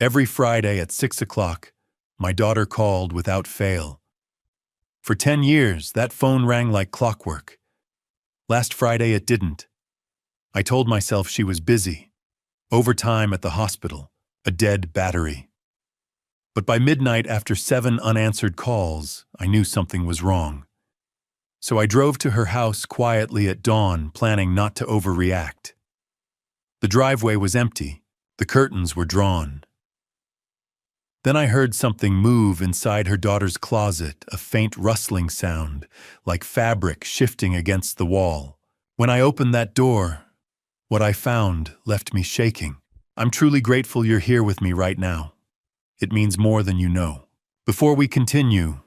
Every Friday at 6 o'clock, my daughter called without fail. For 10 years, that phone rang like clockwork. Last Friday, it didn't. I told myself she was busy. Overtime at the hospital, a dead battery. But by midnight, after 7 unanswered calls, I knew something was wrong. So I drove to her house quietly at dawn, planning not to overreact. The driveway was empty. The curtains were drawn. Then I heard something move inside her daughter's closet, a faint rustling sound, like fabric shifting against the wall. When I opened that door, what I found left me shaking. I'm truly grateful you're here with me right now. It means more than you know. Before we continue,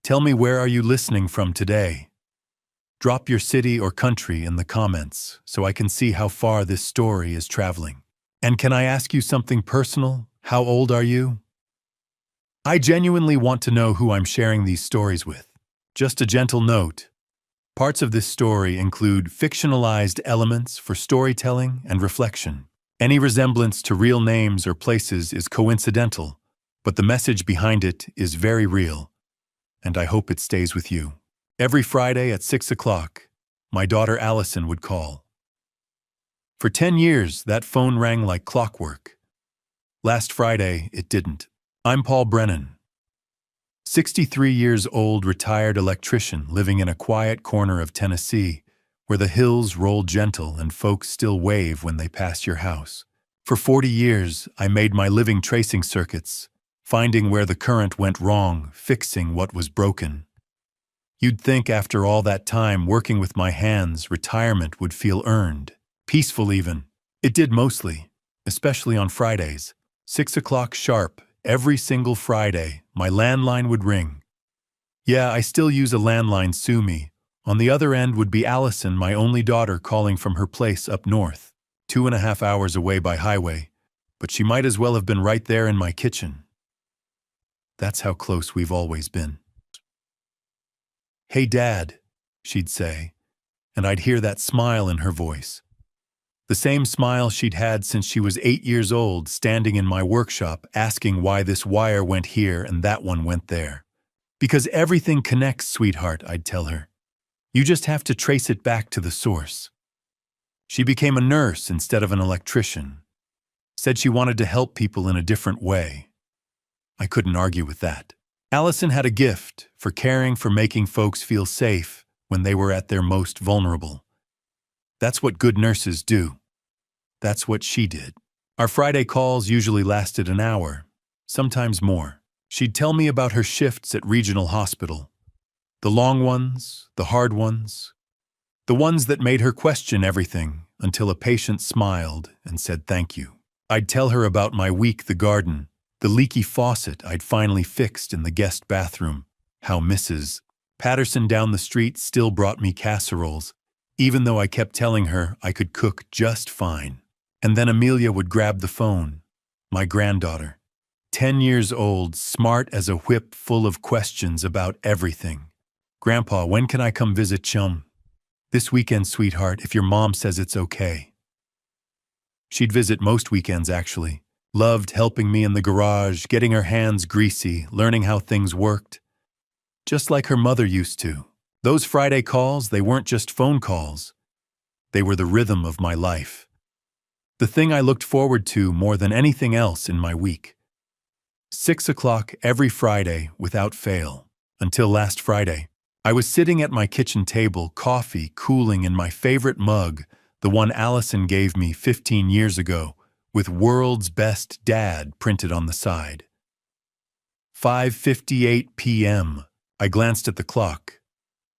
tell me, where are you listening from today? Drop your city or country in the comments so I can see how far this story is traveling. And can I ask you something personal? How old are you? I genuinely want to know who I'm sharing these stories with. Just a gentle note. Parts of this story include fictionalized elements for storytelling and reflection. Any resemblance to real names or places is coincidental, but the message behind it is very real, and I hope it stays with you. Every Friday at 6 o'clock, my daughter Allison would call. For 10 years, that phone rang like clockwork. Last Friday, it didn't. I'm Paul Brennan, 63 years old, retired electrician living in a quiet corner of Tennessee, where the hills roll gentle and folks still wave when they pass your house. For 40 years, I made my living tracing circuits, finding where the current went wrong, fixing what was broken. You'd think after all that time working with my hands, retirement would feel earned, peaceful even. It did mostly, especially on Fridays. 6 o'clock sharp, every single Friday, my landline would ring. Yeah, I still use a landline, sue me. On the other end would be Allison, my only daughter, calling from her place up north, 2.5 hours away by highway, but she might as well have been right there in my kitchen. That's how close we've always been. "Hey, Dad," she'd say, and I'd hear that smile in her voice. The same smile she'd had since she was 8 years old, standing in my workshop, asking why this wire went here and that one went there. "Because everything connects, sweetheart," I'd tell her. "You just have to trace it back to the source." She became a nurse instead of an electrician. Said she wanted to help people in a different way. I couldn't argue with that. Allison had a gift for caring, for making folks feel safe when they were at their most vulnerable. That's what good nurses do. That's what she did. Our Friday calls usually lasted an hour, sometimes more. She'd tell me about her shifts at regional hospital. The long ones, the hard ones, the ones that made her question everything until a patient smiled and said thank you. I'd tell her about my week, the garden, the leaky faucet I'd finally fixed in the guest bathroom, how Mrs. Patterson down the street still brought me casseroles, even though I kept telling her I could cook just fine. And then Amelia would grab the phone, my granddaughter, 10 years old, smart as a whip, full of questions about everything. "Grandpa, when can I come visit Chum?" "This weekend, sweetheart, if your mom says it's okay." She'd visit most weekends, actually. Loved helping me in the garage, getting her hands greasy, learning how things worked. Just like her mother used to. Those Friday calls, they weren't just phone calls. They were the rhythm of my life. The thing I looked forward to more than anything else in my week. 6 o'clock every Friday without fail. Until last Friday, I was sitting at my kitchen table, coffee cooling in my favorite mug, the one Allison gave me 15 years ago, with "World's Best Dad" printed on the side. 5:58 p.m. I glanced at the clock.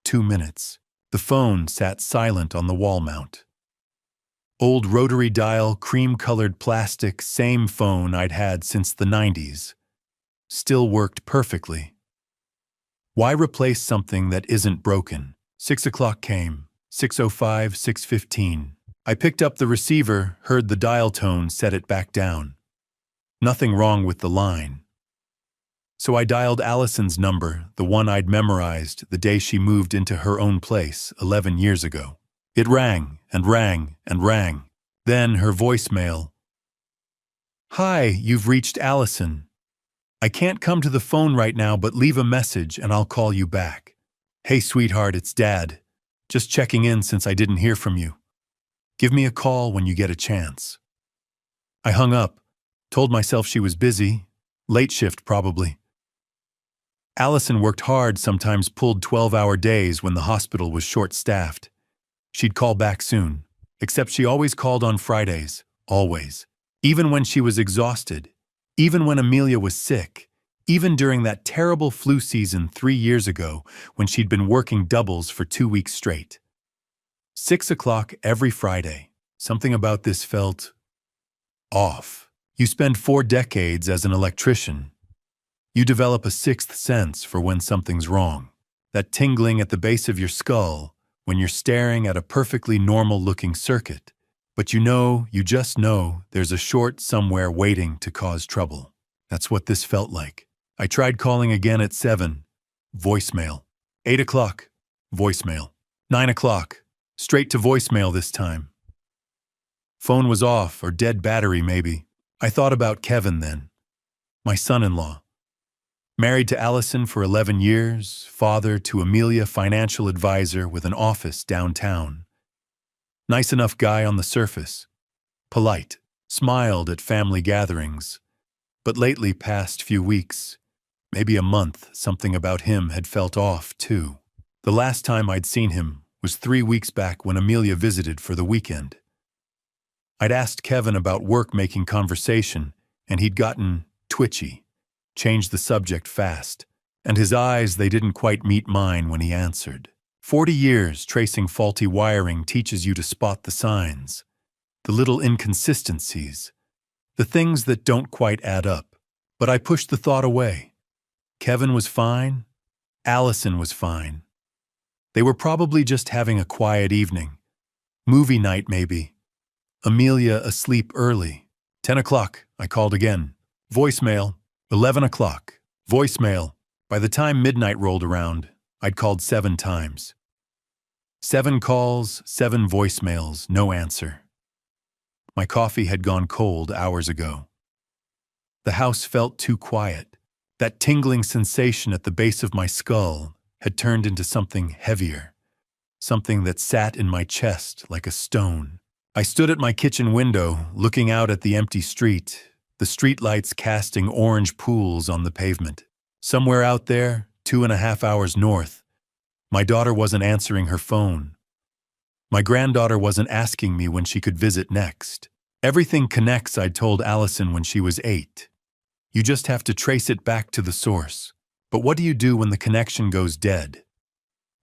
2 minutes. The phone sat silent on the wall mount. Old rotary dial, cream-colored plastic, same phone I'd had since the 90s. Still worked perfectly. Why replace something that isn't broken? 6 o'clock came. 6:05, 6:15. I picked up the receiver, heard the dial tone, set it back down. Nothing wrong with the line. So I dialed Allison's number, the one I'd memorized the day she moved into her own place 11 years ago. It rang and rang and rang. Then her voicemail. Hi, you've reached Allison. I can't come to the phone right now, but leave a message and I'll call you back. Hey, sweetheart, it's Dad. Just checking in since I didn't hear from you. Give me a call when you get a chance. I hung up, told myself she was busy, late shift probably. Allison worked hard, sometimes pulled 12-hour days when the hospital was short-staffed. She'd call back soon, except she always called on Fridays, always. Even when she was exhausted, even when Amelia was sick, even during that terrible flu season 3 years ago when she'd been working doubles for 2 weeks straight. 6 o'clock every Friday. Something about this felt off. You spend 4 decades as an electrician. You develop a sixth sense for when something's wrong. That tingling at the base of your skull when you're staring at a perfectly normal-looking circuit. But you just know there's a short somewhere waiting to cause trouble. That's what this felt like. I tried calling again at 7. Voicemail. 8 o'clock. Voicemail. 9 o'clock. Straight to voicemail this time. Phone was off, or dead battery maybe. I thought about Kevin then. My son-in-law. Married to Allison for 11 years, father to Amelia, financial advisor with an office downtown. Nice enough guy on the surface. Polite. Smiled at family gatherings. But lately, past few weeks, maybe a month, something about him had felt off too. The last time I'd seen him was 3 weeks back when Amelia visited for the weekend. I'd asked Kevin about work making conversation, and he'd gotten twitchy. Changed the subject fast, and his eyes, they didn't quite meet mine when he answered. 40 years tracing faulty wiring teaches you to spot the signs, the little inconsistencies, the things that don't quite add up. But I pushed the thought away. Kevin was fine. Allison was fine. They were probably just having a quiet evening. Movie night, maybe. Amelia asleep early. 10 o'clock, I called again. Voicemail. 11 o'clock. Voicemail. By the time midnight rolled around, I'd called 7 times. 7 calls, 7 voicemails, no answer. My coffee had gone cold hours ago. The house felt too quiet. That tingling sensation at the base of my skull had turned into something heavier, something that sat in my chest like a stone. I stood at my kitchen window, looking out at the empty street, the streetlights casting orange pools on the pavement. Somewhere out there, 2.5 hours north, my daughter wasn't answering her phone. My granddaughter wasn't asking me when she could visit next. Everything connects, I'd told Allison when she was 8. You just have to trace it back to the source. But what do you do when the connection goes dead?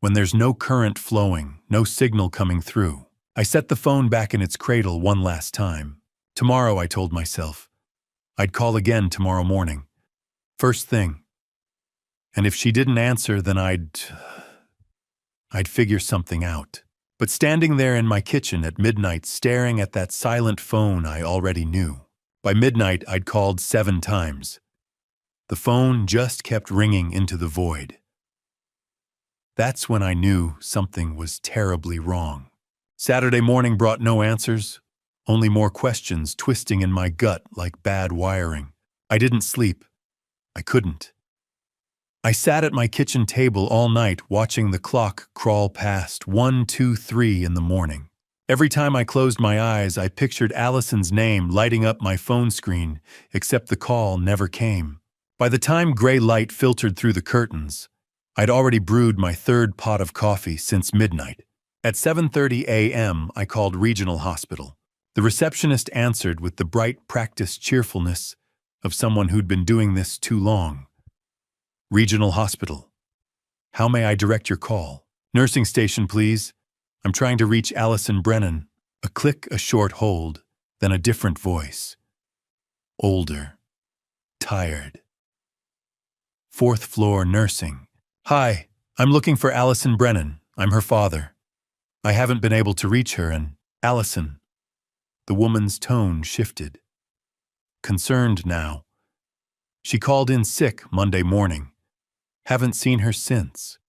When there's no current flowing, no signal coming through? I set the phone back in its cradle one last time. Tomorrow, I told myself. I'd call again tomorrow morning. First thing. And if she didn't answer, then I'd figure something out. But standing there in my kitchen at midnight, staring at that silent phone I already knew. By midnight, I'd called 7 times. The phone just kept ringing into the void. That's when I knew something was terribly wrong. Saturday morning brought no answers, only more questions twisting in my gut like bad wiring. I didn't sleep. I couldn't. I sat at my kitchen table all night watching the clock crawl past 1, 2, 3 in the morning. Every time I closed my eyes, I pictured Allison's name lighting up my phone screen, except the call never came. By the time gray light filtered through the curtains, I'd already brewed my 3rd pot of coffee since midnight. At 7:30 a.m., I called Regional Hospital. The receptionist answered with the bright, practiced cheerfulness of someone who'd been doing this too long. Regional Hospital. How may I direct your call? Nursing station, please. I'm trying to reach Allison Brennan. A click, a short hold, then a different voice. Older. Tired. 4th floor nursing. Hi, I'm looking for Allison Brennan. I'm her father. I haven't been able to reach her, and Allison. The woman's tone shifted. Concerned now. She called in sick Monday morning. Haven't seen her since.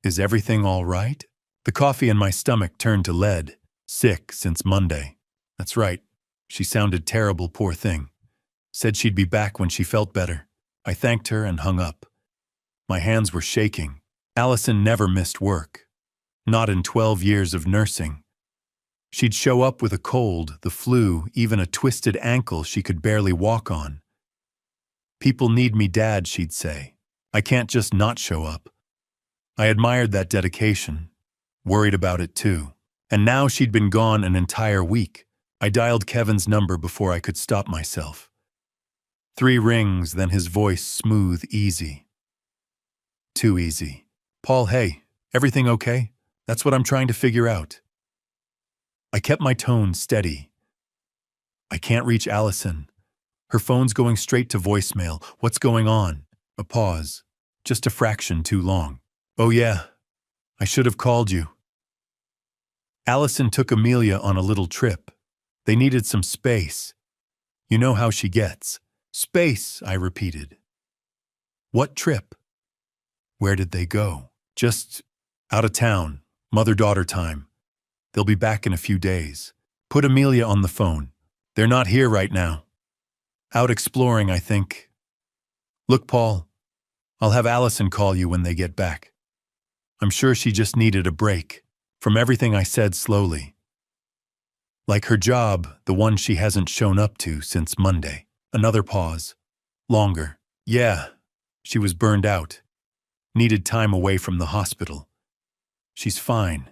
Is everything all right? The coffee in my stomach turned to lead. Sick since Monday. That's right. She sounded terrible, poor thing. Said she'd be back when she felt better. I thanked her and hung up. My hands were shaking. Allison never missed work. Not in 12 years of nursing. She'd show up with a cold, the flu, even a twisted ankle she could barely walk on. "People need me, Dad," she'd say. "I can't just not show up." I admired that dedication. Worried about it too. And now she'd been gone an entire week. I dialed Kevin's number before I could stop myself. 3 rings, then his voice smooth, easy. Too easy. "Paul, hey, everything okay? That's what I'm trying to figure out." I kept my tone steady. "I can't reach Allison. Her phone's going straight to voicemail. What's going on?" A pause. Just a fraction too long. "Oh yeah, I should have called you." Allison took Amelia on a little trip. They needed some space. You know how she gets. "Space," I repeated. "What trip?" "Where did they go?" "Just out of town. Mother-daughter time. They'll be back in a few days." Put Amelia on the phone. "They're not here right now. Out exploring, I think." "Look, Paul, I'll have Allison call you when they get back. I'm sure she just needed a break." From everything I said slowly. Like her job, the one she hasn't shown up to since Monday. Another pause. Longer. "Yeah, she was burned out. Needed time away from the hospital. She's fine.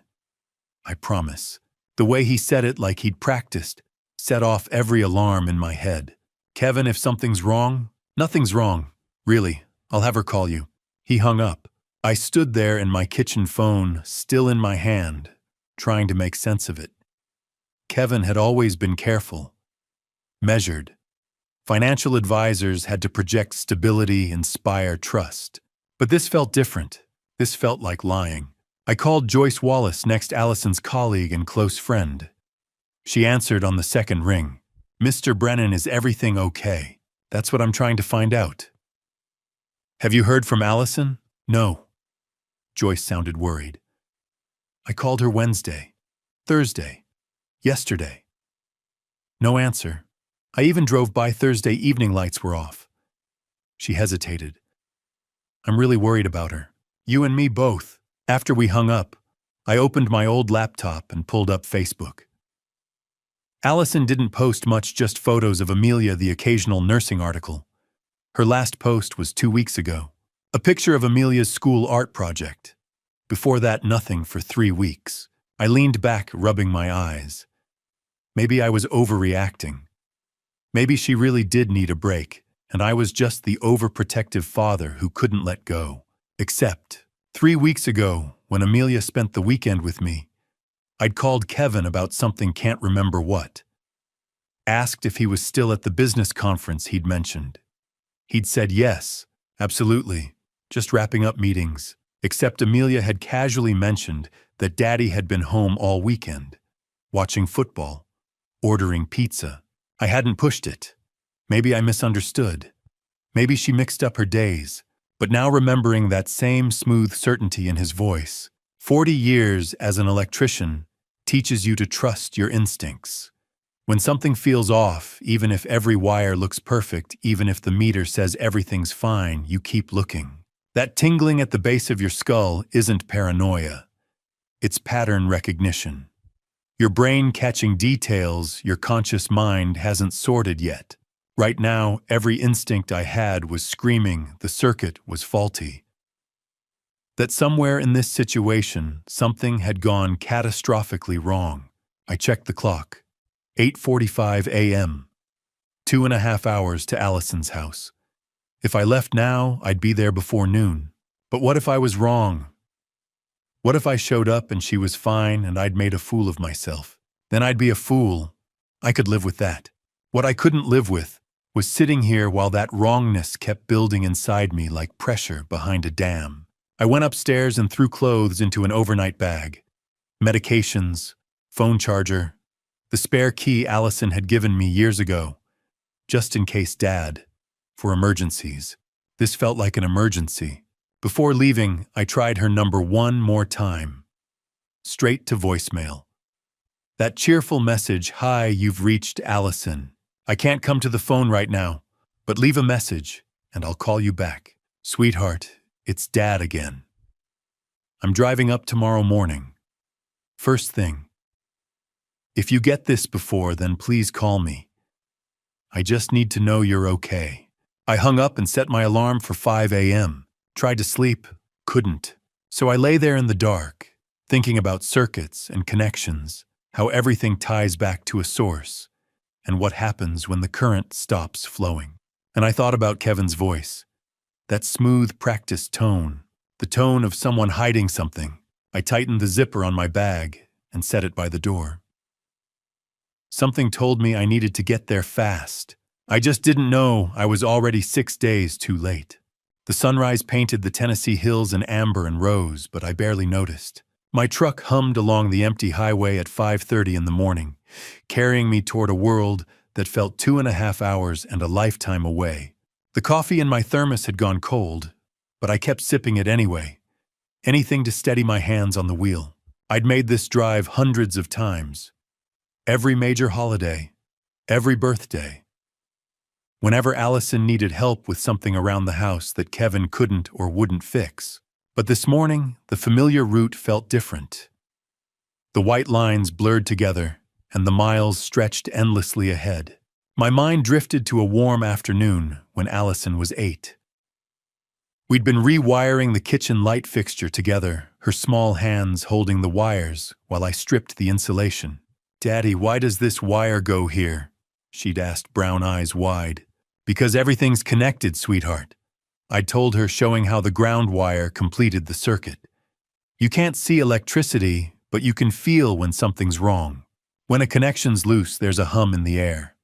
I promise." The way he said it, like he'd practiced, set off every alarm in my head. "Kevin, if something's wrong..." "Nothing's wrong. Really, I'll have her call you." He hung up. I stood there in my kitchen phone, still in my hand, trying to make sense of it. Kevin had always been careful. Measured. Financial advisors had to project stability, inspire trust. But this felt different. This felt like lying. I called Joyce Wallace, next Allison's colleague and close friend. She answered on the second ring. "Mr. Brennan, is everything okay? That's what I'm trying to find out." "Have you heard from Allison?" "No." Joyce sounded worried. "I called her Wednesday, Thursday, yesterday. No answer. I even drove by Thursday evening, lights were off." She hesitated. "I'm really worried about her. You and me both." After we hung up, I opened my old laptop and pulled up Facebook. Allison didn't post much, just photos of Amelia, the occasional nursing article. Her last post was 2 weeks ago. A picture of Amelia's school art project. Before that, nothing for 3 weeks. I leaned back, rubbing my eyes. Maybe I was overreacting. Maybe she really did need a break, and I was just the overprotective father who couldn't let go. Except, 3 weeks ago, when Amelia spent the weekend with me, I'd called Kevin about something, can't remember what. Asked if he was still at the business conference he'd mentioned. He'd said yes, absolutely, just wrapping up meetings. Except Amelia had casually mentioned that Daddy had been home all weekend, watching football, ordering pizza. I hadn't pushed it. Maybe I misunderstood. Maybe she mixed up her days. But now, remembering that same smooth certainty in his voice, 40 years as an electrician teaches you to trust your instincts. When something feels off, even if every wire looks perfect, even if the meter says everything's fine, you keep looking. That tingling at the base of your skull isn't paranoia. It's pattern recognition. Your brain catching details your conscious mind hasn't sorted yet. Right now, every instinct I had was screaming the circuit was faulty. That somewhere in this situation, something had gone catastrophically wrong. I checked the clock. 8:45 a.m. 2.5 hours to Allison's house. If I left now, I'd be there before noon. But what if I was wrong? What if I showed up and she was fine and I'd made a fool of myself? Then I'd be a fool. I could live with that. What I couldn't live with was sitting here while that wrongness kept building inside me like pressure behind a dam. I went upstairs and threw clothes into an overnight bag. Medications, phone charger, the spare key Allison had given me years ago, just in case Dad, for emergencies. This felt like an emergency. Before leaving, I tried her number one more time. Straight to voicemail. That cheerful message, "Hi, you've reached Allison. I can't come to the phone right now. But leave a message, and I'll call you back. Sweetheart, it's Dad again. I'm driving up tomorrow morning. First thing. If you get this before, then please call me. I just need to know you're okay. I hung up and set my alarm for 5 a.m. Tried to sleep, couldn't. So I lay there in the dark, thinking about circuits and connections, how everything ties back to a source, and what happens when the current stops flowing. And I thought about Kevin's voice, that smooth, practiced tone, the tone of someone hiding something. I tightened the zipper on my bag and set it by the door. Something told me I needed to get there fast. I just didn't know I was already 6 days too late. The sunrise painted the Tennessee hills in amber and rose, but I barely noticed. My truck hummed along the empty highway at 5:30 in the morning, carrying me toward a world that felt 2.5 hours and a lifetime away. The coffee in my thermos had gone cold, but I kept sipping it anyway. Anything to steady my hands on the wheel. I'd made this drive hundreds of times. Every major holiday, every birthday. Whenever Allison needed help with something around the house that Kevin couldn't or wouldn't fix. But this morning, the familiar route felt different. The white lines blurred together, and the miles stretched endlessly ahead. My mind drifted to a warm afternoon when Allison was 8. We'd been rewiring the kitchen light fixture together, her small hands holding the wires while I stripped the insulation. "Daddy, why does this wire go here?" She'd asked, brown eyes wide. "Because everything's connected, sweetheart." I'd told her, showing how the ground wire completed the circuit. You can't see electricity, but you can feel when something's wrong. When a connection's loose, there's a hum in the air.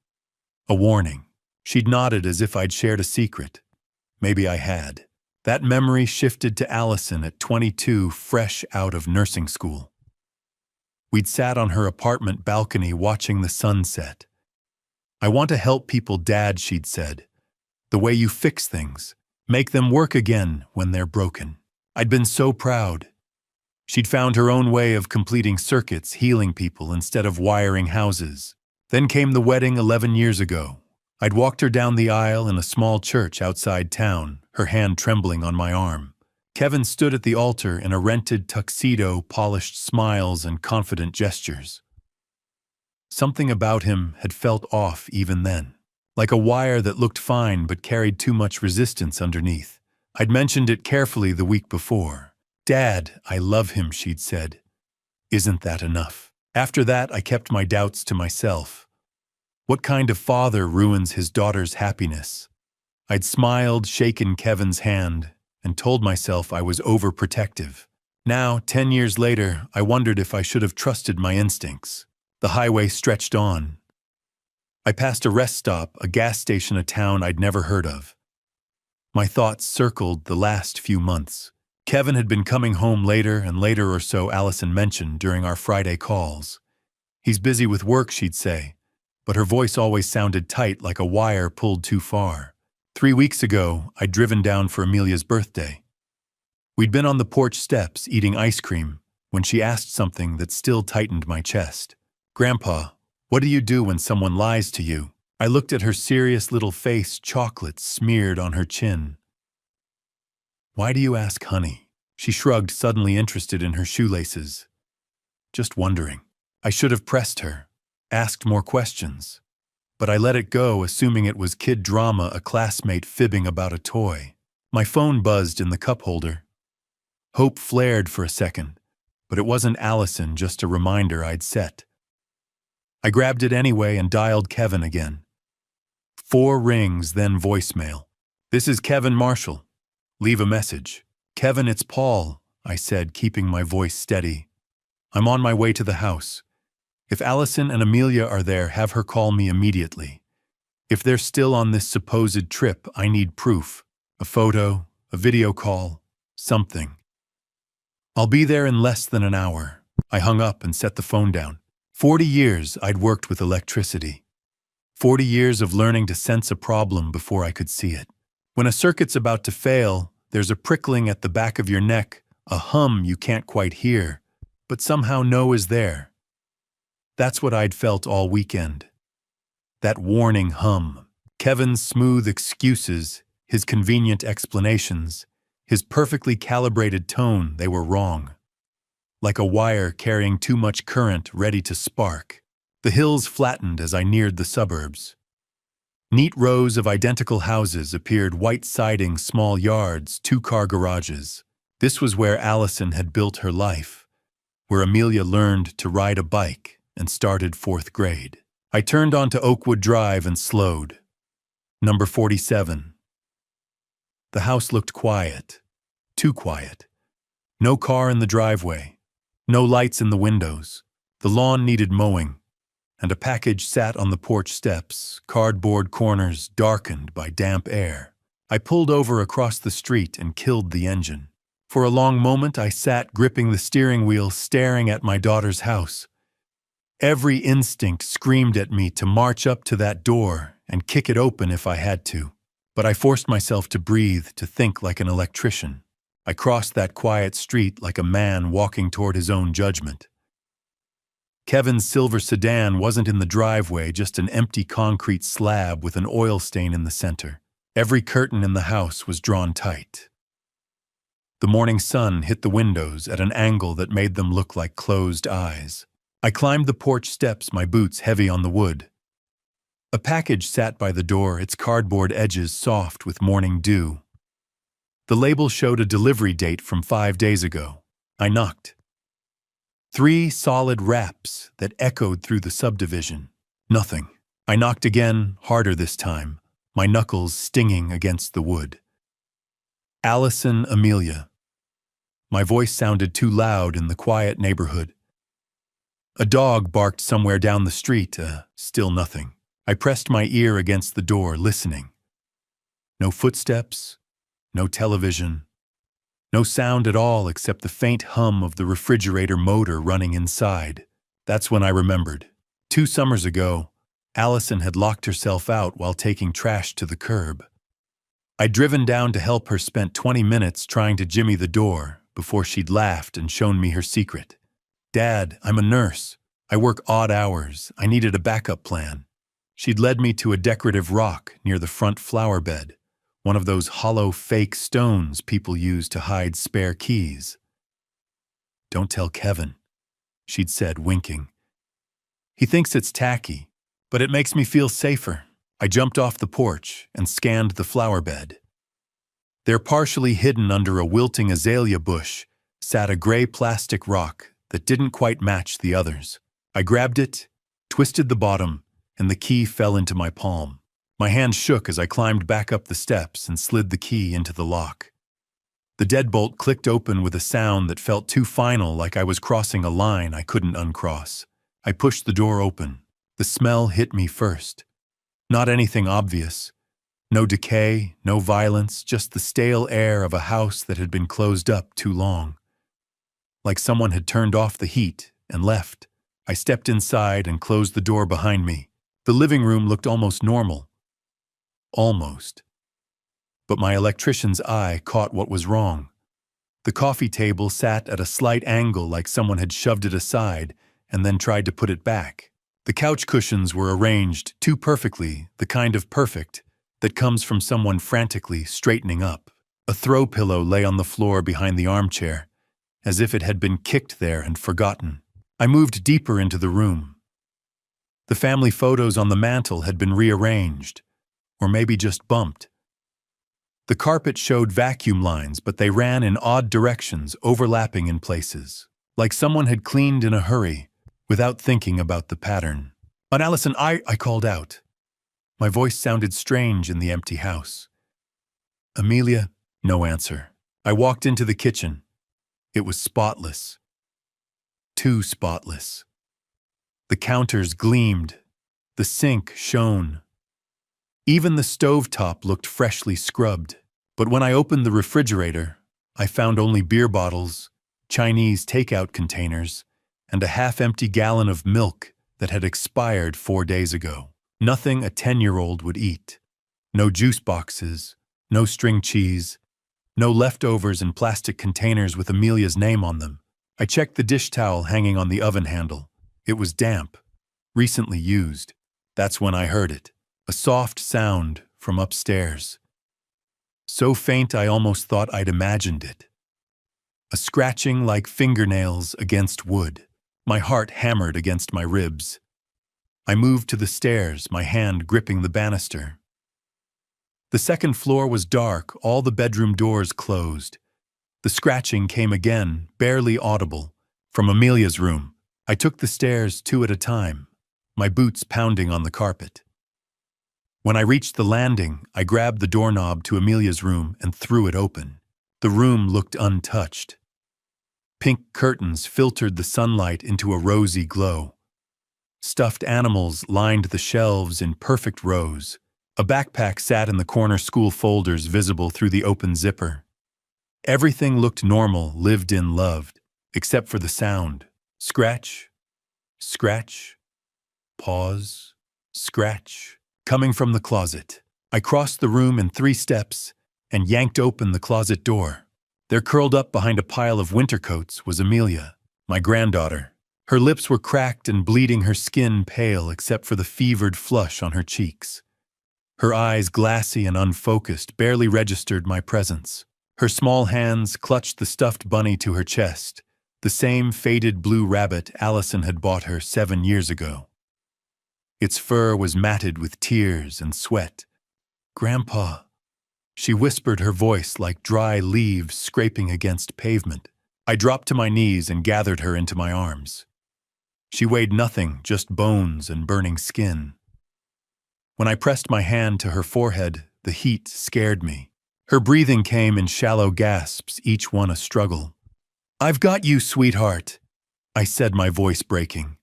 A warning. She'd nodded as if I'd shared a secret. Maybe I had. That memory shifted to Allison at 22, fresh out of nursing school. We'd sat on her apartment balcony watching the sunset. "I want to help people, Dad," she'd said. "The way you fix things. Make them work again when they're broken." I'd been so proud. She'd found her own way of completing circuits, healing people instead of wiring houses. Then came the wedding 11 years ago. I'd walked her down the aisle in a small church outside town, her hand trembling on my arm. Kevin stood at the altar in a rented tuxedo, polished smiles and confident gestures. Something about him had felt off even then. Like a wire that looked fine but carried too much resistance underneath. I'd mentioned it carefully the week before. "Dad, I love him," she'd said. "Isn't that enough?" After that, I kept my doubts to myself. What kind of father ruins his daughter's happiness? I'd smiled, shaken Kevin's hand, and told myself I was overprotective. Now, 10 years later, I wondered if I should have trusted my instincts. The highway stretched on. I passed a rest stop, a gas station, a town I'd never heard of. My thoughts circled the last few months. Kevin had been coming home later and later, or so Allison mentioned during our Friday calls. "He's busy with work," she'd say, but her voice always sounded tight, like a wire pulled too far. 3 weeks ago, I'd driven down for Amelia's birthday. We'd been on the porch steps eating ice cream when she asked something that still tightened my chest. "Grandpa, what do you do when someone lies to you?" I looked at her serious little face, chocolate smeared on her chin. "Why do you ask, honey?" She shrugged, suddenly interested in her shoelaces. "Just wondering." I should have pressed her, asked more questions. But I let it go, assuming it was kid drama, a classmate fibbing about a toy. My phone buzzed in the cup holder. Hope flared for a second, but it wasn't Allison, just a reminder I'd set. I grabbed it anyway and dialed Kevin again. 4 rings, then voicemail. "This is Kevin Marshall. Leave a message." "Kevin, it's Paul," I said, keeping my voice steady. "I'm on my way to the house. If Allison and Amelia are there, have her call me immediately. If they're still on this supposed trip, I need proof. A photo, a video call, something. I'll be there in less than an hour." I hung up and set the phone down. 40 years I'd worked with electricity. 40 years of learning to sense a problem before I could see it. When a circuit's about to fail, there's a prickling at the back of your neck, a hum you can't quite hear, but somehow know is there. That's what I'd felt all weekend. That warning hum. Kevin's smooth excuses, his convenient explanations, his perfectly calibrated tone, they were wrong. Like a wire carrying too much current ready to spark. The hills flattened as I neared the suburbs. Neat rows of identical houses appeared, white siding, small yards, two-car garages. This was where Allison had built her life, where Amelia learned to ride a bike and started 4th grade. I turned onto Oakwood Drive and slowed. Number 47. The house looked quiet. Too quiet. No car in the driveway. No lights in the windows. The lawn needed mowing, and a package sat on the porch steps, cardboard corners darkened by damp air. I pulled over across the street and killed the engine. For a long moment I sat gripping the steering wheel, staring at my daughter's house. Every instinct screamed at me to march up to that door and kick it open if I had to. But I forced myself to breathe, to think like an electrician. I crossed that quiet street like a man walking toward his own judgment. Kevin's silver sedan wasn't in the driveway, just an empty concrete slab with an oil stain in the center. Every curtain in the house was drawn tight. The morning sun hit the windows at an angle that made them look like closed eyes. I climbed the porch steps, my boots heavy on the wood. A package sat by the door, its cardboard edges soft with morning dew. The label showed a delivery date from 5 days ago. I knocked. 3 solid raps that echoed through the subdivision. Nothing. I knocked again, harder this time, my knuckles stinging against the wood. Allison, Amelia. My voice sounded too loud in the quiet neighborhood. A dog barked somewhere down the street, still nothing. I pressed my ear against the door, listening. No footsteps, no television, no sound at all except the faint hum of the refrigerator motor running inside. That's when I remembered. 2 summers ago, Allison had locked herself out while taking trash to the curb. I'd driven down to help her, spent 20 minutes trying to jimmy the door before she'd laughed and shown me her secret. "Dad, I'm a nurse. I work odd hours. I needed a backup plan." She'd led me to a decorative rock near the front flower bed, one of those hollow fake stones people use to hide spare keys. "Don't tell Kevin," she'd said, winking. "He thinks it's tacky, but it makes me feel safer." I jumped off the porch and scanned the flower bed. There, partially hidden under a wilting azalea bush, sat a gray plastic rock that didn't quite match the others. I grabbed it, twisted the bottom, and the key fell into my palm. My hand shook as I climbed back up the steps and slid the key into the lock. The deadbolt clicked open with a sound that felt too final, like I was crossing a line I couldn't uncross. I pushed the door open. The smell hit me first. Not anything obvious. No decay, no violence, just the stale air of a house that had been closed up too long. Like someone had turned off the heat and left. I stepped inside and closed the door behind me. The living room looked almost normal. Almost. But my electrician's eye caught what was wrong. The coffee table sat at a slight angle, like someone had shoved it aside and then tried to put it back. The couch cushions were arranged too perfectly, the kind of perfect that comes from someone frantically straightening up. A throw pillow lay on the floor behind the armchair, as if it had been kicked there and forgotten. I moved deeper into the room. The family photos on the mantel had been rearranged, or maybe just bumped. The carpet showed vacuum lines, but they ran in odd directions, overlapping in places, like someone had cleaned in a hurry, without thinking about the pattern. "Aunt Allison, I called out. My voice sounded strange in the empty house. "Amelia?" No answer. I walked into the kitchen. It was spotless. Too spotless. The counters gleamed. The sink shone. Even the stovetop looked freshly scrubbed. But when I opened the refrigerator, I found only beer bottles, Chinese takeout containers, and a half-empty gallon of milk that had expired 4 days ago. Nothing a 10-year-old would eat. No juice boxes, no string cheese, no leftovers in plastic containers with Amelia's name on them. I checked the dish towel hanging on the oven handle. It was damp, recently used. That's when I heard it. A soft sound from upstairs. So faint I almost thought I'd imagined it. A scratching like fingernails against wood. My heart hammered against my ribs. I moved to the stairs, my hand gripping the banister. The second floor was dark, all the bedroom doors closed. The scratching came again, barely audible, from Amelia's room. I took the stairs 2 at a time, my boots pounding on the carpet. When I reached the landing, I grabbed the doorknob to Amelia's room and threw it open. The room looked untouched. Pink curtains filtered the sunlight into a rosy glow. Stuffed animals lined the shelves in perfect rows. A backpack sat in the corner, school folders visible through the open zipper. Everything looked normal, lived in, loved, except for the sound. Scratch, scratch, pause, scratch, coming from the closet. I crossed the room in 3 steps and yanked open the closet door. There, curled up behind a pile of winter coats, was Amelia, my granddaughter. Her lips were cracked and bleeding, her skin pale except for the fevered flush on her cheeks. Her eyes, glassy and unfocused, barely registered my presence. Her small hands clutched the stuffed bunny to her chest, the same faded blue rabbit Allison had bought her 7 years ago. Its fur was matted with tears and sweat. "Grandpa," she whispered, her voice like dry leaves scraping against pavement. I dropped to my knees and gathered her into my arms. She weighed nothing, just bones and burning skin. When I pressed my hand to her forehead, the heat scared me. Her breathing came in shallow gasps, each one a struggle. "I've got you, sweetheart," I said, my voice breaking.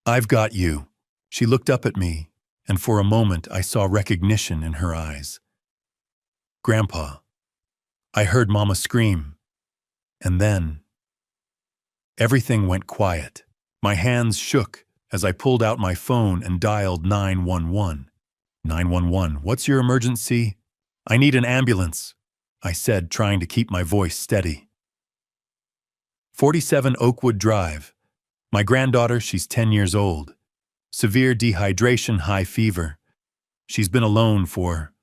"I've got you." She looked up at me, and for a moment I saw recognition in her eyes. "Grandpa." I heard Mama scream, and then everything went quiet. My hands shook as I pulled out my phone and dialed 911. 911, what's your emergency? "I need an ambulance," I said, trying to keep my voice steady. 47 Oakwood Drive. My granddaughter, she's 10 years old. Severe dehydration, high fever. She's been alone for...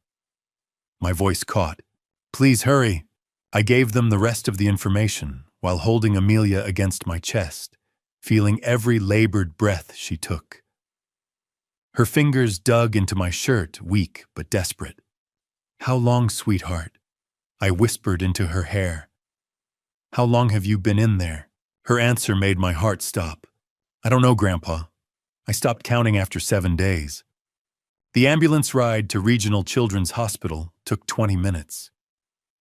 My voice caught. "Please hurry." I gave them the rest of the information while holding Amelia against my chest, feeling every labored breath she took. Her fingers dug into my shirt, weak but desperate. "How long, sweetheart?" I whispered into her hair. "How long have you been in there?" Her answer made my heart stop. "I don't know, Grandpa. I stopped counting after 7 days." The ambulance ride to Regional Children's Hospital took 20 minutes.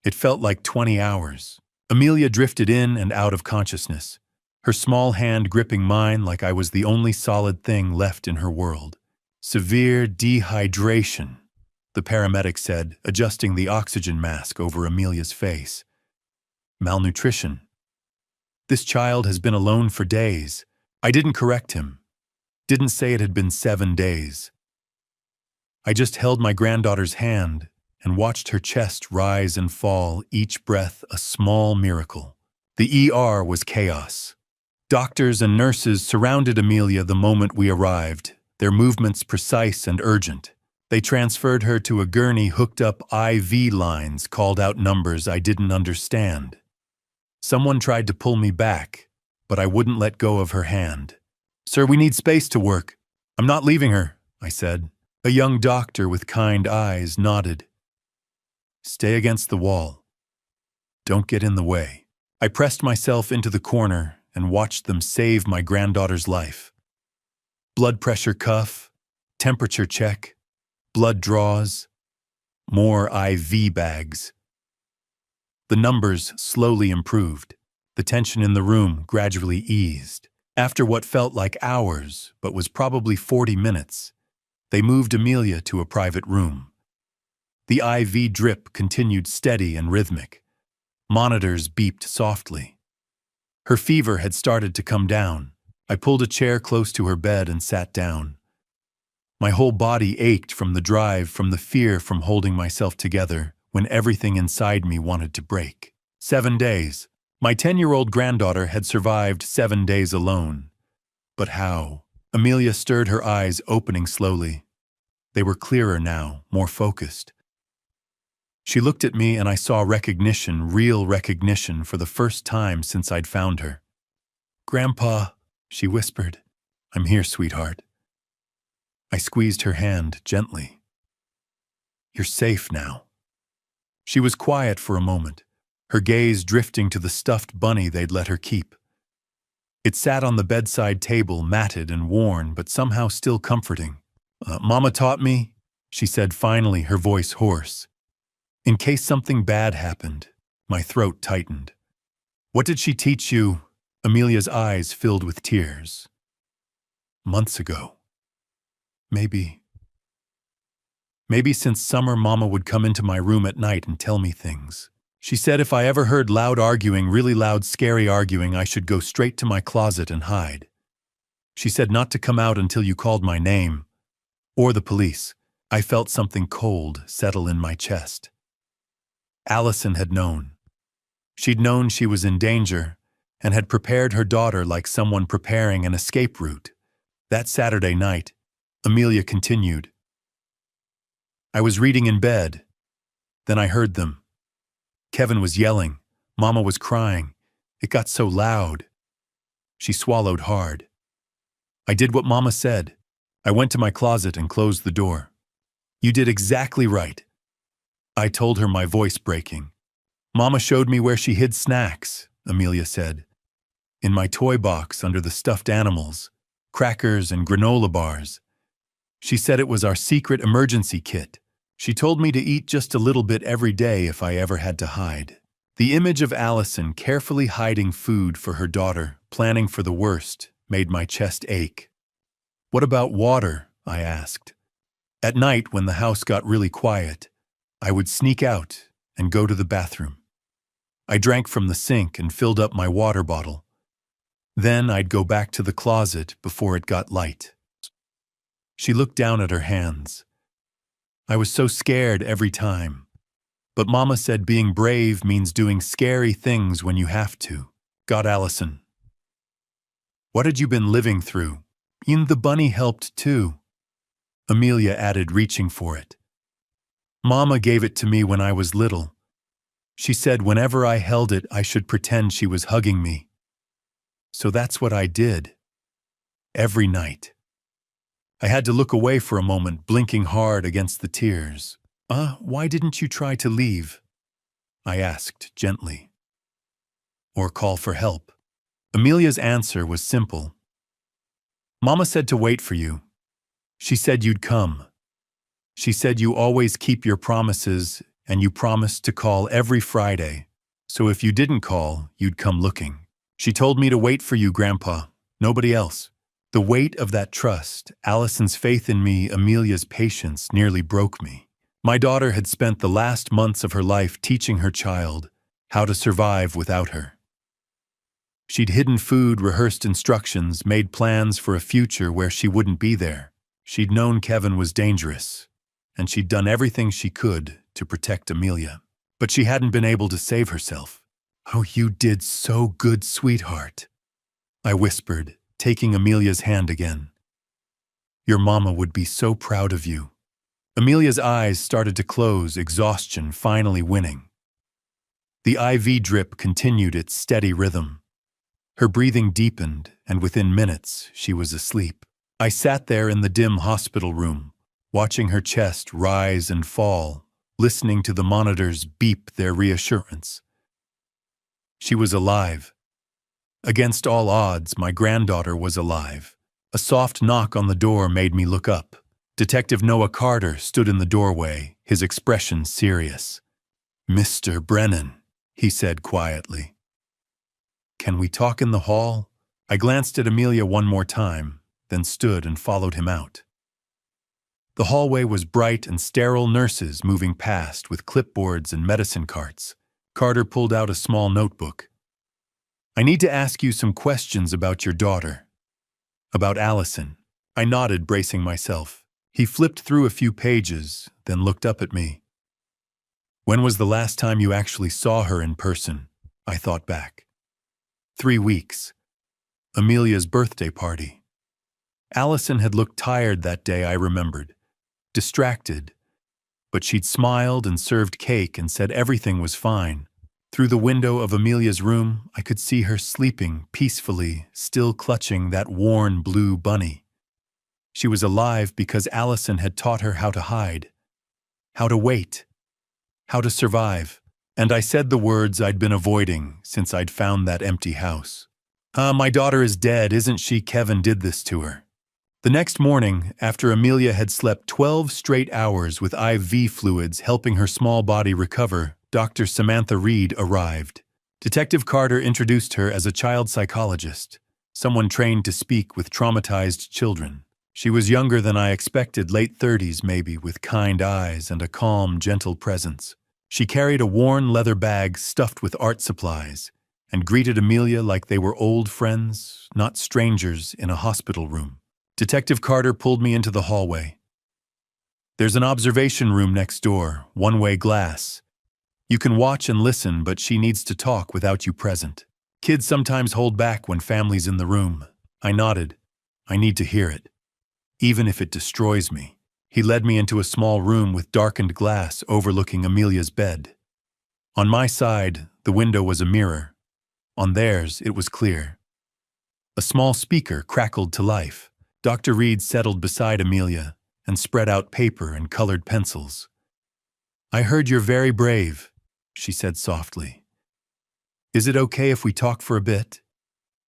It felt like 20 hours. Amelia drifted in and out of consciousness, her small hand gripping mine like I was the only solid thing left in her world. "Severe dehydration," the paramedic said, adjusting the oxygen mask over Amelia's face. "Malnutrition. This child has been alone for days." I didn't correct him. Didn't say it had been 7 days. I just held my granddaughter's hand and watched her chest rise and fall, each breath a small miracle. The ER was chaos. Doctors and nurses surrounded Amelia the moment we arrived, their movements precise and urgent. They transferred her to a gurney, hooked up IV lines, called out numbers I didn't understand. Someone tried to pull me back, but I wouldn't let go of her hand. "Sir, we need space to work. I'm not leaving her," I said. A young doctor with kind eyes nodded. "Stay against the wall. Don't get in the way." I pressed myself into the corner and watched them save my granddaughter's life. Blood pressure cuff, temperature check, blood draws, more IV bags. The numbers slowly improved. The tension in the room gradually eased. After what felt like hours, but was probably 40 minutes, they moved Amelia to a private room. The IV drip continued steady and rhythmic. Monitors beeped softly. Her fever had started to come down. I pulled a chair close to her bed and sat down. My whole body ached from the drive, from the fear, from holding myself together when everything inside me wanted to break. 7 days. My 10-year-old granddaughter had survived 7 days alone. But how? Amelia stirred, her eyes opening slowly. They were clearer now, more focused. She looked at me and I saw recognition, real recognition, for the first time since I'd found her. "Grandpa," she whispered. "I'm here, sweetheart." I squeezed her hand gently. "You're safe now." She was quiet for a moment, her gaze drifting to the stuffed bunny they'd let her keep. It sat on the bedside table, matted and worn, but somehow still comforting. "Mama taught me," she said finally, her voice hoarse. "In case something bad happened." My throat tightened. "What did she teach you?" Amelia's eyes filled with tears. "Months ago. Maybe since summer, Mama would come into my room at night and tell me things. She said if I ever heard loud arguing, really loud, scary arguing, I should go straight to my closet and hide. She said not to come out until you called my name, or the police." I felt something cold settle in my chest. Allison had known. She'd known she was in danger and had prepared her daughter like someone preparing an escape route. That Saturday night, Amelia continued, "I was reading in bed. Then I heard them. Kevin was yelling. Mama was crying. It got so loud." She swallowed hard. "I did what Mama said. I went to my closet and closed the door." "You did exactly right," I told her, my voice breaking. "Mama showed me where she hid snacks," Amelia said. "In my toy box under the stuffed animals, crackers and granola bars. She said it was our secret emergency kit. She told me to eat just a little bit every day if I ever had to hide." The image of Allison carefully hiding food for her daughter, planning for the worst, made my chest ache. "What about water?" I asked. At night, when the house got really quiet, I would sneak out and go to the bathroom. I drank from the sink and filled up my water bottle. Then I'd go back to the closet before it got light. She looked down at her hands. "I was so scared every time. But Mama said being brave means doing scary things when you have to." "Got Allison. What had you been living through?" "And the bunny helped too," Amelia added, reaching for it. "Mama gave it to me when I was little. She said whenever I held it, I should pretend she was hugging me. So that's what I did. Every night." I had to look away for a moment, blinking hard against the tears. Why didn't you try to leave?" I asked gently. "Or call for help?" Amelia's answer was simple. "Mama said to wait for you. She said you'd come. She said you always keep your promises, and you promised to call every Friday. So if you didn't call, you'd come looking. She told me to wait for you, Grandpa. Nobody else." The weight of that trust, Allison's faith in me, Amelia's patience, nearly broke me. My daughter had spent the last months of her life teaching her child how to survive without her. She'd hidden food, rehearsed instructions, made plans for a future where she wouldn't be there. She'd known Kevin was dangerous, and she'd done everything she could to protect Amelia. But she hadn't been able to save herself. "Oh, you did so good, sweetheart," I whispered, taking Amelia's hand again. "Your mama would be so proud of you." Amelia's eyes started to close, exhaustion finally winning. The IV drip continued its steady rhythm. Her breathing deepened, and within minutes, she was asleep. I sat there in the dim hospital room, watching her chest rise and fall, listening to the monitors beep their reassurance. She was alive. Against all odds, my granddaughter was alive. A soft knock on the door made me look up. Detective Noah Carter stood in the doorway, his expression serious. "Mr. Brennan," he said quietly. "Can we talk in the hall?" I glanced at Amelia one more time, then stood and followed him out. The hallway was bright and sterile, nurses moving past with clipboards and medicine carts. Carter pulled out a small notebook. "I need to ask you some questions about your daughter." "About Allison." I nodded, bracing myself. He flipped through a few pages, then looked up at me. "When was the last time you actually saw her in person?" I thought back. 3 weeks. Amelia's birthday party. Allison had looked tired that day, I remembered. distracted. But she'd smiled and served cake and said everything was fine. Through the window of Amelia's room, I could see her sleeping peacefully, still clutching that worn blue bunny. She was alive because Allison had taught her how to hide, how to wait, how to survive. And I said the words I'd been avoiding since I'd found that empty house. My daughter is dead, isn't she? Kevin did this to her. The next morning, after Amelia had slept 12 straight hours with IV fluids helping her small body recover, Dr. Samantha Reed arrived. Detective Carter introduced her as a child psychologist, someone trained to speak with traumatized children. She was younger than I expected, late 30s maybe, with kind eyes and a calm, gentle presence. She carried a worn leather bag stuffed with art supplies and greeted Amelia like they were old friends, not strangers in a hospital room. Detective Carter pulled me into the hallway. There's an observation room next door, one-way glass. You can watch and listen, but she needs to talk without you present. Kids sometimes hold back when family's in the room. I nodded. I need to hear it, even if it destroys me. He led me into a small room with darkened glass overlooking Amelia's bed. On my side, the window was a mirror. On theirs, it was clear. A small speaker crackled to life. Dr. Reed settled beside Amelia and spread out paper and colored pencils. I heard you're very brave, she said softly. Is it okay if we talk for a bit?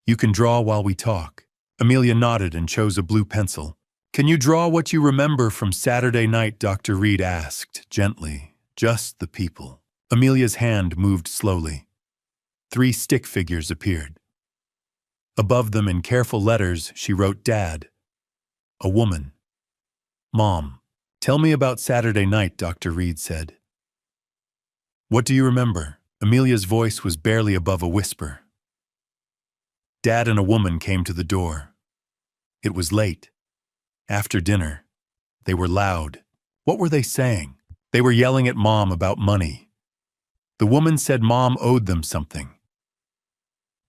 You can draw while we talk. Amelia nodded and chose a blue pencil. Can you draw what you remember from Saturday night? Dr. Reed asked, gently. Just the people. Amelia's hand moved slowly. 3 stick figures appeared. Above them in careful letters, she wrote Dad. A woman. Mom. Tell me about Saturday night, Dr. Reed said. What do you remember? Amelia's voice was barely above a whisper. Dad and a woman came to the door. It was late. After dinner. They were loud. What were they saying? They were yelling at Mom about money. The woman said Mom owed them something.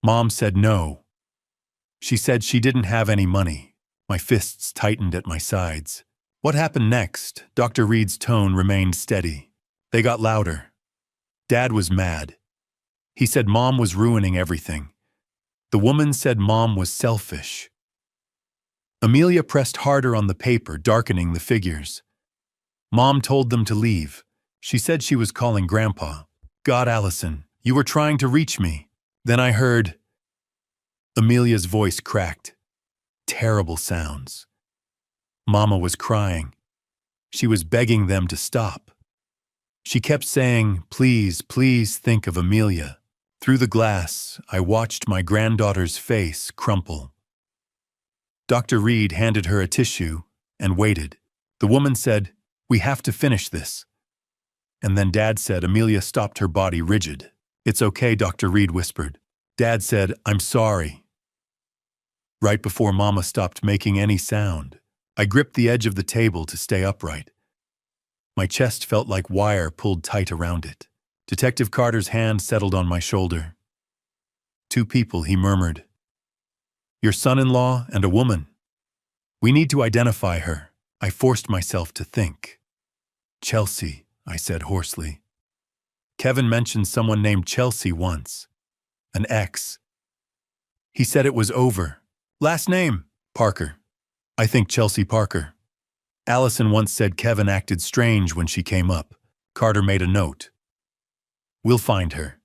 Mom said no. She said she didn't have any money. My fists tightened at my sides. What happened next? Dr. Reed's tone remained steady. They got louder. Dad was mad. He said Mom was ruining everything. The woman said Mom was selfish. Amelia pressed harder on the paper, darkening the figures. Mom told them to leave. She said she was calling Grandpa. God, Allison, you were trying to reach me. Then I heard... Amelia's voice cracked. Terrible sounds. Mama was crying. She was begging them to stop. She kept saying, please, please think of Amelia. Through the glass, I watched my granddaughter's face crumple. Dr. Reed handed her a tissue and waited. The woman said, we have to finish this. And then Dad said Amelia stopped, her body rigid. It's okay, Dr. Reed whispered. Dad said, I'm sorry. Right before Mama stopped making any sound, I gripped the edge of the table to stay upright. My chest felt like wire pulled tight around it. Detective Carter's hand settled on my shoulder. 2 people, he murmured. Your son-in-law and a woman. We need to identify her. I forced myself to think. Chelsea, I said hoarsely. Kevin mentioned someone named Chelsea once. An ex. He said it was over. Last name? Parker. I think Chelsea Parker. Allison once said Kevin acted strange when she came up. Carter made a note. We'll find her.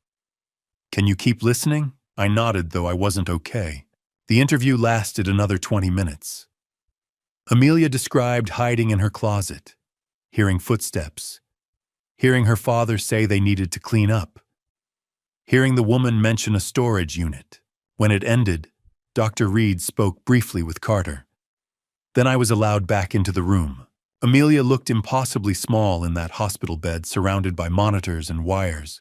Can you keep listening? I nodded, though I wasn't okay. The interview lasted another 20 minutes. Amelia described hiding in her closet, hearing footsteps, hearing her father say they needed to clean up, hearing the woman mention a storage unit. When it ended, Dr. Reed spoke briefly with Carter. Then I was allowed back into the room. Amelia looked impossibly small in that hospital bed surrounded by monitors and wires.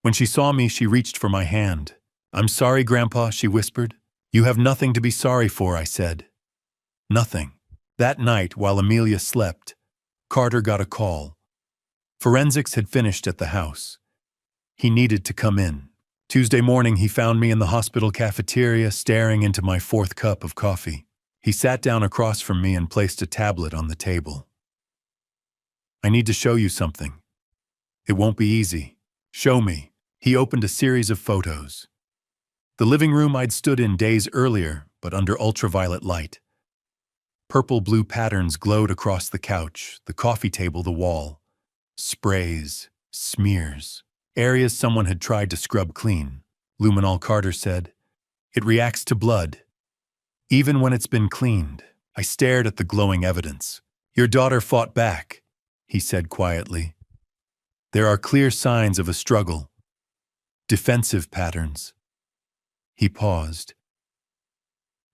When she saw me, she reached for my hand. I'm sorry, Grandpa, she whispered. You have nothing to be sorry for, I said. Nothing. That night, while Amelia slept, Carter got a call. Forensics had finished at the house. He needed to come in. Tuesday morning, he found me in the hospital cafeteria staring into my 4th cup of coffee. He sat down across from me and placed a tablet on the table. I need to show you something. It won't be easy. Show me. He opened a series of photos. The living room I'd stood in days earlier, but under ultraviolet light. Purple-blue patterns glowed across the couch, the coffee table, the wall. Sprays, smears, areas someone had tried to scrub clean. Luminol Carter said, "It reacts to blood, even when it's been cleaned." I stared at the glowing evidence. "Your daughter fought back," he said quietly. "There are clear signs of a struggle. Defensive patterns." He paused.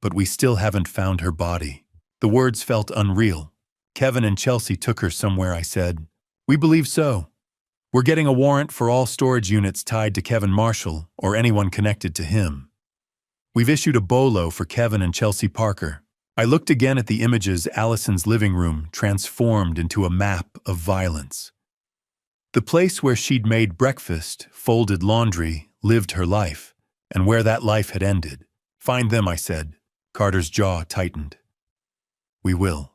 "But we still haven't found her body." The words felt unreal. "Kevin and Chelsea took her somewhere," I said. "We believe so. We're getting a warrant for all storage units tied to Kevin Marshall or anyone connected to him. We've issued a BOLO for Kevin and Chelsea Parker." I looked again at the images. Allison's living room transformed into a map of violence. The place where she'd made breakfast, folded laundry, lived her life, and where that life had ended. "Find them," I said. Carter's jaw tightened. "We will.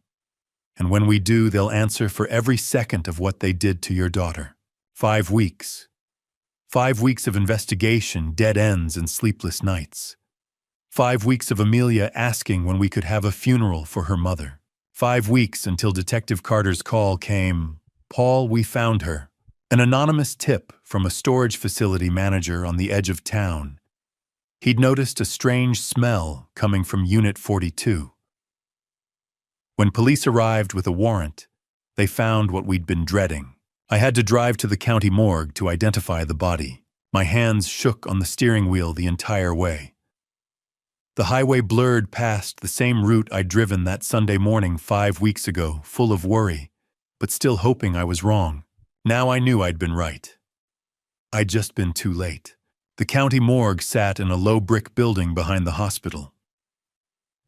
And when we do, they'll answer for every second of what they did to your daughter." 5 weeks. 5 weeks of investigation, dead ends, and sleepless nights. 5 weeks of Amelia asking when we could have a funeral for her mother. 5 weeks until Detective Carter's call came. "Paul, we found her." An anonymous tip from a storage facility manager on the edge of town. He'd noticed a strange smell coming from Unit 42. When police arrived with a warrant, they found what we'd been dreading. I had to drive to the county morgue to identify the body. My hands shook on the steering wheel the entire way. The highway blurred past the same route I'd driven that Sunday morning 5 weeks ago, full of worry, but still hoping I was wrong. Now I knew I'd been right. I'd just been too late. The county morgue sat in a low brick building behind the hospital.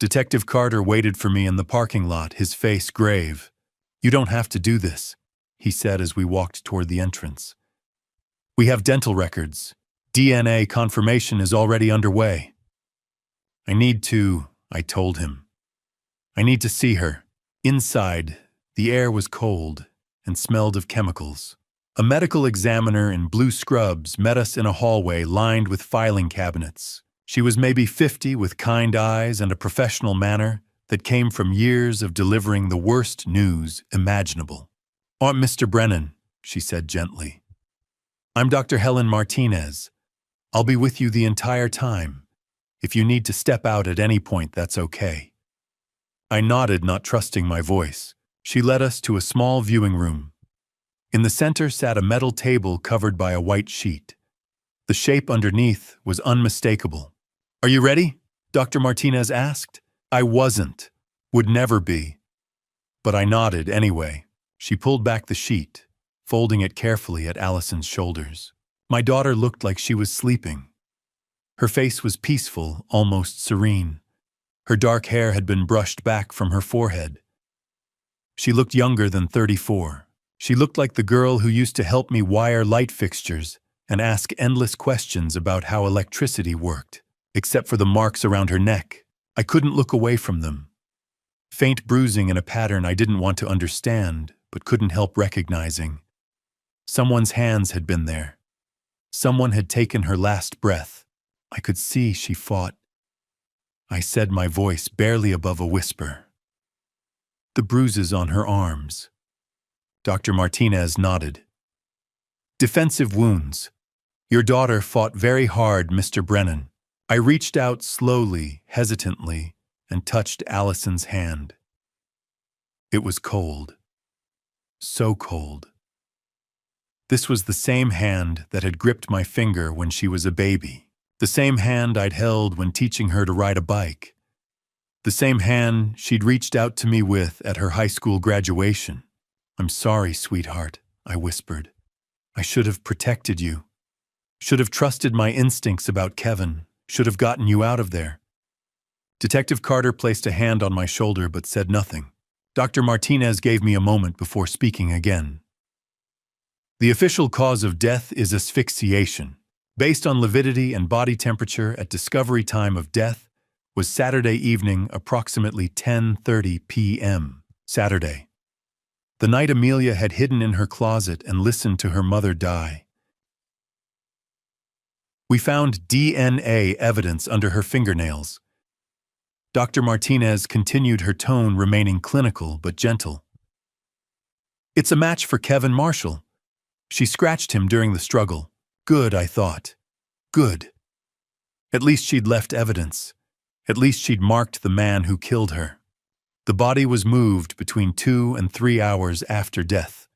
Detective Carter waited for me in the parking lot, his face grave. "You don't have to do this," he said as we walked toward the entrance. "We have dental records. DNA confirmation is already underway." I told him. "I need to see her." Inside, the air was cold and smelled of chemicals. A medical examiner in blue scrubs met us in a hallway lined with filing cabinets. She was maybe 50, with kind eyes and a professional manner that came from years of delivering the worst news imaginable. "Mr. Brennan," she said gently. "I'm Dr. Helen Martinez. I'll be with you the entire time. If you need to step out at any point, that's okay." I nodded, not trusting my voice. She led us to a small viewing room. In the center sat a metal table covered by a white sheet. The shape underneath was unmistakable. "Are you ready?" Dr. Martinez asked. I wasn't. Would never be. But I nodded anyway. She pulled back the sheet, folding it carefully at Allison's shoulders. My daughter looked like she was sleeping. Her face was peaceful, almost serene. Her dark hair had been brushed back from her forehead. She looked younger than 34. She looked like the girl who used to help me wire light fixtures and ask endless questions about how electricity worked, except for the marks around her neck. I couldn't look away from them. Faint bruising in a pattern I didn't want to understand, but couldn't help recognizing. Someone's hands had been there. Someone had taken her last breath. I could see she fought. I said, my voice barely above a whisper. "The bruises on her arms." Dr. Martinez nodded. "Defensive wounds. Your daughter fought very hard, Mr. Brennan." I reached out slowly, hesitantly, and touched Allison's hand. It was cold. So cold. This was the same hand that had gripped my finger when she was a baby. The same hand I'd held when teaching her to ride a bike. The same hand she'd reached out to me with at her high school graduation. "I'm sorry, sweetheart," I whispered. "I should have protected you. Should have trusted my instincts about Kevin. Should have gotten you out of there." Detective Carter placed a hand on my shoulder but said nothing. Dr. Martinez gave me a moment before speaking again. "The official cause of death is asphyxiation. Based on lividity and body temperature at discovery time of death was Saturday evening, approximately 10:30 p.m. Saturday. The night Amelia had hidden in her closet and listened to her mother die. We found DNA evidence under her fingernails. Dr. Martinez continued, her tone remaining clinical but gentle. It's a match for Kevin Marshall. She scratched him during the struggle. Good, I thought. Good. At least she'd left evidence. At least she'd marked the man who killed her. The body was moved between 2 and 3 hours after death,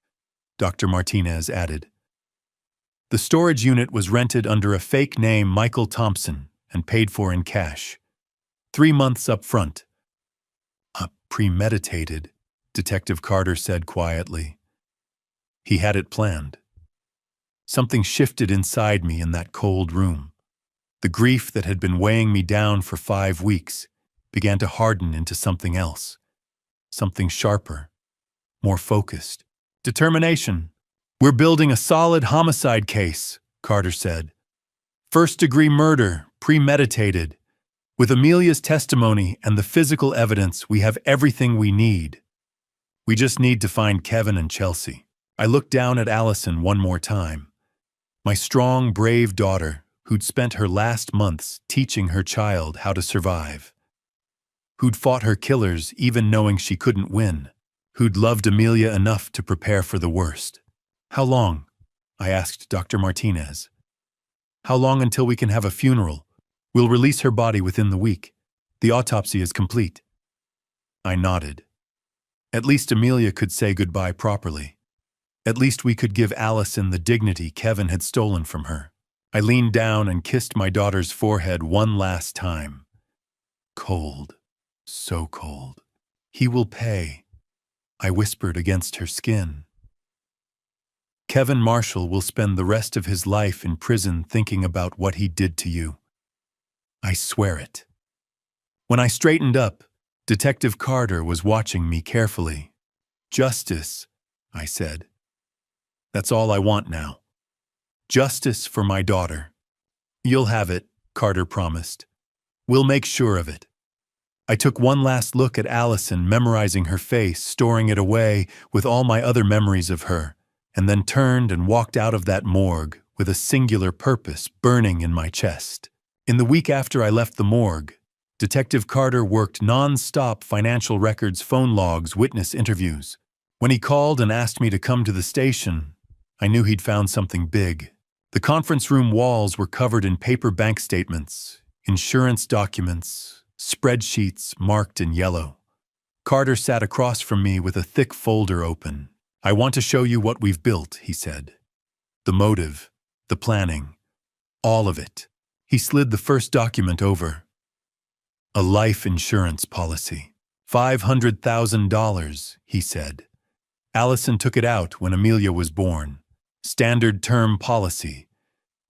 Dr. Martinez added. The storage unit was rented under a fake name, Michael Thompson, and paid for in cash. 3 months up front. Premeditated, Detective Carter said quietly. He had it planned. Something shifted inside me in that cold room. The grief that had been weighing me down for 5 weeks began to harden into something else. Something sharper, more focused. Determination. We're building a solid homicide case, Carter said. First-degree murder, premeditated. With Amelia's testimony and the physical evidence, we have everything we need. We just need to find Kevin and Chelsea. I looked down at Allison one more time. My strong, brave daughter, who'd spent her last months teaching her child how to survive. Who'd fought her killers even knowing she couldn't win. Who'd loved Amelia enough to prepare for the worst. How long? I asked Dr. Martinez. How long until we can have a funeral? We'll release her body within the week. The autopsy is complete. I nodded. At least Amelia could say goodbye properly. At least we could give Allison the dignity Kevin had stolen from her. I leaned down and kissed my daughter's forehead one last time. Cold. So cold. He will pay, I whispered against her skin. Kevin Marshall will spend the rest of his life in prison thinking about what he did to you. I swear it. When I straightened up, Detective Carter was watching me carefully. Justice, I said. That's all I want now. Justice for my daughter. You'll have it, Carter promised. We'll make sure of it. I took one last look at Allison, memorizing her face, storing it away with all my other memories of her, and then turned and walked out of that morgue with a singular purpose burning in my chest. In the week after I left the morgue, Detective Carter worked non-stop financial records, phone logs, witness interviews. When he called and asked me to come to the station, I knew he'd found something big. The conference room walls were covered in paper bank statements, insurance documents, spreadsheets marked in yellow. Carter sat across from me with a thick folder open. I want to show you what we've built, he said. The motive, the planning, all of it. He slid the first document over. A life insurance policy. $500,000, he said. Allison took it out when Amelia was born. Standard term policy.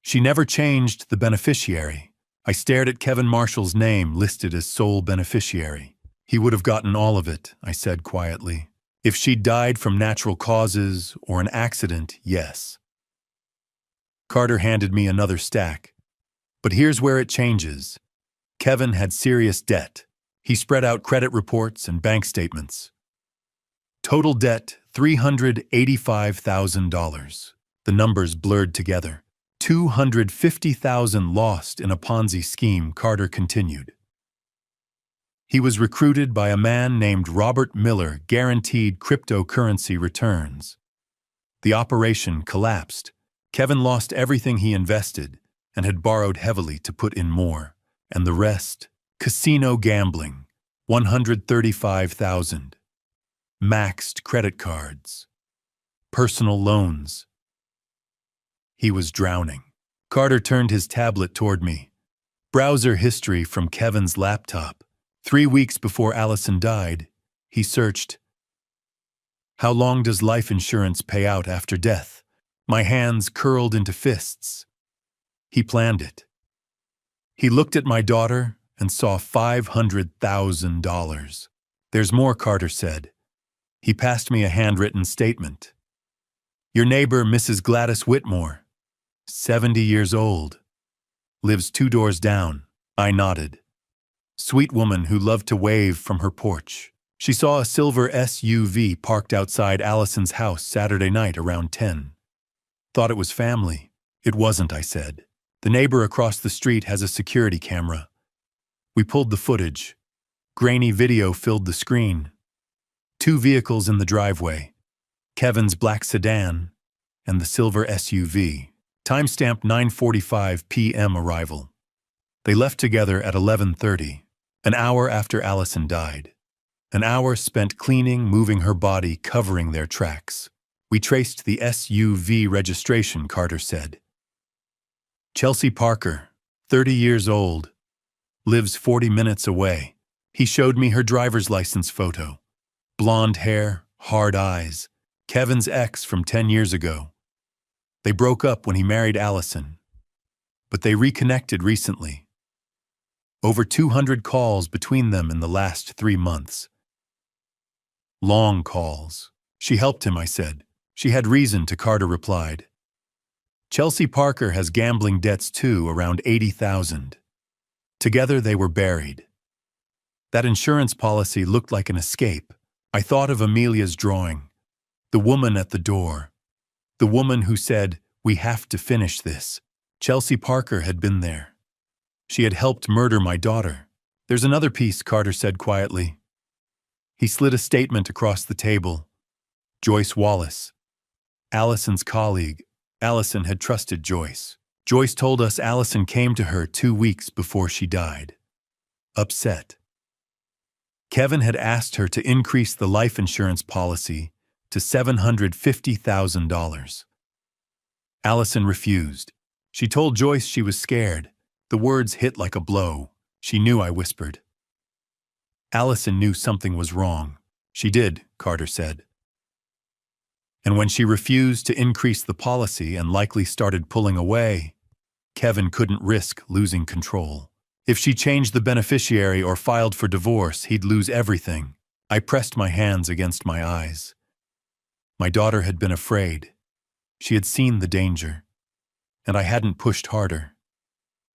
She never changed the beneficiary. I stared at Kevin Marshall's name listed as sole beneficiary. He would have gotten all of it, I said quietly. If she'd died from natural causes or an accident, yes. Carter handed me another stack. But here's where it changes. Kevin had serious debt. He spread out credit reports and bank statements. Total debt, $385,000. The numbers blurred together. $250,000 lost in a Ponzi scheme, Carter continued. He was recruited by a man named Robert Miller, guaranteed cryptocurrency returns. The operation collapsed. Kevin lost everything he invested and had borrowed heavily to put in more. And the rest, casino gambling, $135,000. Maxed credit cards. Personal loans. He was drowning. Carter turned his tablet toward me. Browser history from Kevin's laptop. 3 weeks before Allison died, he searched, "How long does life insurance pay out after death?" My hands curled into fists. He planned it. He looked at my daughter and saw $500,000. There's more, Carter said. He passed me a handwritten statement. Your neighbor, Mrs. Gladys Whitmore, 70 years old, lives 2 doors down. I nodded. Sweet woman who loved to wave from her porch. She saw a silver SUV parked outside Allison's house Saturday night around 10. Thought it was family. It wasn't, I said. The neighbor across the street has a security camera. We pulled the footage. Grainy video filled the screen. 2 vehicles in the driveway. Kevin's black sedan and the silver SUV. Timestamp 9:45 p.m. arrival. They left together at 11:30, an hour after Allison died. An hour spent cleaning, moving her body, covering their tracks. We traced the SUV registration, Carter said. Chelsea Parker, 30 years old, lives 40 minutes away. He showed me her driver's license photo. Blonde hair, hard eyes. Kevin's ex from 10 years ago. They broke up when he married Allison, but they reconnected recently. Over 200 calls between them in the last 3 months. Long calls. She helped him, I said. She had reason to, Carter replied. Chelsea Parker has gambling debts too, around $80,000. Together they were buried. That insurance policy looked like an escape. I thought of Amelia's drawing. The woman at the door. The woman who said, "We have to finish this." Chelsea Parker had been there. She had helped murder my daughter. There's another piece, Carter said quietly. He slid a statement across the table. Joyce Wallace. Allison's colleague. Allison had trusted Joyce. Joyce told us Allison came to her 2 weeks before she died. Upset. Kevin had asked her to increase the life insurance policy to $750,000. Allison refused. She told Joyce she was scared. The words hit like a blow. She knew, I whispered. Allison knew something was wrong. She did, Carter said. And when she refused to increase the policy and likely started pulling away, Kevin couldn't risk losing control. If she changed the beneficiary or filed for divorce, he'd lose everything. I pressed my hands against my eyes. My daughter had been afraid. She had seen the danger. And I hadn't pushed harder.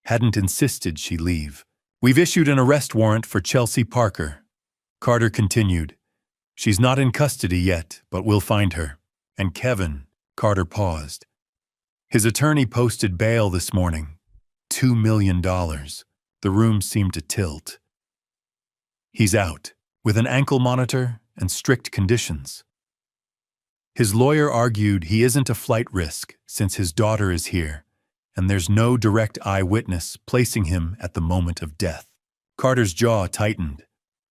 Hadn't insisted she leave. We've issued an arrest warrant for Chelsea Parker. Carter continued. She's not in custody yet, but we'll find her. And Kevin, Carter paused. His attorney posted bail this morning. $2 million. The room seemed to tilt. He's out, with an ankle monitor and strict conditions. His lawyer argued he isn't a flight risk since his daughter is here, and there's no direct eyewitness placing him at the moment of death. Carter's jaw tightened.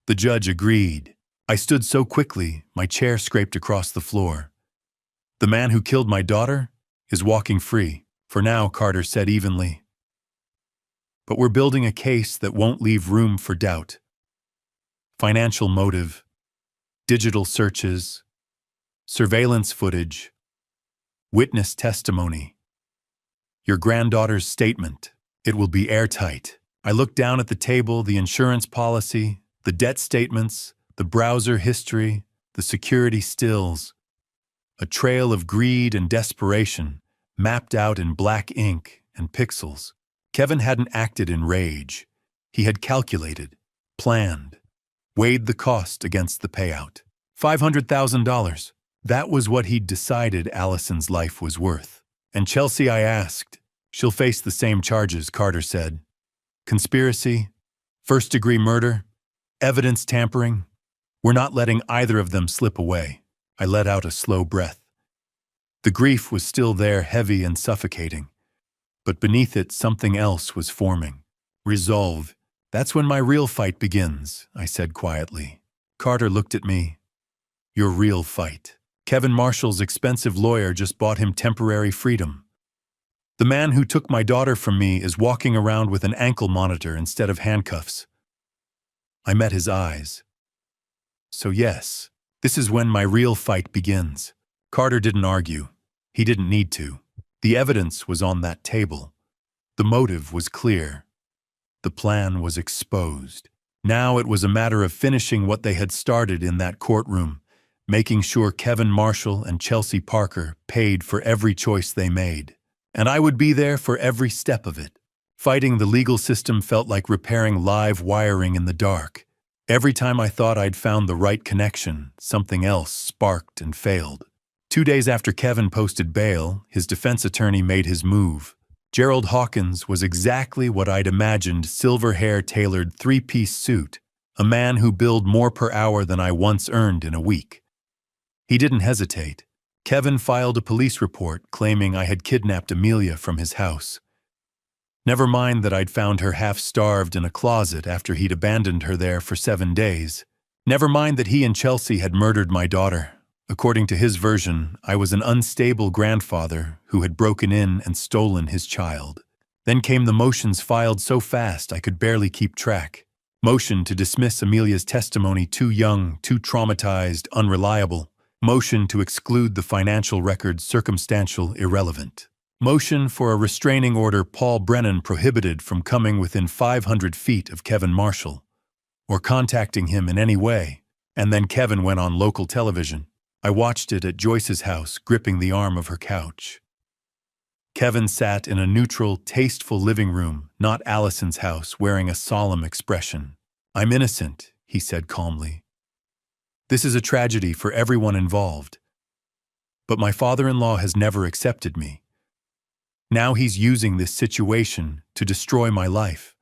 The judge agreed. I stood so quickly, my chair scraped across the floor. The man who killed my daughter is walking free, for now, Carter said evenly. But we're building a case that won't leave room for doubt. Financial motive, digital searches, surveillance footage, witness testimony. Your granddaughter's statement. It will be airtight. I looked down at the table, the insurance policy, the debt statements, the browser history, the security stills. A trail of greed and desperation, mapped out in black ink and pixels. Kevin hadn't acted in rage. He had calculated, planned, weighed the cost against the payout. $500,000. That was what he'd decided Allison's life was worth. And Chelsea, I asked. She'll face the same charges, Carter said. Conspiracy, first-degree murder, evidence tampering. We're not letting either of them slip away. I let out a slow breath. The grief was still there, heavy and suffocating. But beneath it, something else was forming. Resolve. That's when my real fight begins, I said quietly. Carter looked at me. Your real fight. Kevin Marshall's expensive lawyer just bought him temporary freedom. The man who took my daughter from me is walking around with an ankle monitor instead of handcuffs. I met his eyes. So yes, this is when my real fight begins. Carter didn't argue. He didn't need to. The evidence was on that table. The motive was clear. The plan was exposed. Now it was a matter of finishing what they had started in that courtroom, making sure Kevin Marshall and Chelsea Parker paid for every choice they made. And I would be there for every step of it. Fighting the legal system felt like repairing live wiring in the dark. Every time I thought I'd found the right connection, something else sparked and failed. 2 days after Kevin posted bail, his defense attorney made his move. Gerald Hawkins was exactly what I'd imagined: silver-hair tailored three-piece suit, a man who billed more per hour than I once earned in a week. He didn't hesitate. Kevin filed a police report claiming I had kidnapped Amelia from his house. Never mind that I'd found her half-starved in a closet after he'd abandoned her there for 7 days. Never mind that he and Chelsea had murdered my daughter. According to his version, I was an unstable grandfather who had broken in and stolen his child. Then came the motions filed so fast I could barely keep track. Motion to dismiss Amelia's testimony too young, too traumatized, unreliable. Motion to exclude the financial records circumstantial, irrelevant. Motion for a restraining order Paul Brennan prohibited from coming within 500 feet of Kevin Marshall, or contacting him in any way. And then Kevin went on local television. I watched it at Joyce's house, gripping the arm of her couch. Kevin sat in a neutral, tasteful living room, not Allison's house, wearing a solemn expression. "I'm innocent," he said calmly. "This is a tragedy for everyone involved. But my father-in-law has never accepted me. Now he's using this situation to destroy my life.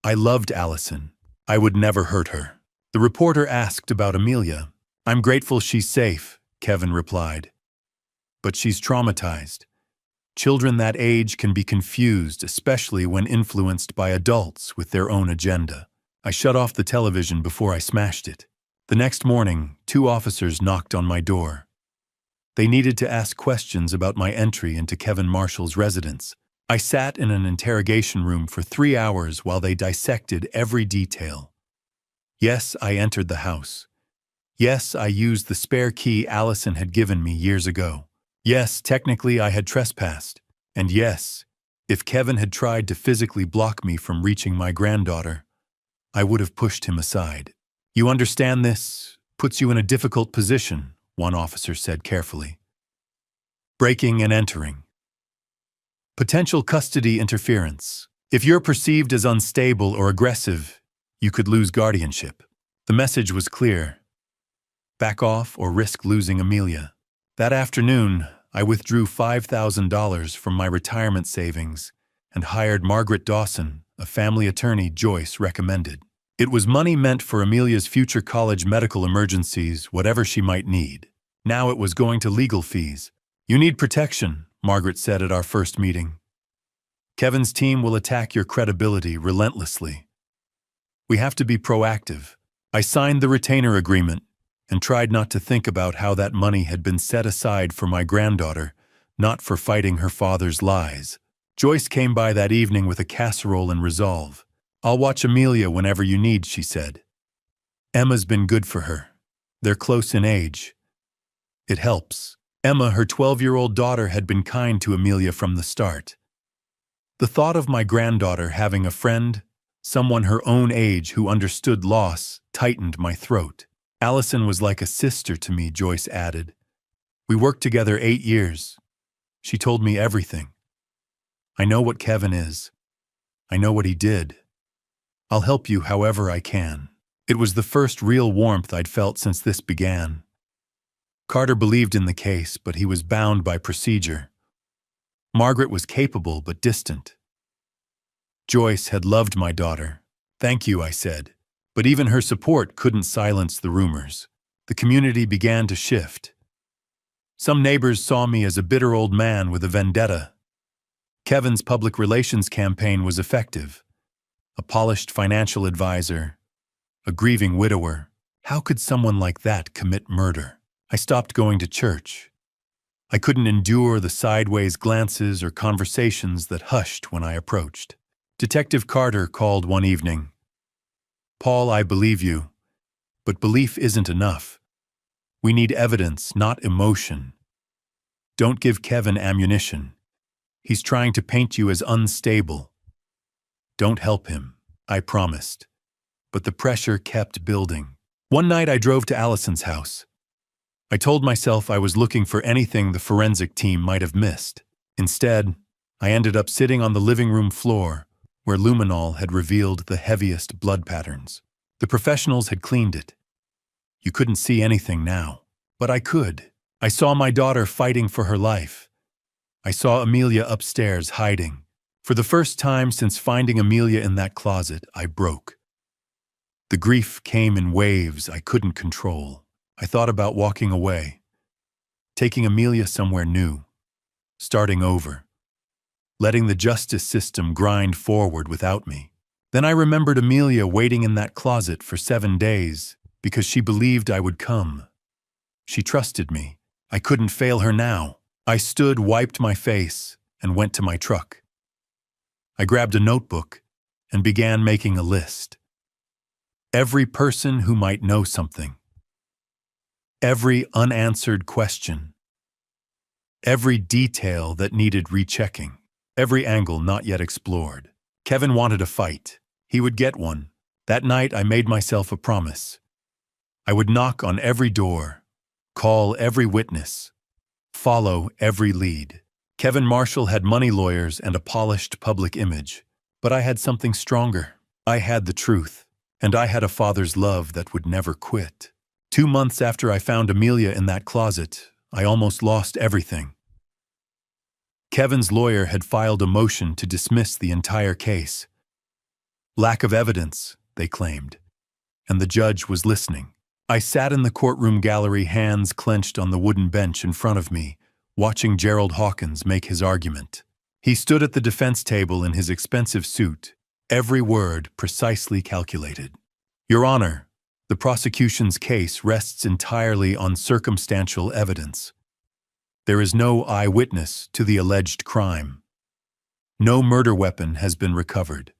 I loved Allison. I would never hurt her." The reporter asked about Amelia. "I'm grateful she's safe," Kevin replied. "But she's traumatized. Children that age can be confused, especially when influenced by adults with their own agenda." I shut off the television before I smashed it. The next morning, 2 officers knocked on my door. They needed to ask questions about my entry into Kevin Marshall's residence. I sat in an interrogation room for 3 hours while they dissected every detail. Yes, I entered the house. Yes, I used the spare key Allison had given me years ago. Yes, technically I had trespassed. And yes, if Kevin had tried to physically block me from reaching my granddaughter, I would have pushed him aside. "You understand this puts you in a difficult position," one officer said carefully. "Breaking and entering. Potential custody interference. If you're perceived as unstable or aggressive, you could lose guardianship." The message was clear. Back off or risk losing Amelia. That afternoon, I withdrew $5,000 from my retirement savings and hired Margaret Dawson, a family attorney Joyce recommended. It was money meant for Amelia's future college medical emergencies, whatever she might need. Now it was going to legal fees. "You need protection," Margaret said at our first meeting. "Kevin's team will attack your credibility relentlessly. We have to be proactive." I signed the retainer agreement and tried not to think about how that money had been set aside for my granddaughter, not for fighting her father's lies. Joyce came by that evening with a casserole and resolve. "I'll watch Amelia whenever you need," she said. "Emma's been good for her. They're close in age. It helps." Emma, her 12-year-old daughter, had been kind to Amelia from the start. The thought of my granddaughter having a friend, someone her own age who understood loss, tightened my throat. "Allison was like a sister to me," Joyce added. "We worked together 8 years. She told me everything. I know what Kevin is. I know what he did. I'll help you however I can." It was the first real warmth I'd felt since this began. Carter believed in the case, but he was bound by procedure. Margaret was capable but distant. Joyce had loved my daughter. "Thank you," I said. But even her support couldn't silence the rumors. The community began to shift. Some neighbors saw me as a bitter old man with a vendetta. Kevin's public relations campaign was effective. A polished financial advisor, a grieving widower. How could someone like that commit murder? I stopped going to church. I couldn't endure the sideways glances or conversations that hushed when I approached. Detective Carter called one evening. "Paul, I believe you, but belief isn't enough. We need evidence, not emotion. Don't give Kevin ammunition. He's trying to paint you as unstable. Don't help him," I promised. But the pressure kept building. One night I drove to Allison's house. I told myself I was looking for anything the forensic team might have missed. Instead, I ended up sitting on the living room floor, where luminol had revealed the heaviest blood patterns. The professionals had cleaned it. You couldn't see anything now, but I could. I saw my daughter fighting for her life. I saw Amelia upstairs hiding. For the first time since finding Amelia in that closet, I broke. The grief came in waves I couldn't control. I thought about walking away, taking Amelia somewhere new, starting over, letting the justice system grind forward without me. Then I remembered Amelia waiting in that closet for 7 days because she believed I would come. She trusted me. I couldn't fail her now. I stood, wiped my face, and went to my truck. I grabbed a notebook and began making a list. Every person who might know something. Every unanswered question. Every detail that needed rechecking. Every angle not yet explored. Kevin wanted a fight. He would get one. That night I made myself a promise. I would knock on every door, call every witness, follow every lead. Kevin Marshall had money lawyers and a polished public image, but I had something stronger. I had the truth, and I had a father's love that would never quit. 2 months after I found Amelia in that closet, I almost lost everything. Kevin's lawyer had filed a motion to dismiss the entire case. Lack of evidence, they claimed, and the judge was listening. I sat in the courtroom gallery, hands clenched on the wooden bench in front of me, watching Gerald Hawkins make his argument. He stood at the defense table in his expensive suit, every word precisely calculated. Your Honor, the prosecution's case rests entirely on circumstantial evidence. There is no eyewitness to the alleged crime. No murder weapon has been recovered.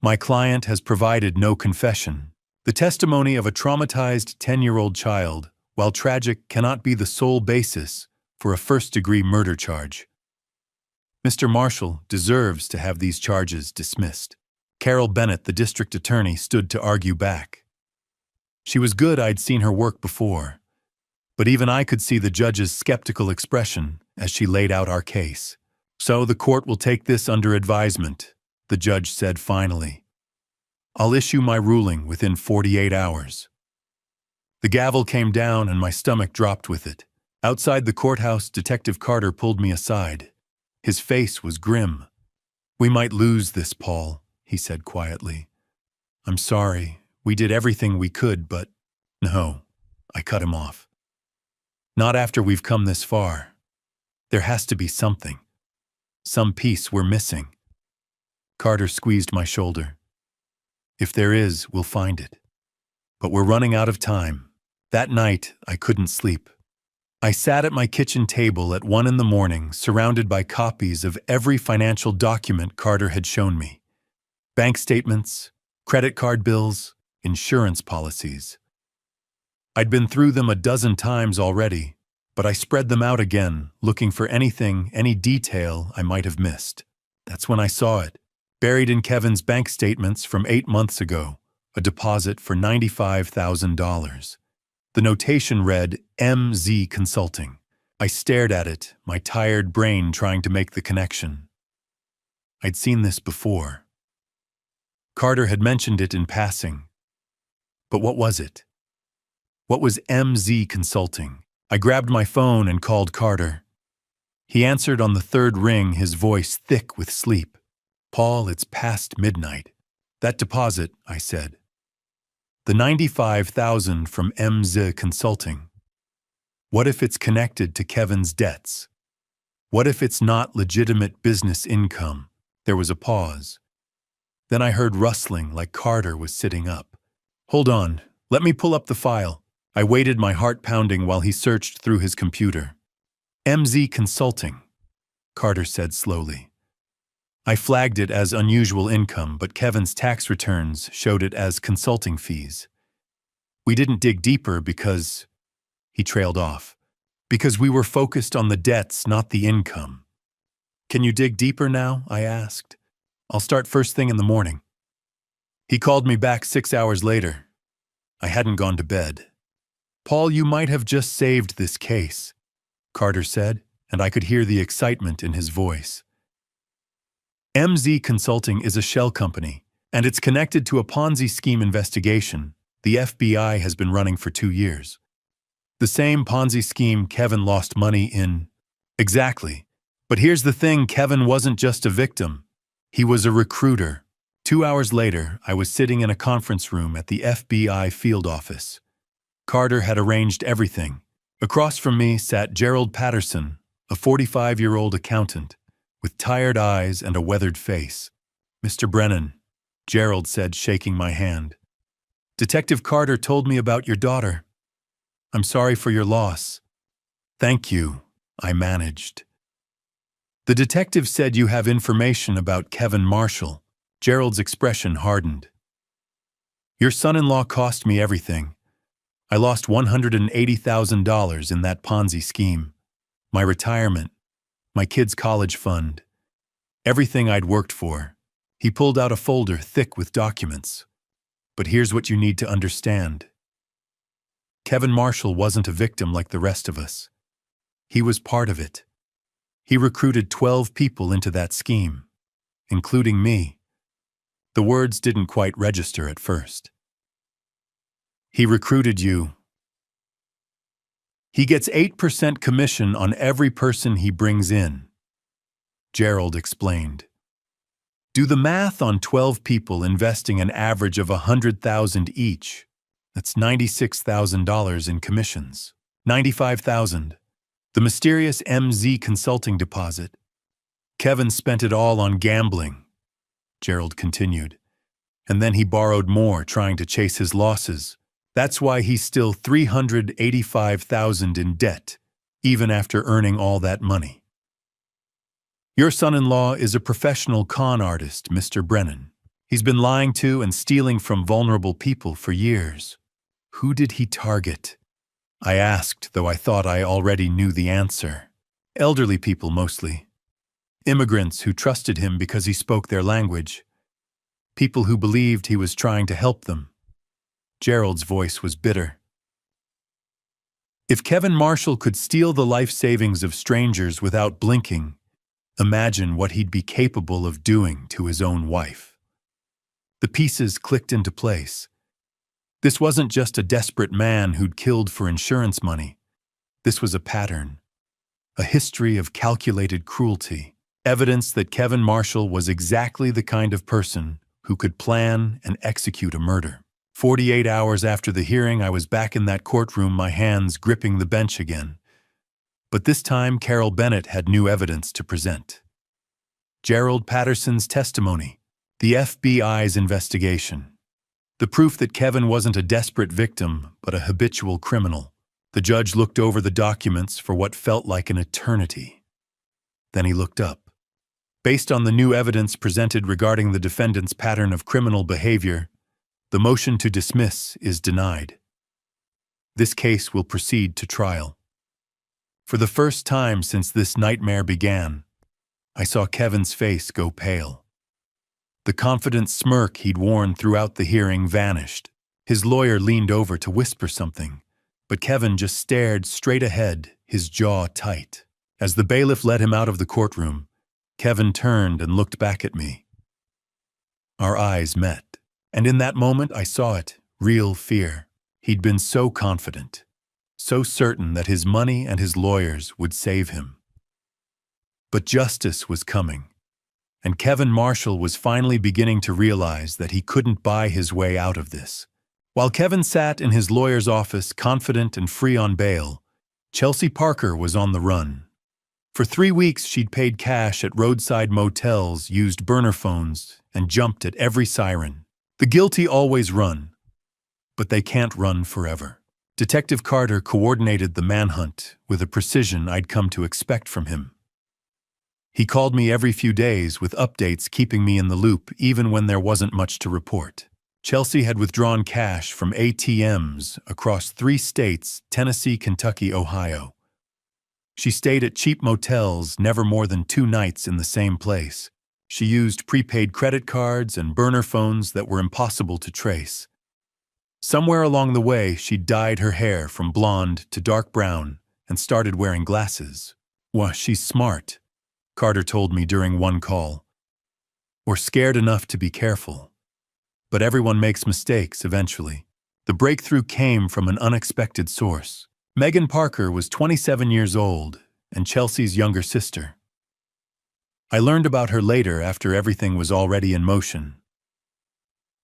My client has provided no confession. The testimony of a traumatized 10-year-old child, while tragic, cannot be the sole basis for a first-degree murder charge. Mr. Marshall deserves to have these charges dismissed. Carol Bennett, the district attorney, stood to argue back. She was good. I'd seen her work before. But even I could see the judge's skeptical expression as she laid out our case. So the court will take this under advisement, the judge said finally. I'll issue my ruling within 48 hours. The gavel came down and my stomach dropped with it. Outside the courthouse, Detective Carter pulled me aside. His face was grim. We might lose this, Paul, he said quietly. I'm sorry. We did everything we could, but no, I cut him off. Not after we've come this far. There has to be something. Some piece we're missing. Carter squeezed my shoulder. If there is, we'll find it. But we're running out of time. That night, I couldn't sleep. I sat at my kitchen table at 1 a.m, surrounded by copies of every financial document Carter had shown me. Bank statements, credit card bills, insurance policies. I'd been through them a dozen times already, but I spread them out again, looking for anything, any detail I might have missed. That's when I saw it. Buried in Kevin's bank statements from 8 months ago, a deposit for $95,000. The notation read, MZ Consulting. I stared at it, my tired brain trying to make the connection. I'd seen this before. Carter had mentioned it in passing. But what was it? What was MZ Consulting? I grabbed my phone and called Carter. He answered on the third ring, his voice thick with sleep. Paul, it's past midnight. That deposit, I said. The $95,000 from MZ Consulting. What if it's connected to Kevin's debts? What if it's not legitimate business income? There was a pause. Then I heard rustling like Carter was sitting up. Hold on, let me pull up the file. I waited, my heart pounding, while he searched through his computer. MZ Consulting, Carter said slowly. I flagged it as unusual income, but Kevin's tax returns showed it as consulting fees. We didn't dig deeper because, he trailed off, because we were focused on the debts, not the income. Can you dig deeper now? I asked. I'll start first thing in the morning. He called me back 6 hours later. I hadn't gone to bed. Paul, you might have just saved this case, Carter said, and I could hear the excitement in his voice. MZ Consulting is a shell company, And it's connected to a Ponzi scheme investigation the FBI has been running for 2 years. The same Ponzi scheme Kevin lost money in. Exactly. But here's the thing, Kevin wasn't just a victim. He was a recruiter. 2 hours later, I was sitting in a conference room at the FBI field office. Carter had arranged everything. Across from me sat Gerald Patterson, a 45-year-old accountant, with tired eyes and a weathered face. "Mr. Brennan," Gerald said, shaking my hand. "Detective Carter told me about your daughter. I'm sorry for your loss." "Thank you," I managed. "The detective said you have information about Kevin Marshall." Gerald's expression hardened. "Your son-in-law cost me everything. I lost $180,000 in that Ponzi scheme. My retirement, my kids' college fund, everything I'd worked for." He pulled out a folder thick with documents. "But here's what you need to understand. Kevin Marshall wasn't a victim like the rest of us. He was part of it. He recruited 12 people into that scheme, including me." The words didn't quite register at first. "He recruited you. He gets 8% commission on every person he brings in," Gerald explained. "Do the math on 12 people investing an average of $100,000 each. That's $96,000 in commissions. $95,000. The mysterious MZ consulting deposit. Kevin spent it all on gambling," Gerald continued. "And then he borrowed more trying to chase his losses. That's why he's still $385,000 in debt, even after earning all that money. Your son-in-law is a professional con artist, Mr. Brennan. He's been lying to and stealing from vulnerable people for years." "Who did he target?" I asked, though I thought I already knew the answer. "Elderly people mostly. Immigrants who trusted him because he spoke their language. People who believed he was trying to help them." Gerald's voice was bitter. "If Kevin Marshall could steal the life savings of strangers without blinking, imagine what he'd be capable of doing to his own wife." The pieces clicked into place. This wasn't just a desperate man who'd killed for insurance money. This was a pattern, a history of calculated cruelty, evidence that Kevin Marshall was exactly the kind of person who could plan and execute a murder. 48 hours after the hearing, I was back in that courtroom, my hands gripping the bench again. But this time, Carol Bennett had new evidence to present. Gerald Patterson's testimony, the FBI's investigation, the proof that Kevin wasn't a desperate victim, but a habitual criminal. The judge looked over the documents for what felt like an eternity. Then he looked up. Based on the new evidence presented regarding the defendant's pattern of criminal behavior, the motion to dismiss is denied. This case will proceed to trial. For the first time since this nightmare began, I saw Kevin's face go pale. The confident smirk he'd worn throughout the hearing vanished. His lawyer leaned over to whisper something, but Kevin just stared straight ahead, his jaw tight. As the bailiff led him out of the courtroom, Kevin turned and looked back at me. Our eyes met, and in that moment I saw it, real fear. He'd been so confident, so certain that his money and his lawyers would save him. But justice was coming. And Kevin Marshall was finally beginning to realize that he couldn't buy his way out of this. While Kevin sat in his lawyer's office, confident and free on bail, Chelsea Parker was on the run. For 3 weeks, she'd paid cash at roadside motels, used burner phones, and jumped at every siren. The guilty always run, but they can't run forever. Detective Carter coordinated the manhunt with a precision I'd come to expect from him. He called me every few days with updates, keeping me in the loop even when there wasn't much to report. Chelsea had withdrawn cash from ATMs across 3 states, Tennessee, Kentucky, Ohio. She stayed at cheap motels, never more than 2 nights in the same place. She used prepaid credit cards and burner phones that were impossible to trace. Somewhere along the way, she dyed her hair from blonde to dark brown and started wearing glasses. "Wah, she's smart," Carter told me during one call. "Or scared enough to be careful." But everyone makes mistakes eventually. The breakthrough came from an unexpected source. Megan Parker was 27 years old and Chelsea's younger sister. I learned about her later after everything was already in motion.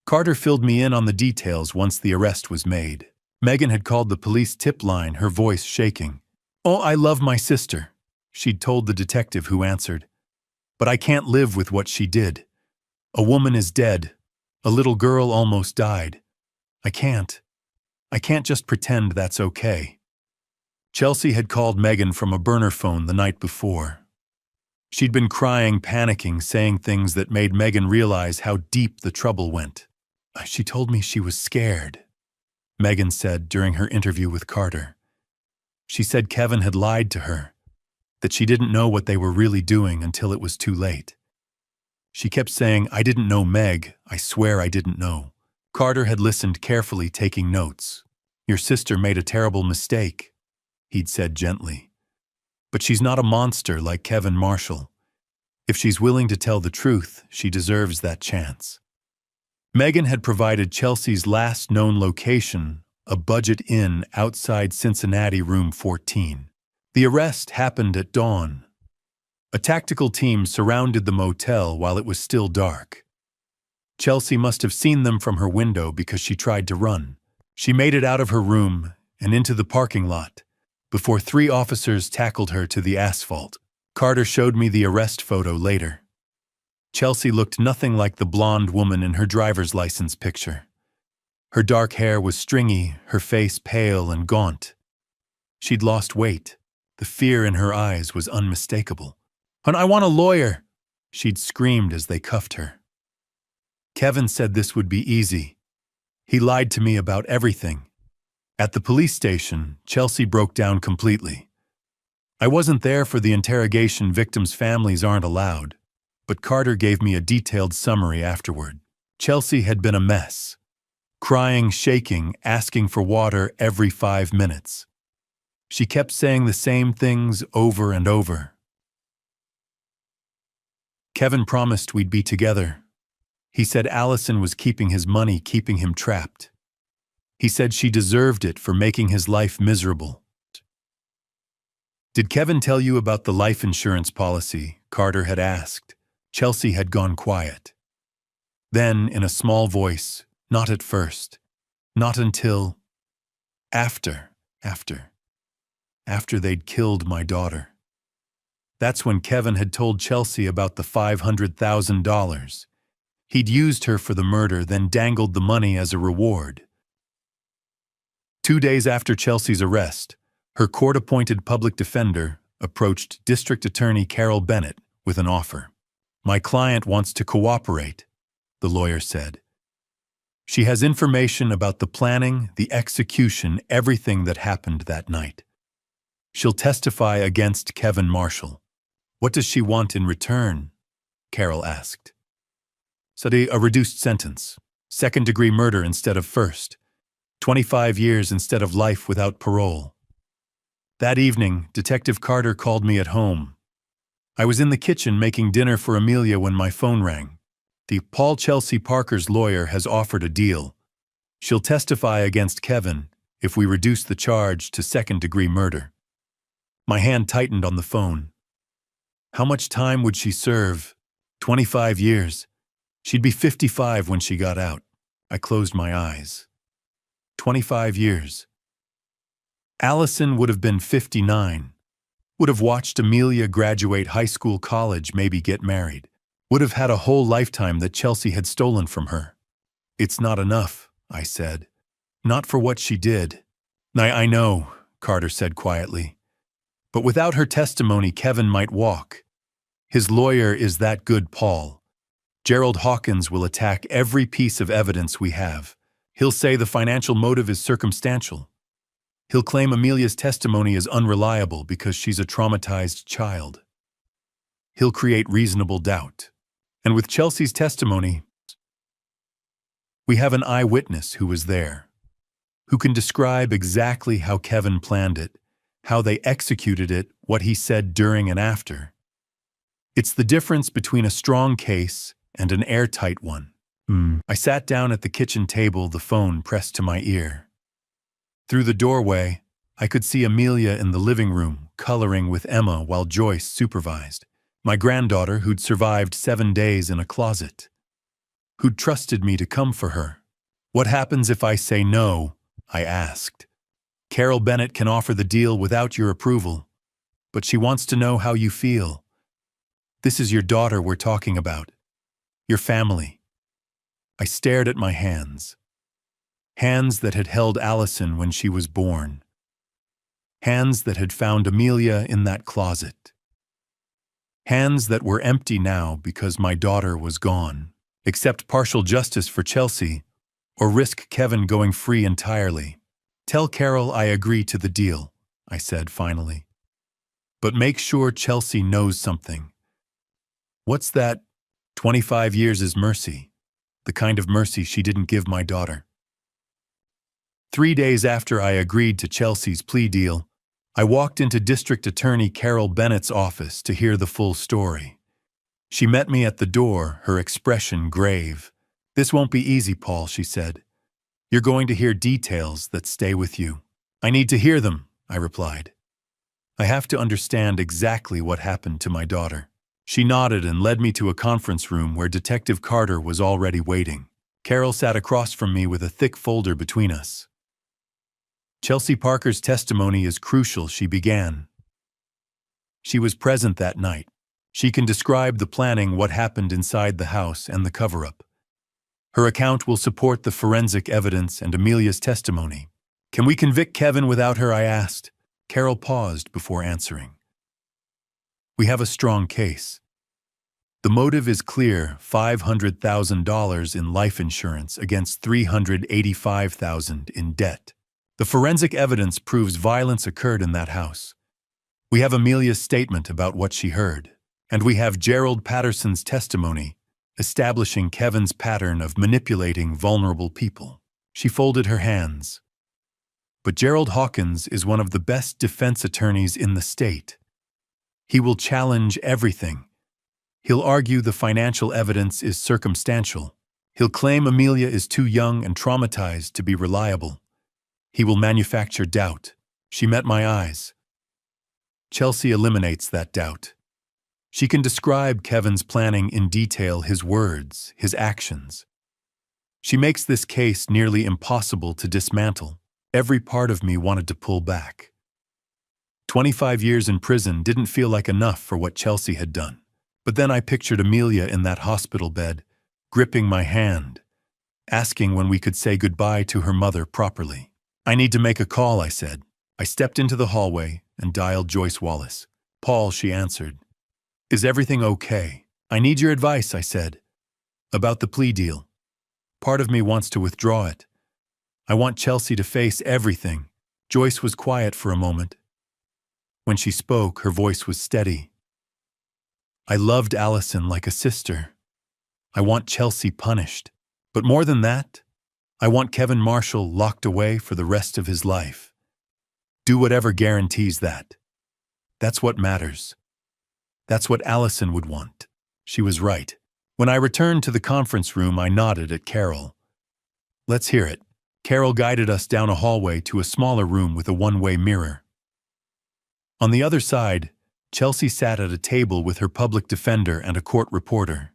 Carter filled me in on the details once the arrest was made. Megan had called the police tip line, her voice shaking. "Oh, I love my sister," she'd told the detective who answered. "But I can't live with what she did. A woman is dead. A little girl almost died. I can't just pretend that's okay." Chelsea had called Megan from a burner phone the night before. She'd been crying, panicking, saying things that made Megan realize how deep the trouble went. "She told me she was scared," Megan said during her interview with Carter. She said Kevin had lied to her, that she didn't know what they were really doing until it was too late. She kept saying, "I didn't know, Meg. I swear I didn't know." Carter had listened carefully, taking notes. "Your sister made a terrible mistake," he'd said gently. "But she's not a monster like Kevin Marshall. If she's willing to tell the truth, she deserves that chance." Megan had provided Chelsea's last known location, a budget inn outside Cincinnati, room 14. The arrest happened at dawn. A tactical team surrounded the motel while it was still dark. Chelsea must have seen them from her window because she tried to run. She made it out of her room and into the parking lot before 3 officers tackled her to the asphalt. Carter showed me the arrest photo later. Chelsea looked nothing like the blonde woman in her driver's license picture. Her dark hair was stringy, her face pale and gaunt. She'd lost weight. The fear in her eyes was unmistakable. "And I want a lawyer," she'd screamed as they cuffed her. Kevin said this would be easy. He lied to me about everything. At the police station, Chelsea broke down completely. "I wasn't there for the interrogation. Victims' families aren't allowed." But Carter gave me a detailed summary afterward. Chelsea had been a mess. Crying, shaking, asking for water every 5 minutes. She kept saying the same things over and over. Kevin promised we'd be together. He said Allison was keeping his money, keeping him trapped. He said she deserved it for making his life miserable. "Did Kevin tell you about the life insurance policy?" Carter had asked. Chelsea had gone quiet. Then, in a small voice, "Not at first. Not until after they'd killed my daughter." That's when Kevin had told Chelsea about the $500,000. He'd used her for the murder, then dangled the money as a reward. 2 days after Chelsea's arrest, her court-appointed public defender approached District Attorney Carol Bennett with an offer. "My client wants to cooperate," the lawyer said. "She has information about the planning, the execution, everything that happened that night. She'll testify against Kevin Marshall." "What does she want in return?" Carol asked. "Study a reduced sentence. 2nd-degree murder instead of first. 25 years instead of life without parole." That evening, Detective Carter called me at home. I was in the kitchen making dinner for Amelia when my phone rang. Paul Chelsea Parker's lawyer has offered a deal. She'll testify against Kevin if we reduce the charge to 2nd-degree murder. My hand tightened on the phone. How much time would she serve? 25 years. She'd be 55 when she got out. I closed my eyes. 25 years. Allison would have been 59. Would have watched Amelia graduate high school, college, maybe get married. Would have had a whole lifetime that Chelsea had stolen from her. "It's not enough," I said. "Not for what she did." I know," Carter said quietly. "But without her testimony, Kevin might walk. His lawyer is that good, Paul. Gerald Hawkins will attack every piece of evidence we have. He'll say the financial motive is circumstantial. He'll claim Amelia's testimony is unreliable because she's a traumatized child. He'll create reasonable doubt. And with Chelsea's testimony, we have an eyewitness who was there, who can describe exactly how Kevin planned it, how they executed it, what he said during and after. It's the difference between a strong case and an airtight one. I sat down at the kitchen table, the phone pressed to my ear. Through the doorway, I could see Amelia in the living room, coloring with Emma while Joyce supervised. My granddaughter, who'd survived 7 days in a closet. Who'd trusted me to come for her. What happens if I say no? I asked. Carol Bennett can offer the deal without your approval, but she wants to know how you feel. This is your daughter we're talking about. Your family. I stared at my hands. Hands that had held Allison when she was born. Hands that had found Amelia in that closet. Hands that were empty now because my daughter was gone. Accept partial justice for Chelsea, or risk Kevin going free entirely. Tell Carol I agree to the deal, I said finally. But make sure Chelsea knows something. What's that? 25 years is mercy. The kind of mercy she didn't give my daughter. 3 days after I agreed to Chelsea's plea deal, I walked into District Attorney Carol Bennett's office to hear the full story. She met me at the door, her expression grave. This won't be easy, Paul, she said. You're going to hear details that stay with you. I need to hear them, I replied. I have to understand exactly what happened to my daughter. She nodded and led me to a conference room where Detective Carter was already waiting. Carol sat across from me with a thick folder between us. Chelsea Parker's testimony is crucial, she began. She was present that night. She can describe the planning, what happened inside the house, and the cover-up. Her account will support the forensic evidence and Amelia's testimony. Can we convict Kevin without her? I asked. Carol paused before answering. We have a strong case. The motive is clear, $500,000 in life insurance against $385,000 in debt. The forensic evidence proves violence occurred in that house. We have Amelia's statement about what she heard, and we have Gerald Patterson's testimony establishing Kevin's pattern of manipulating vulnerable people. She folded her hands. But Gerald Hawkins is one of the best defense attorneys in the state. He will challenge everything. He'll argue the financial evidence is circumstantial. He'll claim Amelia is too young and traumatized to be reliable. He will manufacture doubt. She met my eyes. Chelsea eliminates that doubt. She can describe Kevin's planning in detail, his words, his actions. She makes this case nearly impossible to dismantle. Every part of me wanted to pull back. 25 years in prison didn't feel like enough for what Chelsea had done. But then I pictured Amelia in that hospital bed, gripping my hand, asking when we could say goodbye to her mother properly. I need to make a call, I said. I stepped into the hallway and dialed Joyce Wallace. Paul, she answered. Is everything okay? I need your advice, I said. About the plea deal. Part of me wants to withdraw it. I want Chelsea to face everything. Joyce was quiet for a moment. When she spoke, her voice was steady. I loved Allison like a sister. I want Chelsea punished. But more than that, I want Kevin Marshall locked away for the rest of his life. Do whatever guarantees that. That's what matters. That's what Allison would want. She was right. When I returned to the conference room, I nodded at Carol. Let's hear it. Carol guided us down a hallway to a smaller room with a one-way mirror. On the other side, Chelsea sat at a table with her public defender and a court reporter.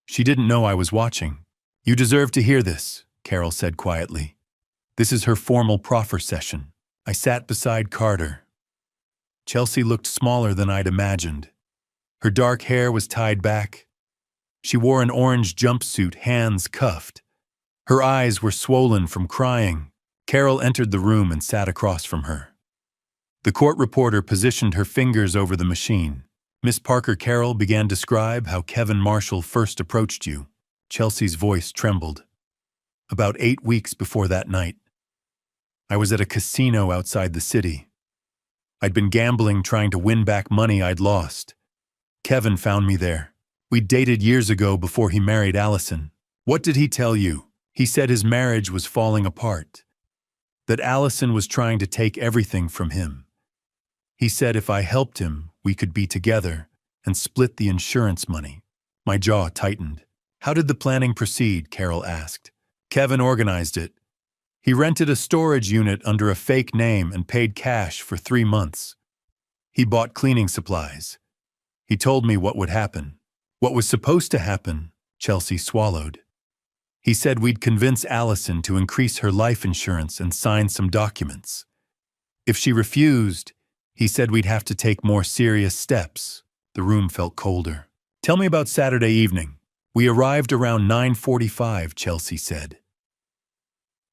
She didn't know I was watching. You deserve to hear this, Carol said quietly. This is her formal proffer session. I sat beside Carter. Chelsea looked smaller than I'd imagined. Her dark hair was tied back. She wore an orange jumpsuit, hands cuffed. Her eyes were swollen from crying. Carol entered the room and sat across from her. The court reporter positioned her fingers over the machine. Miss Parker, Carol began to describe how Kevin Marshall first approached you. Chelsea's voice trembled. About 8 weeks before that night, I was at a casino outside the city. I'd been gambling, trying to win back money I'd lost. Kevin found me there. We'd dated years ago before he married Allison. What did he tell you? He said his marriage was falling apart. That Allison was trying to take everything from him. He said if I helped him, we could be together and split the insurance money. My jaw tightened. How did the planning proceed? Carol asked. Kevin organized it. He rented a storage unit under a fake name and paid cash for 3 months. He bought cleaning supplies. He told me what would happen. What was supposed to happen, Chelsea swallowed. He said we'd convince Allison to increase her life insurance and sign some documents. If she refused, he said we'd have to take more serious steps. The room felt colder. Tell me about Saturday evening. We arrived around 9:45, Chelsea said.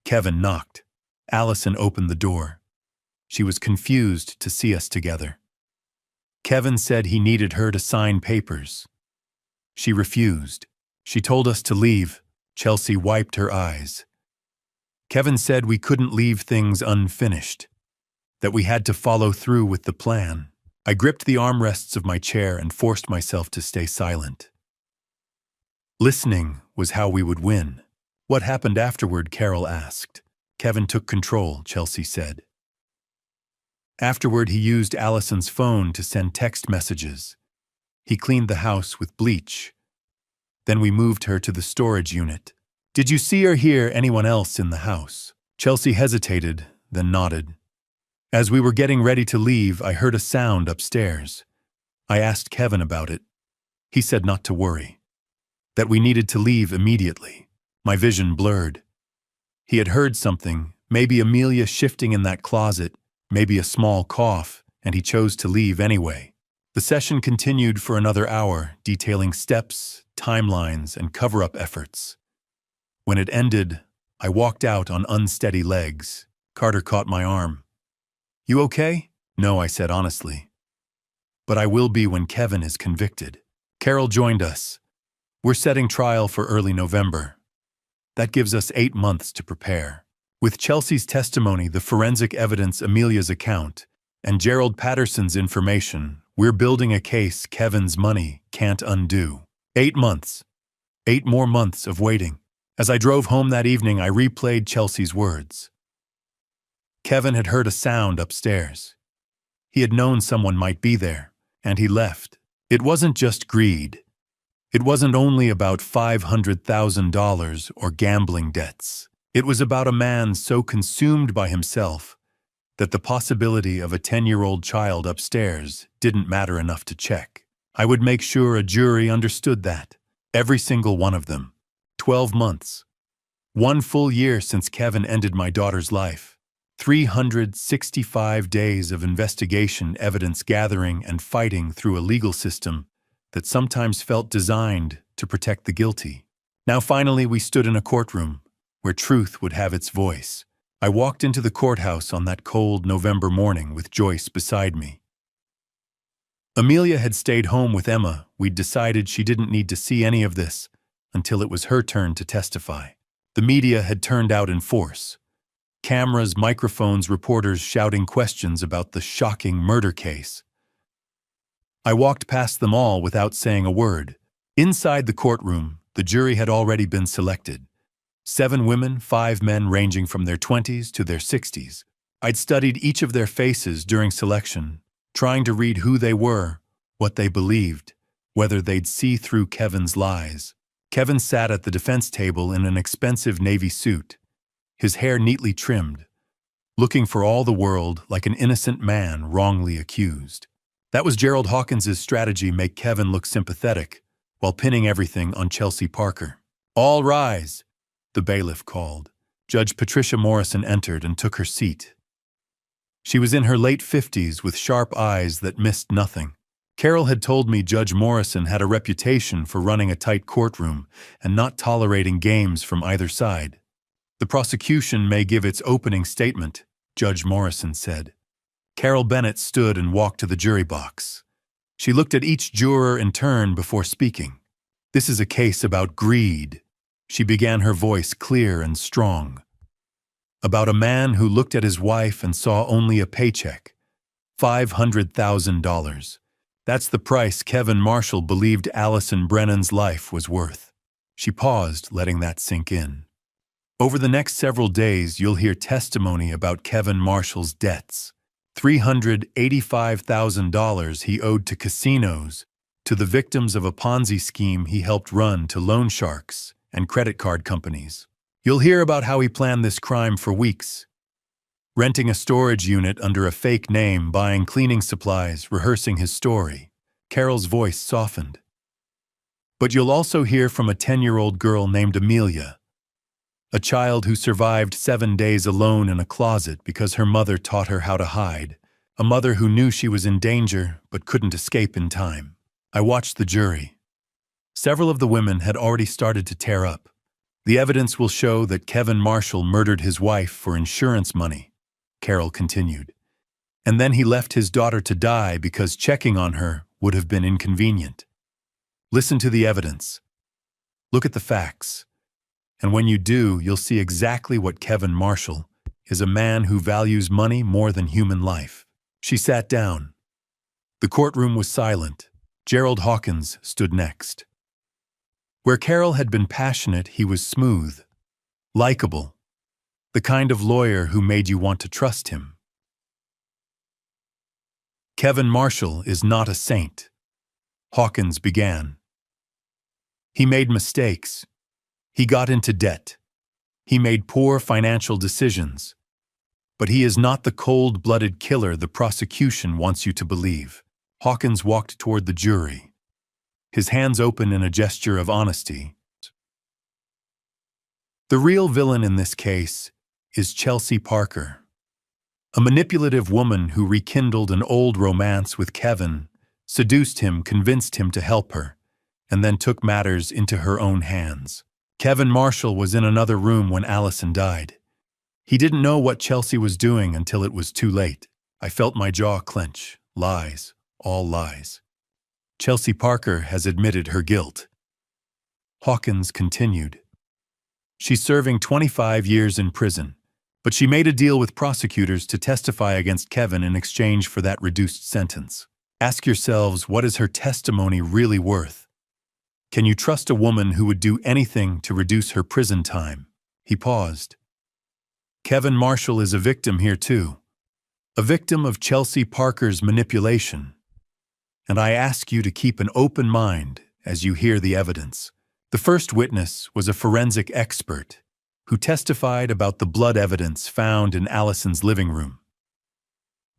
Kevin knocked. Allison opened the door. She was confused to see us together. Kevin said he needed her to sign papers. She refused. She told us to leave. Chelsea wiped her eyes. Kevin said we couldn't leave things unfinished, that we had to follow through with the plan. I gripped the armrests of my chair and forced myself to stay silent. Listening was how we would win. What happened afterward? Carol asked. Kevin took control, Chelsea said. Afterward, he used Allison's phone to send text messages. He cleaned the house with bleach. Then we moved her to the storage unit. Did you see or hear anyone else in the house? Chelsea hesitated, then nodded. As we were getting ready to leave, I heard a sound upstairs. I asked Kevin about it. He said not to worry, that we needed to leave immediately. My vision blurred. He had heard something, maybe Amelia shifting in that closet, maybe a small cough, and he chose to leave anyway. The session continued for another hour, detailing steps, timelines, and cover-up efforts. When it ended, I walked out on unsteady legs. Carter caught my arm. You okay? No, I said honestly. But I will be when Kevin is convicted. Carol joined us. We're setting trial for early November. That gives us 8 months to prepare. With Chelsea's testimony, the forensic evidence, Amelia's account, and Gerald Patterson's information, we're building a case Kevin's money can't undo. 8 months. 8 more months of waiting. As I drove home that evening, I replayed Chelsea's words. Kevin had heard a sound upstairs. He had known someone might be there, and he left. It wasn't just greed. It wasn't only about $500,000 or gambling debts. It was about a man so consumed by himself that the possibility of a 10-year-old child upstairs didn't matter enough to check. I would make sure a jury understood that. Every single one of them. 12 months. 1 full year since Kevin ended my daughter's life. 365 days of investigation, evidence gathering, and fighting through a legal system that sometimes felt designed to protect the guilty. Now finally we stood in a courtroom where truth would have its voice. I walked into the courthouse on that cold November morning with Joyce beside me. Amelia had stayed home with Emma. We'd decided she didn't need to see any of this until it was her turn to testify. The media had turned out in force. Cameras, microphones, reporters shouting questions about the shocking murder case. I walked past them all without saying a word. Inside the courtroom, the jury had already been selected. 7 women, 5 men ranging from their 20s to their 60s. I'd studied each of their faces during selection, trying to read who they were, what they believed, whether they'd see through Kevin's lies. Kevin sat at the defense table in an expensive navy suit, his hair neatly trimmed, looking for all the world like an innocent man wrongly accused. That was Gerald Hawkins's strategy, make Kevin look sympathetic, while pinning everything on Chelsea Parker. All rise, the bailiff called. Judge Patricia Morrison entered and took her seat. She was in her late 50s with sharp eyes that missed nothing. Carol had told me Judge Morrison had a reputation for running a tight courtroom and not tolerating games from either side. The prosecution may give its opening statement, Judge Morrison said. Carol Bennett stood and walked to the jury box. She looked at each juror in turn before speaking. This is a case about greed. She began, her voice clear and strong. About a man who looked at his wife and saw only a paycheck. $500,000. That's the price Kevin Marshall believed Allison Brennan's life was worth. She paused, letting that sink in. Over the next several days, you'll hear testimony about Kevin Marshall's debts. $385,000 he owed to casinos, to the victims of a Ponzi scheme he helped run to loan sharks and credit card companies. You'll hear about how he planned this crime for weeks, renting a storage unit under a fake name, buying cleaning supplies, rehearsing his story. Carol's voice softened. But you'll also hear from a 10-year-old girl named Amelia, a child who survived 7 days alone in a closet because her mother taught her how to hide, a mother who knew she was in danger but couldn't escape in time. I watched the jury. Several of the women had already started to tear up. The evidence will show that Kevin Marshall murdered his wife for insurance money, Carol continued. And then he left his daughter to die because checking on her would have been inconvenient. Listen to the evidence. Look at the facts. And when you do, you'll see exactly what Kevin Marshall is, a man who values money more than human life. She sat down. The courtroom was silent. Gerald Hawkins stood next. Where Carol had been passionate, he was smooth, likable, the kind of lawyer who made you want to trust him. Kevin Marshall is not a saint, Hawkins began. He made mistakes. He got into debt. He made poor financial decisions. But he is not the cold-blooded killer the prosecution wants you to believe. Hawkins walked toward the jury, his hands open in a gesture of honesty. The real villain in this case is Chelsea Parker, a manipulative woman who rekindled an old romance with Kevin, seduced him, convinced him to help her, and then took matters into her own hands. Kevin Marshall was in another room when Allison died. He didn't know what Chelsea was doing until it was too late. I felt my jaw clench. Lies, all lies. Chelsea Parker has admitted her guilt. Hawkins continued. She's serving 25 years in prison, but she made a deal with prosecutors to testify against Kevin in exchange for that reduced sentence. Ask yourselves, what is her testimony really worth? Can you trust a woman who would do anything to reduce her prison time? He paused. Kevin Marshall is a victim here too, a victim of Chelsea Parker's manipulation. And I ask you to keep an open mind as you hear the evidence. The first witness was a forensic expert who testified about the blood evidence found in Allison's living room.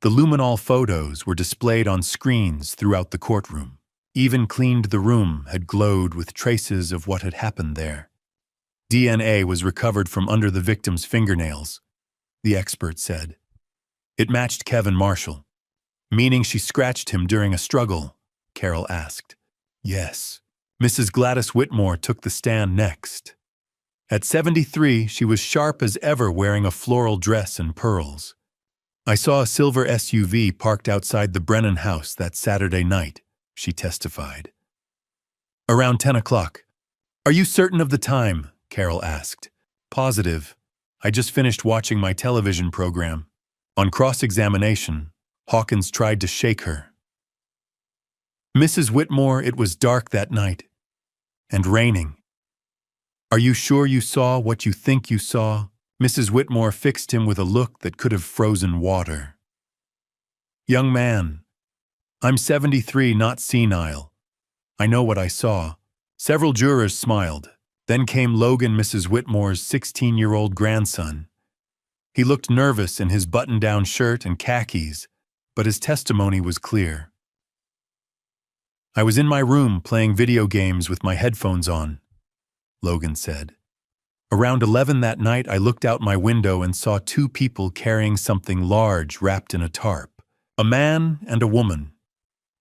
The luminol photos were displayed on screens throughout the courtroom. Even cleaned the room had glowed with traces of what had happened there. DNA was recovered from under the victim's fingernails, the expert said. It matched Kevin Marshall. Meaning she scratched him during a struggle? Carol asked. Yes. Mrs. Gladys Whitmore took the stand next. At 73, she was sharp as ever, wearing a floral dress and pearls. I saw a silver SUV parked outside the Brennan house that Saturday night, she testified. Around 10 o'clock. Are you certain of the time? Carol asked. Positive. I just finished watching my television program. On cross-examination, Hawkins tried to shake her. Mrs. Whitmore, it was dark that night, and raining. Are you sure you saw what you think you saw? Mrs. Whitmore fixed him with a look that could have frozen water. Young man, I'm 73, not senile. I know what I saw. Several jurors smiled. Then came Logan, Mrs. Whitmore's 16-year-old grandson. He looked nervous in his button-down shirt and khakis, but his testimony was clear. I was in my room playing video games with my headphones on, Logan said. Around 11 that night, I looked out my window and saw two people carrying something large wrapped in a tarp. A man and a woman.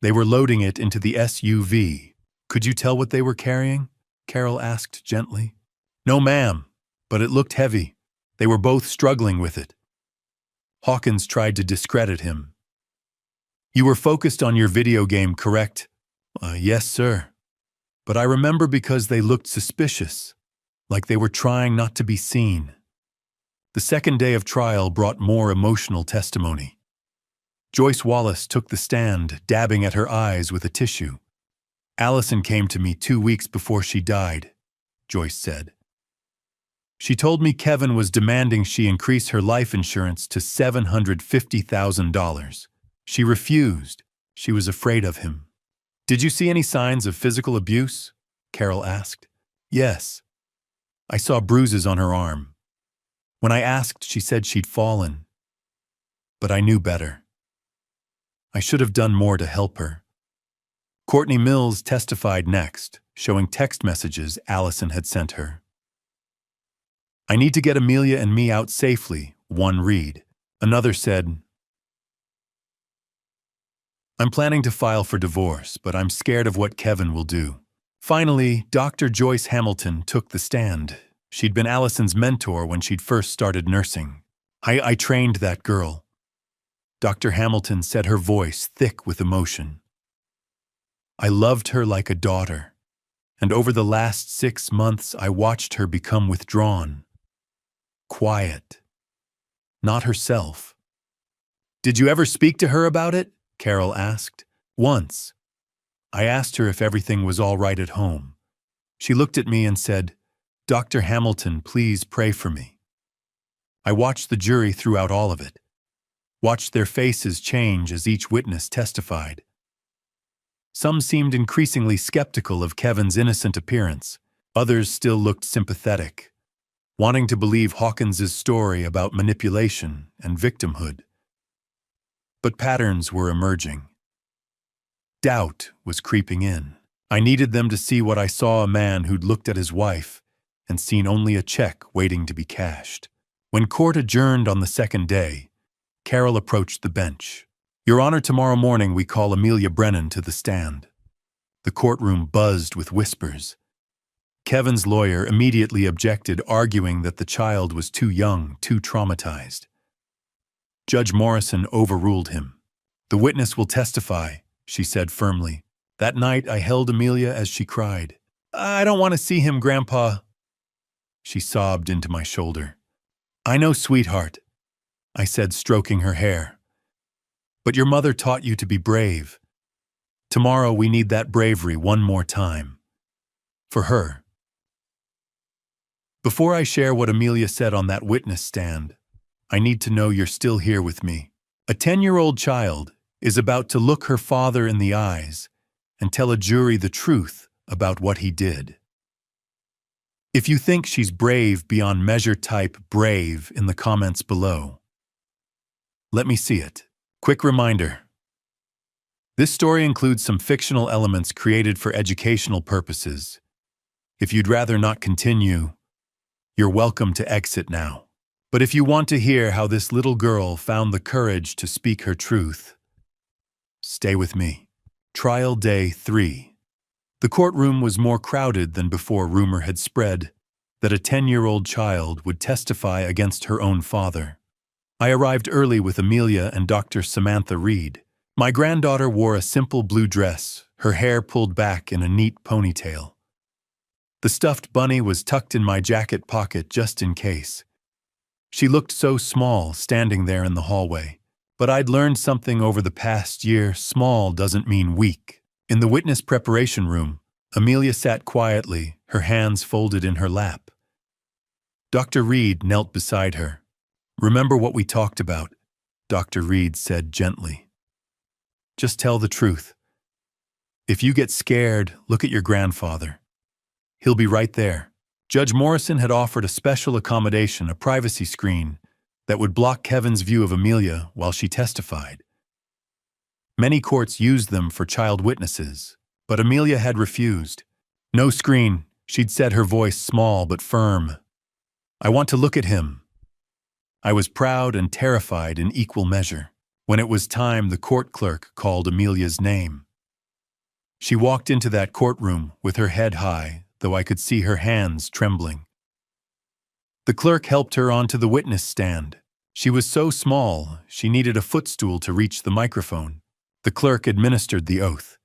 They were loading it into the SUV. Could you tell what they were carrying? Carol asked gently. No, ma'am, but it looked heavy. They were both struggling with it. Hawkins tried to discredit him. You were focused on your video game, correct? Yes, sir. But I remember because they looked suspicious, like they were trying not to be seen. The second day of trial brought more emotional testimony. Joyce Wallace took the stand, dabbing at her eyes with a tissue. Allison came to me 2 weeks before she died, Joyce said. She told me Kevin was demanding she increase her life insurance to $750,000. She refused. She was afraid of him. Did you see any signs of physical abuse? Carol asked. Yes. I saw bruises on her arm. When I asked, she said she'd fallen. But I knew better. I should have done more to help her. Courtney Mills testified next, showing text messages Allison had sent her. I need to get Amelia and me out safely, one read. Another said, I'm planning to file for divorce, but I'm scared of what Kevin will do. Finally, Dr. Joyce Hamilton took the stand. She'd been Allison's mentor when she'd first started nursing. I trained that girl. Dr. Hamilton said, her voice thick with emotion. I loved her like a daughter, and over the last 6 months I watched her become withdrawn, quiet, not herself. Did you ever speak to her about it? Carol asked. Once. I asked her if everything was all right at home. She looked at me and said, Dr. Hamilton, please pray for me. I watched the jury throughout all of it, watched their faces change as each witness testified. Some seemed increasingly skeptical of Kevin's innocent appearance. Others still looked sympathetic, wanting to believe Hawkins's story about manipulation and victimhood. But patterns were emerging. Doubt was creeping in. I needed them to see what I saw, a man who'd looked at his wife and seen only a check waiting to be cashed. When court adjourned on the second day, Carol approached the bench. Your Honor, tomorrow morning we call Amelia Brennan to the stand. The courtroom buzzed with whispers. Kevin's lawyer immediately objected, arguing that the child was too young, too traumatized. Judge Morrison overruled him. The witness will testify, she said firmly. That night I held Amelia as she cried. I don't want to see him, Grandpa. She sobbed into my shoulder. I know, sweetheart, I said, stroking her hair. But your mother taught you to be brave. Tomorrow we need that bravery one more time. For her. Before I share what Amelia said on that witness stand, I need to know you're still here with me. A 10-year-old child is about to look her father in the eyes and tell a jury the truth about what he did. If you think she's brave beyond measure, type brave in the comments below. Let me see it. Quick reminder. This story includes some fictional elements created for educational purposes. If you'd rather not continue, you're welcome to exit now. But if you want to hear how this little girl found the courage to speak her truth, stay with me. Trial Day 3. The courtroom was more crowded than before. Rumor had spread that a 10-year-old child would testify against her own father. I arrived early with Amelia and Dr. Samantha Reed. My granddaughter wore a simple blue dress, her hair pulled back in a neat ponytail. The stuffed bunny was tucked in my jacket pocket just in case. She looked so small standing there in the hallway. But I'd learned something over the past year. Small doesn't mean weak. In the witness preparation room, Amelia sat quietly, her hands folded in her lap. Dr. Reed knelt beside her. Remember what we talked about, Dr. Reed said gently. Just tell the truth. If you get scared, look at your grandfather. He'll be right there. Judge Morrison had offered a special accommodation, a privacy screen, that would block Kevin's view of Amelia while she testified. Many courts used them for child witnesses, but Amelia had refused. No screen, she'd said, her voice small but firm. I want to look at him. I was proud and terrified in equal measure. When it was time, the court clerk called Amelia's name. She walked into that courtroom with her head high, though I could see her hands trembling. The clerk helped her onto the witness stand. She was so small, she needed a footstool to reach the microphone. The clerk administered the oath.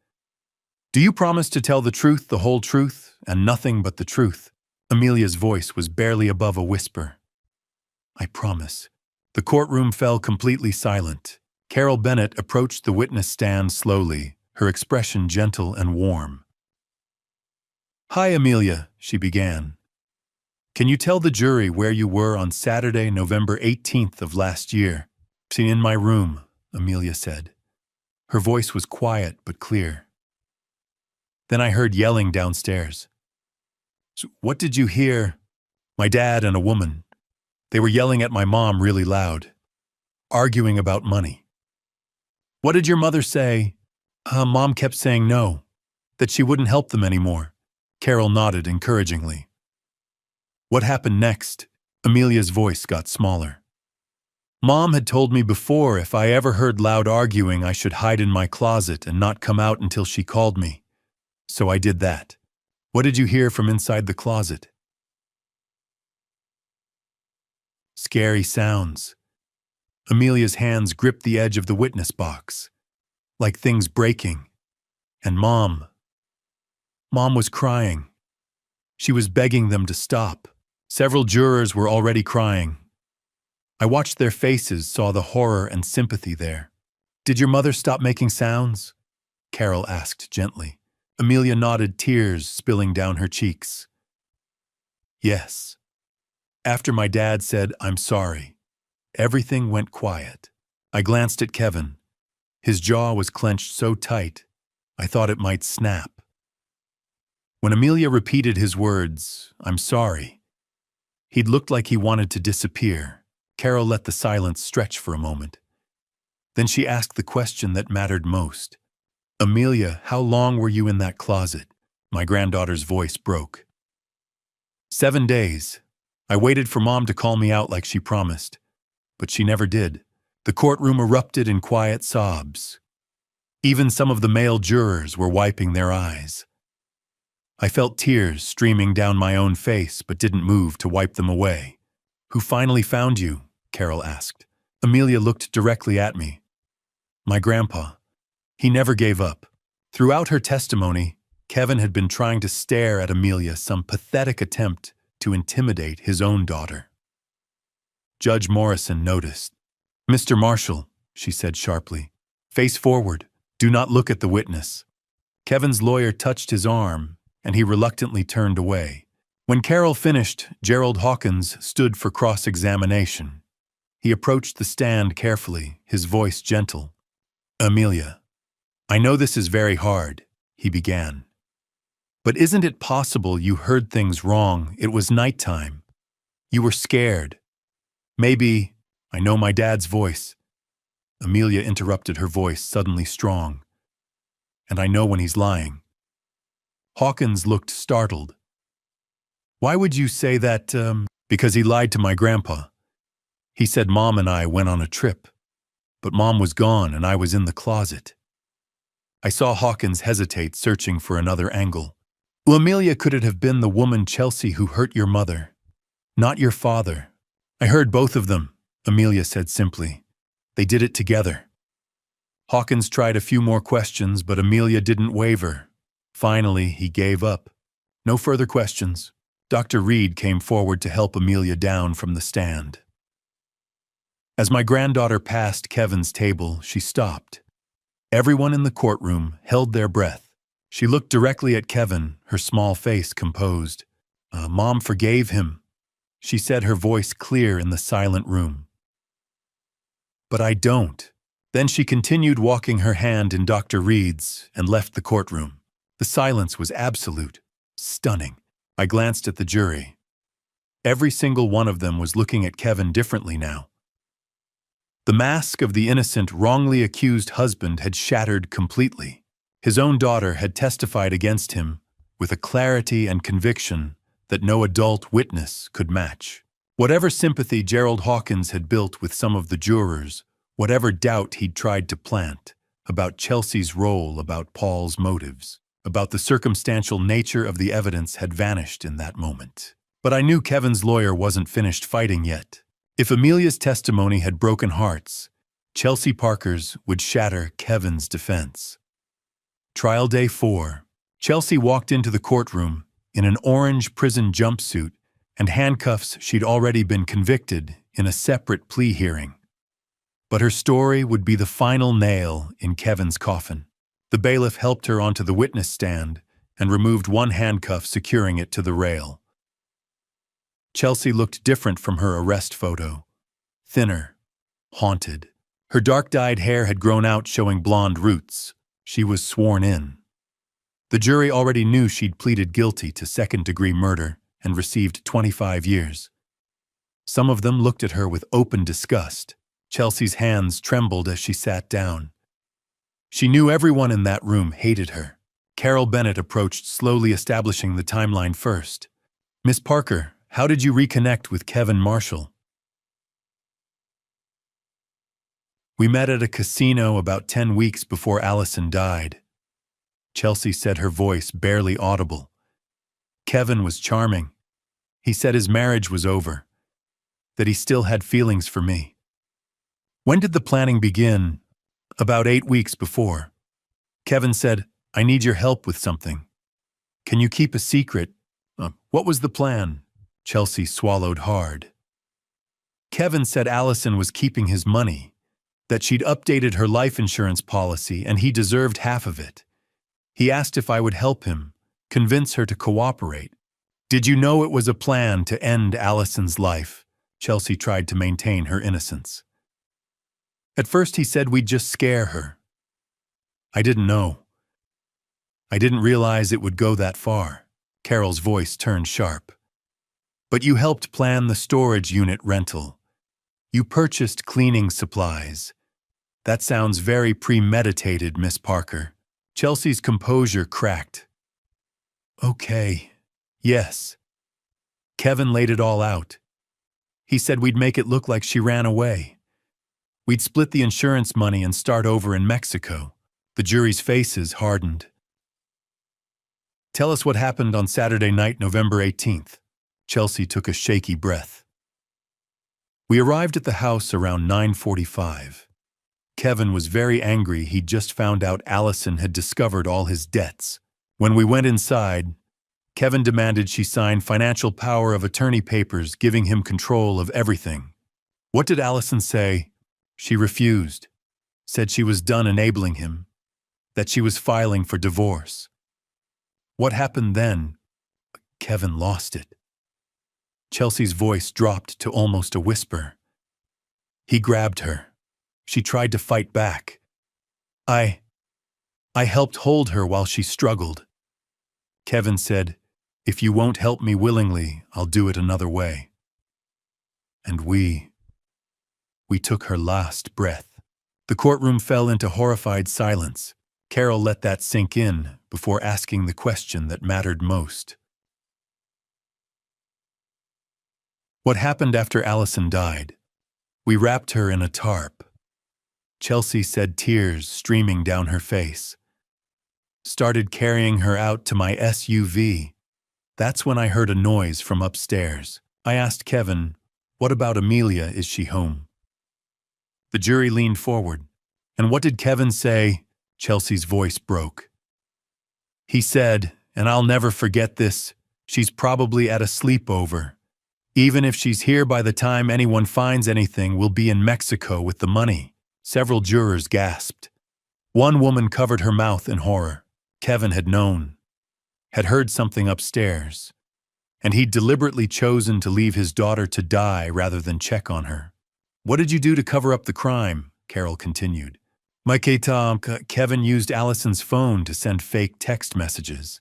Do you promise to tell the truth, the whole truth, and nothing but the truth? Amelia's voice was barely above a whisper. I promise. The courtroom fell completely silent. Carol Bennett approached the witness stand slowly, her expression gentle and warm. Hi, Amelia, she began. Can you tell the jury where you were on Saturday, November 18th of last year? In my room, Amelia said. Her voice was quiet but clear. Then I heard yelling downstairs. "So what did you hear?" "My dad and a woman. They were yelling at my mom really loud, arguing about money." "What did your mother say?" Mom kept saying no, that she wouldn't help them anymore." Carol nodded encouragingly. "What happened next?" Amelia's voice got smaller. "Mom had told me before if I ever heard loud arguing I should hide in my closet and not come out until she called me. So I did that." "What did you hear from inside the closet?" "Scary sounds." Amelia's hands gripped the edge of the witness box, like things breaking. And Mom was crying. She was begging them to stop. Several jurors were already crying. I watched their faces, saw the horror and sympathy there. "Did your mother stop making sounds?" Carol asked gently. Amelia nodded, tears spilling down her cheeks. "Yes. After my dad said, 'I'm sorry,' everything went quiet." I glanced at Kevin. His jaw was clenched so tight, I thought it might snap. When Amelia repeated his words, "I'm sorry," he'd looked like he wanted to disappear. Carol let the silence stretch for a moment. Then she asked the question that mattered most. "Amelia, how long were you in that closet?" My granddaughter's voice broke. 7 days. I waited for Mom to call me out like she promised, but she never did. The courtroom erupted in quiet sobs. Even some of the male jurors were wiping their eyes. I felt tears streaming down my own face but didn't move to wipe them away. "Who finally found you?" Carol asked. Amelia looked directly at me. "My grandpa. He never gave up." Throughout her testimony, Kevin had been trying to stare at Amelia, some pathetic attempt to intimidate his own daughter. Judge Morrison noticed. "Mr. Marshall," she said sharply, "face forward. Do not look at the witness." Kevin's lawyer touched his arm, and he reluctantly turned away. When Carol finished, Gerald Hawkins stood for cross-examination. He approached the stand carefully, his voice gentle. "Amelia, I know this is very hard," he began. "But isn't it possible you heard things wrong? It was nighttime. You were scared. Maybe, I know my dad's voice." Amelia interrupted, her voice suddenly strong. "And I know when he's lying." Hawkins looked startled. "Why would you say that?" "Because he lied to my grandpa. He said Mom and I went on a trip, but Mom was gone and I was in the closet." I saw Hawkins hesitate, searching for another angle. "Well, Amelia, could it have been the woman Chelsea who hurt your mother? Not your father." "I heard both of them," Amelia said simply. "They did it together." Hawkins tried a few more questions, but Amelia didn't waver. Finally, he gave up. No further questions. Dr. Reed came forward to help Amelia down from the stand. As my granddaughter passed Kevin's table, she stopped. Everyone in the courtroom held their breath. She looked directly at Kevin, her small face composed. "Mom forgave him," she said, her voice clear in the silent room. "But I don't." Then she continued, walking her hand in Dr. Reed's, and left the courtroom. The silence was absolute, stunning. I glanced at the jury. Every single one of them was looking at Kevin differently now. The mask of the innocent, wrongly accused husband had shattered completely. His own daughter had testified against him with a clarity and conviction that no adult witness could match. Whatever sympathy Gerald Hawkins had built with some of the jurors, whatever doubt he'd tried to plant about Chelsea's role, about Paul's motives, about the circumstantial nature of the evidence had vanished in that moment. But I knew Kevin's lawyer wasn't finished fighting yet. If Amelia's testimony had broken hearts, Chelsea Parker's would shatter Kevin's defense. Trial day 4. Chelsea walked into the courtroom in an orange prison jumpsuit and handcuffs. She'd already been convicted in a separate plea hearing. But her story would be the final nail in Kevin's coffin. The bailiff helped her onto the witness stand and removed one handcuff, securing it to the rail. Chelsea looked different from her arrest photo. Thinner, haunted. Her dark-dyed hair had grown out, showing blonde roots. She was sworn in. The jury already knew she'd pleaded guilty to second-degree murder and received 25 years. Some of them looked at her with open disgust. Chelsea's hands trembled as she sat down. She knew everyone in that room hated her. Carol Bennett approached, slowly establishing the timeline first. "Miss Parker, how did you reconnect with Kevin Marshall?" "We met at a casino about 10 weeks before Allison died." Chelsea said, her voice barely audible. "Kevin was charming. He said his marriage was over, that he still had feelings for me." "When did the planning begin?" "About 8 weeks before. Kevin said, 'I need your help with something. Can you keep a secret?'" "What was the plan?" Chelsea swallowed hard. "Kevin said Allison was keeping his money, that she'd updated her life insurance policy and he deserved half of it. He asked if I would help him, convince her to cooperate." "Did you know it was a plan to end Allison's life?" Chelsea tried to maintain her innocence. "At first he said we'd just scare her. I didn't know. I didn't realize it would go that far." Carol's voice turned sharp. "But you helped plan the storage unit rental. You purchased cleaning supplies. That sounds very premeditated, Miss Parker." Chelsea's composure cracked. "Okay, yes. Kevin laid it all out. He said we'd make it look like she ran away. We'd split the insurance money and start over in Mexico." The jury's faces hardened. "Tell us what happened on Saturday night, November 18th. Chelsea took a shaky breath. "We arrived at the house around 9:45. Kevin was very angry. He'd just found out Allison had discovered all his debts. When we went inside, Kevin demanded she sign financial power of attorney papers giving him control of everything. What did Allison say? She refused, said she was done enabling him, that she was filing for divorce. What happened then? Kevin lost it." Chelsea's voice dropped to almost a whisper. "He grabbed her. She tried to fight back. I helped hold her while she struggled. Kevin said, 'If you won't help me willingly, I'll do it another way.' And we took her last breath." The courtroom fell into horrified silence. Carol let that sink in before asking the question that mattered most. "What happened after Allison died?" "We wrapped her in a tarp." Chelsea said, tears streaming down her face. "Started carrying her out to my SUV. That's when I heard a noise from upstairs. I asked Kevin, 'What about Amelia? Is she home?'" The jury leaned forward. "And what did Kevin say?" Chelsea's voice broke. "He said, and I'll never forget this, she's probably at a sleepover. Even if she's here by the time anyone finds anything, we'll be in Mexico with the money." Several jurors gasped. One woman covered her mouth in horror. Kevin had known, had heard something upstairs, and he'd deliberately chosen to leave his daughter to die rather than check on her. "What did you do to cover up the crime?" Carol continued. Kevin used Allison's phone to send fake text messages,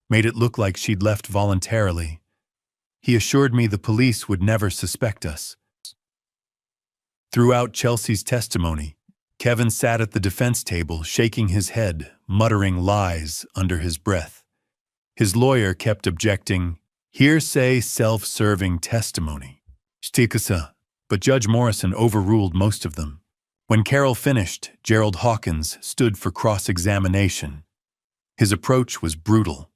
made it look like she'd left voluntarily. He assured me the police would never suspect us." Throughout Chelsea's testimony, Kevin sat at the defense table, shaking his head, muttering lies under his breath. His lawyer kept objecting, "Hearsay, self-serving testimony." But Judge Morrison overruled most of them. When Carol finished, Gerald Hawkins stood for cross-examination. His approach was brutal.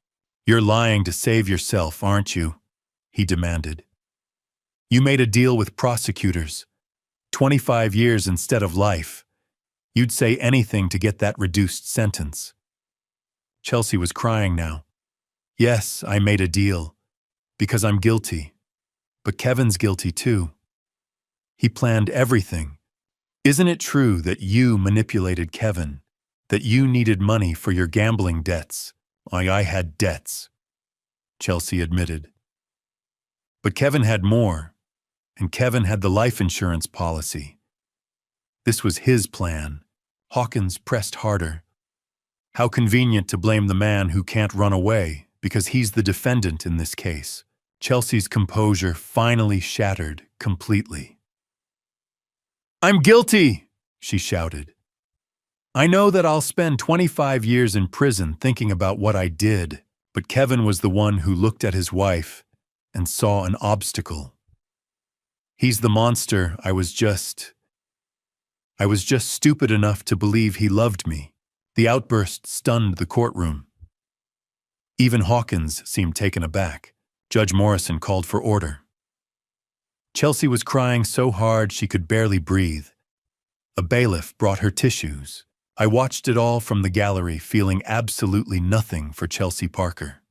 "You're lying to save yourself, aren't you?" he demanded. "You made a deal with prosecutors. 25 years instead of life. You'd say anything to get that reduced sentence." Chelsea was crying now. "Yes, I made a deal. Because I'm guilty. But Kevin's guilty too. He planned everything. Isn't it true that you manipulated Kevin? That you needed money for your gambling debts? I had debts," Chelsea admitted. "But Kevin had more. And Kevin had the life insurance policy. This was his plan." Hawkins pressed harder. How convenient to blame the man who can't run away, because he's the defendant in this case. Chelsea's composure finally shattered completely. "I'm guilty!" she shouted. "I know that I'll spend 25 years in prison thinking about what I did," but Kevin was the one who looked at his wife and saw an obstacle. "He's the monster. I was just stupid enough to believe he loved me." The outburst stunned the courtroom. Even Hawkins seemed taken aback. Judge Morrison called for order. Chelsea was crying so hard she could barely breathe. A bailiff brought her tissues. I watched it all from the gallery, feeling absolutely nothing for Chelsea Parker.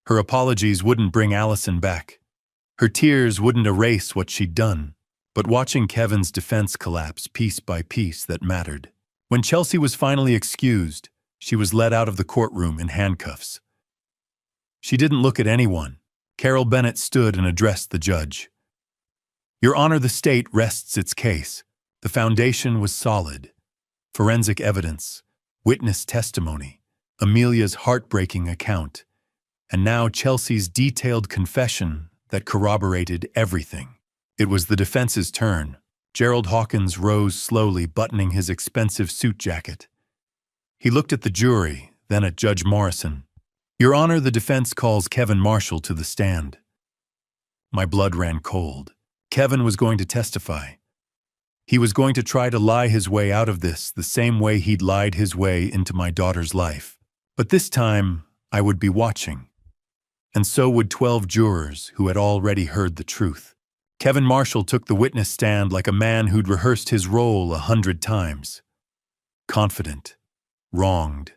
Her apologies wouldn't bring Allison back. Her tears wouldn't erase what she'd done. But watching Kevin's defense collapse piece by piece that mattered. When Chelsea was finally excused, she was led out of the courtroom in handcuffs. She didn't look at anyone. Carol Bennett stood and addressed the judge. "Your Honor, the state rests its case. The foundation was solid. Forensic evidence, witness testimony, Amelia's heartbreaking account, and now Chelsea's detailed confession that corroborated everything." It was the defense's turn. Gerald Hawkins rose slowly, buttoning his expensive suit jacket. He looked at the jury, then at Judge Morrison. "Your Honor, the defense calls Kevin Marshall to the stand." My blood ran cold. Kevin was going to testify. He was going to try to lie his way out of this the same way he'd lied his way into my daughter's life. But this time, I would be watching. And so would 12 jurors who had already heard the truth. Kevin Marshall took the witness stand like a man who'd rehearsed his role 100 times. Confident. Wronged.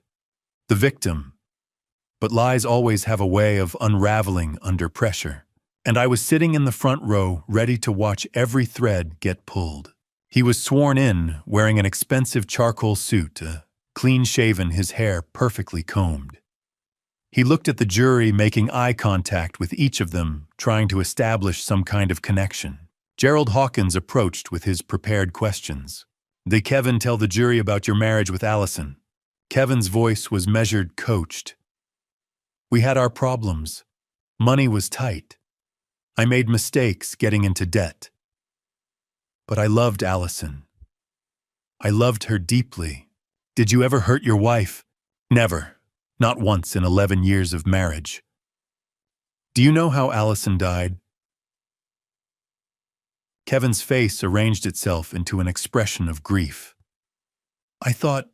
The victim. But lies always have a way of unraveling under pressure. And I was sitting in the front row, ready to watch every thread get pulled. He was sworn in, wearing an expensive charcoal suit, clean-shaven, his hair perfectly combed. He looked at the jury, making eye contact with each of them, trying to establish some kind of connection. Gerald Hawkins approached with his prepared questions. "Did Kevin tell the jury about your marriage with Allison?" Kevin's voice was measured, coached. "We had our problems. Money was tight. I made mistakes getting into debt. But I loved Allison. I loved her deeply. Did you ever hurt your wife?" "Never. Not once in 11 years of marriage." "Do you know how Allison died?" Kevin's face arranged itself into an expression of grief. I thought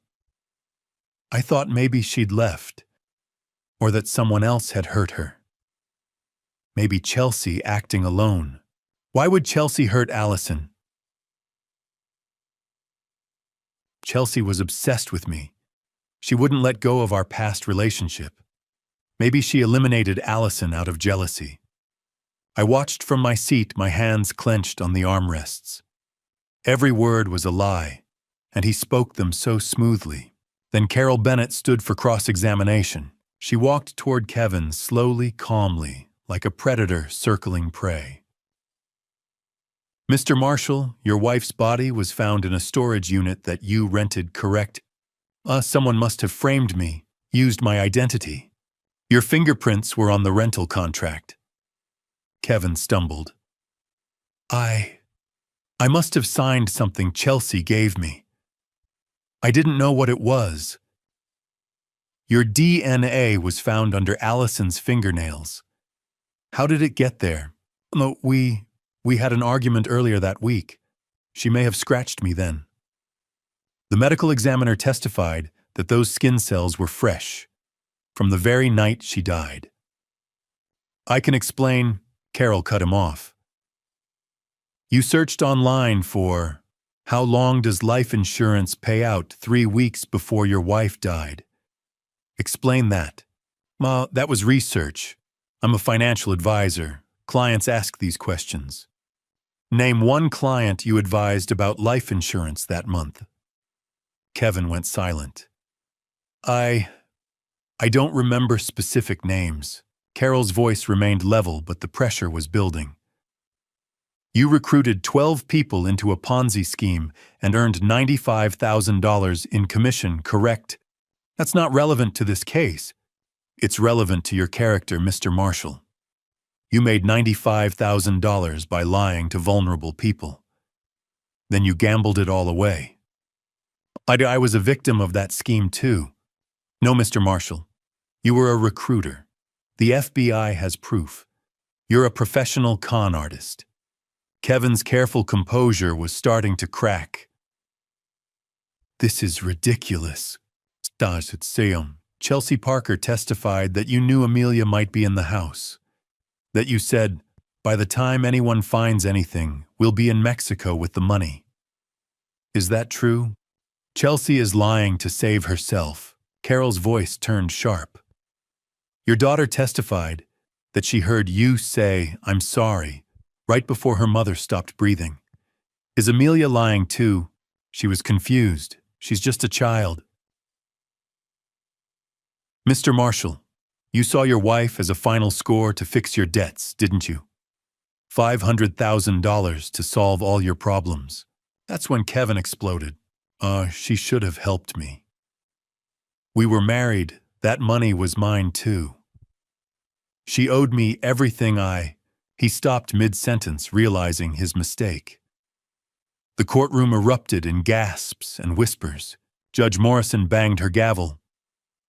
maybe she'd left, or that someone else had hurt her. Maybe Chelsea acting alone. Why would Chelsea hurt Allison? Chelsea was obsessed with me. She wouldn't let go of our past relationship. Maybe she eliminated Allison out of jealousy. I watched from my seat, my hands clenched on the armrests. Every word was a lie, and he spoke them so smoothly. Then Carol Bennett stood for cross-examination. She walked toward Kevin slowly, calmly, like a predator circling prey. "Mr. Marshall, your wife's body was found in a storage unit that you rented, correct? Someone must have framed me, used my identity. Your fingerprints were on the rental contract." Kevin stumbled. I must have signed something Chelsea gave me. I didn't know what it was." "Your DNA was found under Allison's fingernails. How did it get there?" "No, we had an argument earlier that week. She may have scratched me then." The medical examiner testified that those skin cells were fresh, from the very night she died. "I can explain," Carol cut him off. "You searched online for, how long does life insurance pay out 3 weeks before your wife died? Explain that." That was research. I'm a financial advisor. Clients ask these questions." "Name one client you advised about life insurance that month." Kevin went silent. I don't remember specific names." Carol's voice remained level, but the pressure was building. "You recruited 12 people into a Ponzi scheme and earned $95,000 in commission, correct?" That's not relevant to this case. It's relevant to your character, Mr. Marshall. You made $95,000 by lying to vulnerable people. Then you gambled it all away. I was a victim of that scheme too. No, Mr. Marshall. You were a recruiter. The FBI has proof. You're a professional con artist. Kevin's careful composure was starting to crack. This is ridiculous. Chelsea Parker testified that you knew Amelia might be in the house. That you said, by the time anyone finds anything, we'll be in Mexico with the money. Is that true? Chelsea is lying to save herself. Carol's voice turned sharp. Your daughter testified that she heard you say, "I'm sorry," right before her mother stopped breathing. Is Amelia lying too? She was confused. She's just a child. Mr. Marshall, you saw your wife as a final score to fix your debts, didn't you? $500,000 to solve all your problems. That's when Kevin exploded. She should have helped me. We were married. That money was mine too. She owed me everything He stopped mid-sentence, realizing his mistake. The courtroom erupted in gasps and whispers. Judge Morrison banged her gavel.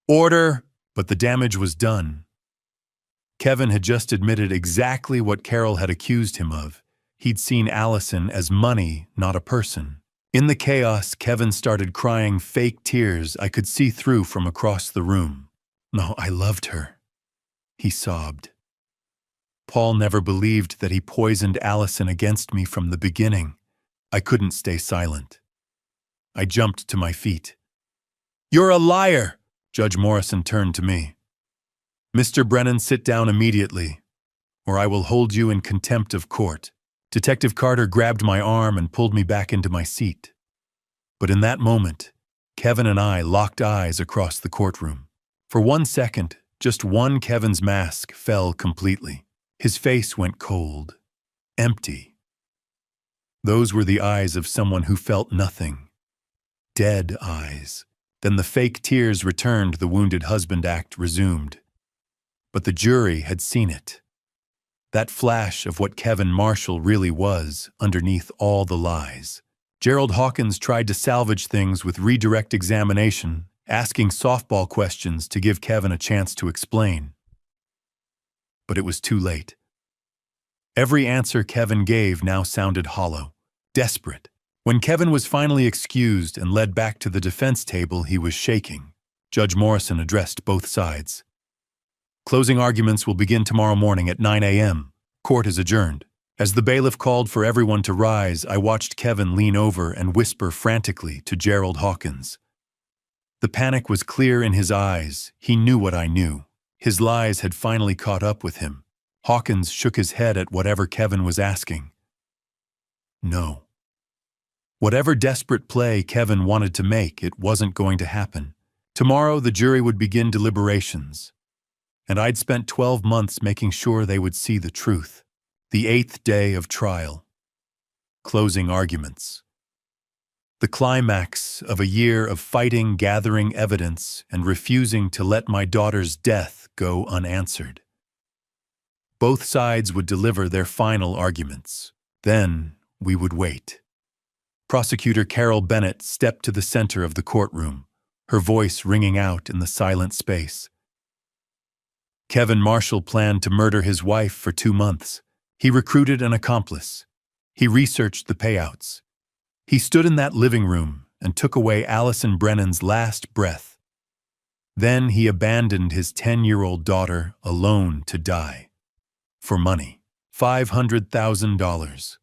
Order! But the damage was done. Kevin had just admitted exactly what Carol had accused him of. He'd seen Allison as money, not a person. In the chaos, Kevin started crying fake tears I could see through from across the room. No, I loved her. He sobbed. Paul never believed that he poisoned Allison against me from the beginning. I couldn't stay silent. I jumped to my feet. You're a liar! Judge Morrison turned to me. Mr. Brennan, sit down immediately, or I will hold you in contempt of court. Detective Carter grabbed my arm and pulled me back into my seat. But in that moment, Kevin and I locked eyes across the courtroom. For 1 second, just one, Kevin's mask fell completely. His face went cold, empty. Those were the eyes of someone who felt nothing. Dead eyes. Then the fake tears returned, the wounded husband act resumed. But the jury had seen it. That flash of what Kevin Marshall really was underneath all the lies. Gerald Hawkins tried to salvage things with redirect examination, asking softball questions to give Kevin a chance to explain. But it was too late. Every answer Kevin gave now sounded hollow, desperate. When Kevin was finally excused and led back to the defense table, he was shaking. Judge Morrison addressed both sides. Closing arguments will begin tomorrow morning at 9 a.m. Court is adjourned. As the bailiff called for everyone to rise, I watched Kevin lean over and whisper frantically to Gerald Hawkins. The panic was clear in his eyes. He knew what I knew. His lies had finally caught up with him. Hawkins shook his head at whatever Kevin was asking. No. Whatever desperate play Kevin wanted to make, it wasn't going to happen. Tomorrow, the jury would begin deliberations. And I'd spent 12 months making sure they would see the truth. The 8th day of trial. Closing arguments. The climax of a year of fighting, gathering evidence, and refusing to let my daughter's death go unanswered. Both sides would deliver their final arguments. Then we would wait. Prosecutor Carol Bennett stepped to the center of the courtroom, her voice ringing out in the silent space. Kevin Marshall planned to murder his wife for 2 months. He recruited an accomplice. He researched the payouts. He stood in that living room and took away Allison Brennan's last breath. Then he abandoned his 10-year-old daughter alone to die. For money. $500,000.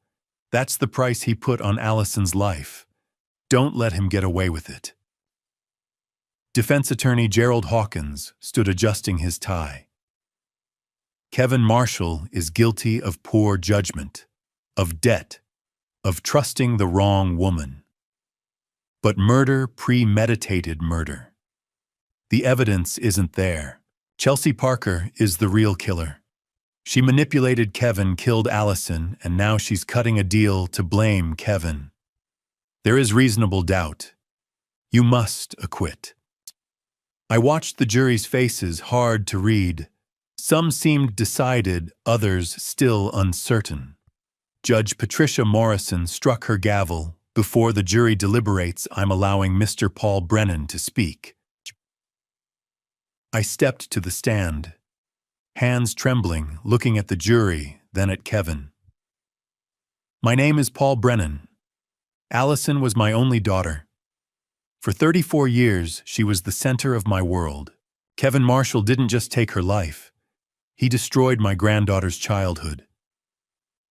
That's the price he put on Allison's life. Don't let him get away with it. Defense attorney Gerald Hawkins stood adjusting his tie. Kevin Marshall is guilty of poor judgment, of debt, of trusting the wrong woman. But murder, premeditated murder. The evidence isn't there. Chelsea Parker is the real killer. She manipulated Kevin, killed Allison, and now she's cutting a deal to blame Kevin. There is reasonable doubt. You must acquit. I watched the jury's faces, hard to read. Some seemed decided, others still uncertain. Judge Patricia Morrison struck her gavel. Before the jury deliberates, I'm allowing Mr. Paul Brennan to speak. I stepped to the stand, hands trembling, looking at the jury, then at Kevin. My name is Paul Brennan. Allison was my only daughter. For 34 years, she was the center of my world. Kevin Marshall didn't just take her life. He destroyed my granddaughter's childhood.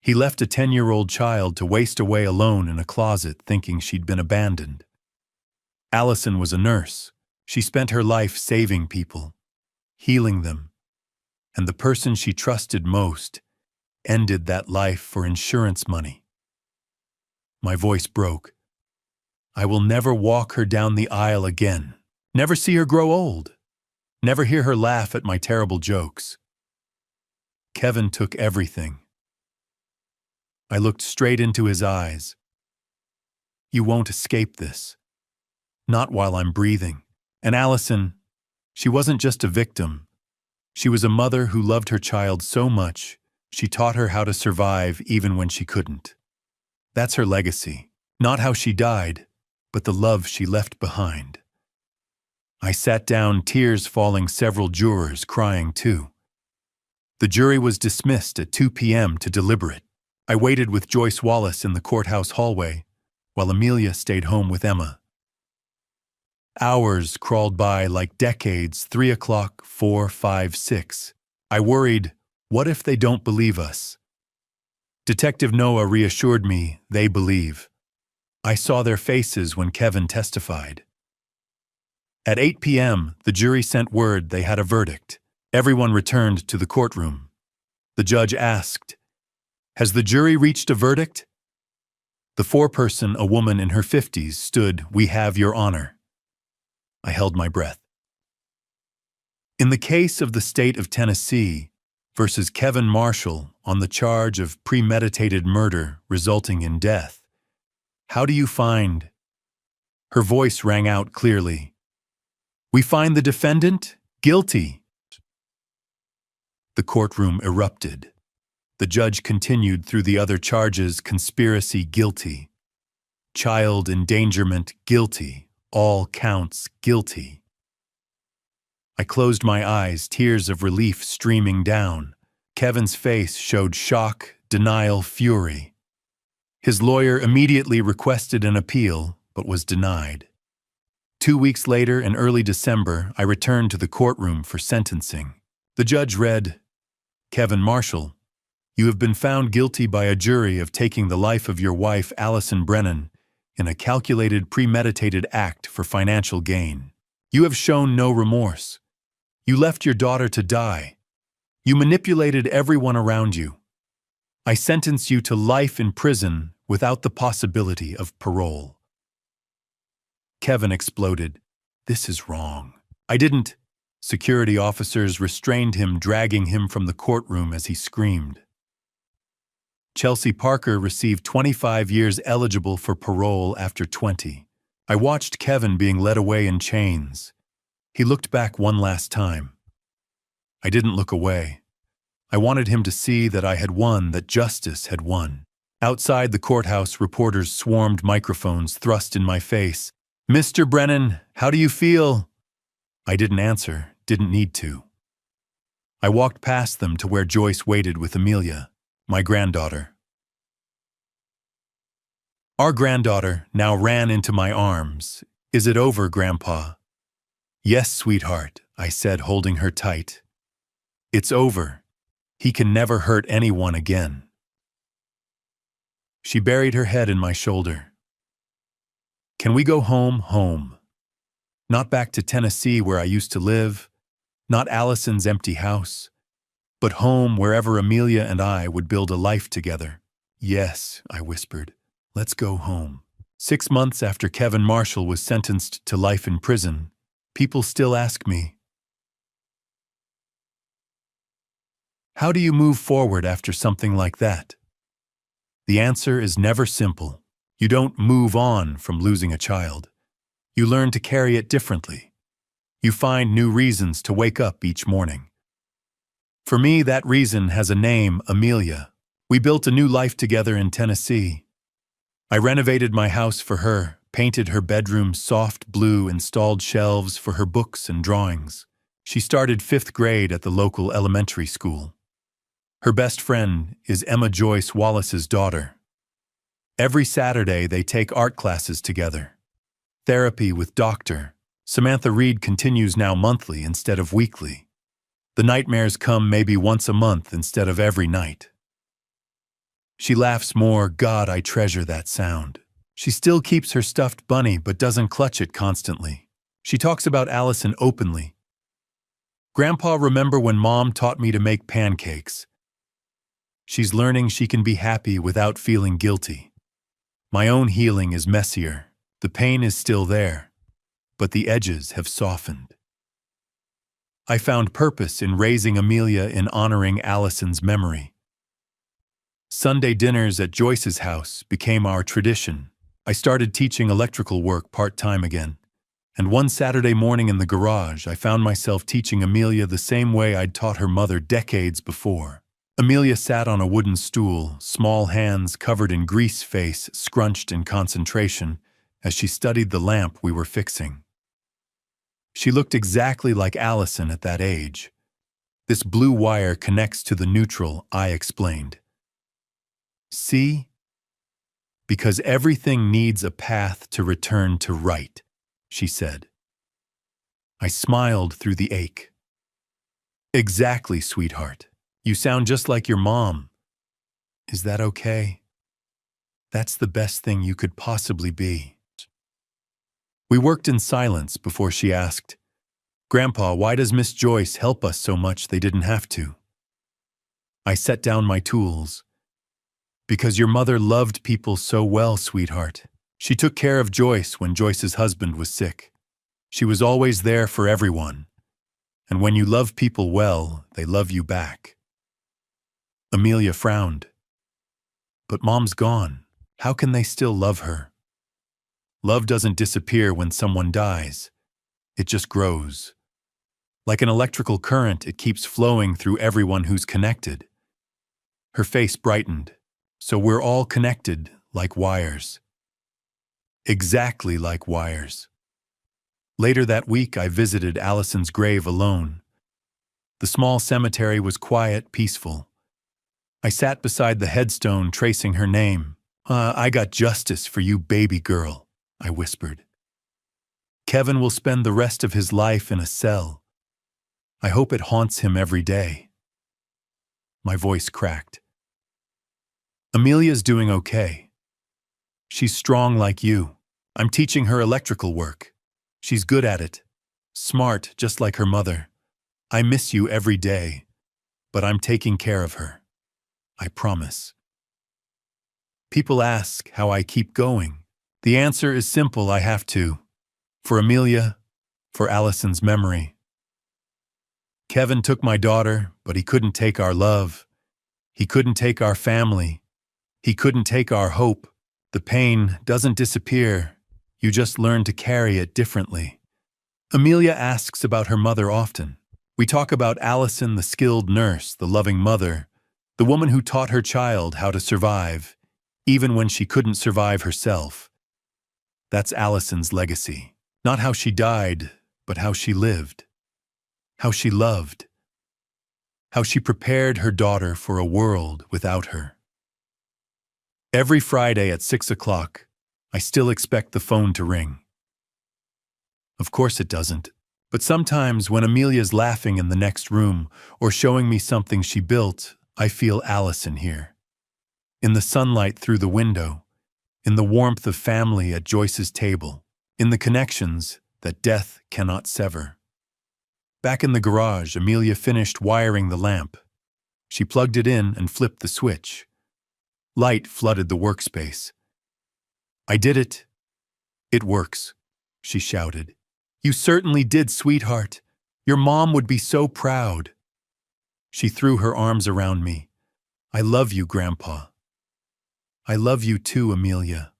He left a 10-year-old child to waste away alone in a closet thinking she'd been abandoned. Allison was a nurse. She spent her life saving people, healing them. And the person she trusted most ended that life for insurance money. My voice broke. I will never walk her down the aisle again. Never see her grow old. Never hear her laugh at my terrible jokes. Kevin took everything. I looked straight into his eyes. You won't escape this. Not while I'm breathing. And Allison, she wasn't just a victim. She was a mother who loved her child so much, she taught her how to survive even when she couldn't. That's her legacy. Not how she died, but the love she left behind. I sat down, tears falling, several jurors crying too. The jury was dismissed at 2 p.m. to deliberate. I waited with Joyce Wallace in the courthouse hallway, while Amelia stayed home with Emma. Hours crawled by like decades, 3 o'clock, 4, 5, 6. I worried, what if they don't believe us? Detective Noah reassured me they believe. I saw their faces when Kevin testified. At 8 p.m., the jury sent word they had a verdict. Everyone returned to the courtroom. The judge asked, "Has the jury reached a verdict?" The foreperson, a woman in her 50s, stood, "We have your honor." I held my breath. In the case of the state of Tennessee versus Kevin Marshall on the charge of premeditated murder resulting in death, how do you find? Her voice rang out clearly. We find the defendant guilty. The courtroom erupted. The judge continued through the other charges: conspiracy, guilty; child endangerment, guilty; all counts, guilty. I closed my eyes, tears of relief streaming down. Kevin's face showed shock, denial, fury. His lawyer immediately requested an appeal, but was denied. 2 weeks later, in early December, I returned to the courtroom for sentencing. The judge read, "Kevin Marshall, you have been found guilty by a jury of taking the life of your wife, Allison Brennan, in a calculated, premeditated act for financial gain. You have shown no remorse. You left your daughter to die. You manipulated everyone around you. I sentence you to life in prison without the possibility of parole." Kevin exploded. "This is wrong. I didn't." Security officers restrained him, dragging him from the courtroom as he screamed. Chelsea Parker received 25 years, eligible for parole after 20. I watched Kevin being led away in chains. He looked back one last time. I didn't look away. I wanted him to see that I had won, that justice had won. Outside the courthouse, reporters swarmed, microphones thrust in my face. "Mr. Brennan, how do you feel?" I didn't answer, didn't need to. I walked past them to where Joyce waited with Amelia, my granddaughter. Our granddaughter now ran into my arms. "Is it over, Grandpa?" "Yes, sweetheart," I said, holding her tight. "It's over. He can never hurt anyone again." She buried her head in my shoulder. "Can we go home, home? Not back to Tennessee where I used to live, not Allison's empty house, but home wherever Amelia and I would build a life together." "Yes," I whispered, "let's go home." 6 months after Kevin Marshall was sentenced to life in prison, people still ask me, "How do you move forward after something like that?" The answer is never simple. You don't move on from losing a child. You learn to carry it differently. You find new reasons to wake up each morning. For me, that reason has a name, Amelia. We built a new life together in Tennessee. I renovated my house for her, painted her bedroom soft blue, installed shelves for her books and drawings. She started 5th grade at the local elementary school. Her best friend is Emma Joyce Wallace's daughter. Every Saturday they take art classes together. Therapy with Dr. Samantha Reed continues now monthly instead of weekly. The nightmares come maybe once a month instead of every night. She laughs more. God, I treasure that sound. She still keeps her stuffed bunny but doesn't clutch it constantly. She talks about Allison openly. Grandpa, remember when Mom taught me to make pancakes? She's learning she can be happy without feeling guilty. My own healing is messier. The pain is still there, but the edges have softened. I found purpose in raising Amelia in honoring Allison's memory. Sunday dinners at Joyce's house became our tradition. I started teaching electrical work part-time again, and one Saturday morning in the garage, I found myself teaching Amelia the same way I'd taught her mother decades before. Amelia sat on a wooden stool, small hands covered in grease, face scrunched in concentration, as she studied the lamp we were fixing. She looked exactly like Allison at that age. This blue wire connects to the neutral, I explained. See? Because everything needs a path to return to right, she said. I smiled through the ache. Exactly, sweetheart. You sound just like your mom. Is that okay? That's the best thing you could possibly be. We worked in silence before she asked, Grandpa, why does Miss Joyce help us so much they didn't have to? I set down my tools. Because your mother loved people so well, sweetheart. She took care of Joyce when Joyce's husband was sick. She was always there for everyone. And when you love people well, they love you back. Amelia frowned. But Mom's gone. How can they still love her? Love doesn't disappear when someone dies. It just grows. Like an electrical current, it keeps flowing through everyone who's connected. Her face brightened. So we're all connected like wires. Exactly like wires. Later that week, I visited Allison's grave alone. The small cemetery was quiet, peaceful. I sat beside the headstone, tracing her name. I got justice for you, baby girl, I whispered. Kevin will spend the rest of his life in a cell. I hope it haunts him every day. My voice cracked. Amelia's doing okay. She's strong like you. I'm teaching her electrical work. She's good at it. Smart, just like her mother. I miss you every day, but I'm taking care of her. I promise. People ask how I keep going. The answer is simple, I have to. For Amelia, for Allison's memory. Kevin took my daughter, but he couldn't take our love. He couldn't take our family. He couldn't take our hope. The pain doesn't disappear. You just learn to carry it differently. Amelia asks about her mother often. We talk about Allison, the skilled nurse, the loving mother, the woman who taught her child how to survive, even when she couldn't survive herself. That's Allison's legacy. Not how she died, but how she lived. How she loved. How she prepared her daughter for a world without her. Every Friday at 6 o'clock, I still expect the phone to ring. Of course it doesn't, but sometimes when Amelia's laughing in the next room or showing me something she built, I feel Allison here. In the sunlight through the window, in the warmth of family at Joyce's table, in the connections that death cannot sever. Back in the garage, Amelia finished wiring the lamp. She plugged it in and flipped the switch. Light flooded the workspace. I did it. It works, she shouted. You certainly did, sweetheart. Your mom would be so proud. She threw her arms around me. I love you, Grandpa. I love you too, Amelia.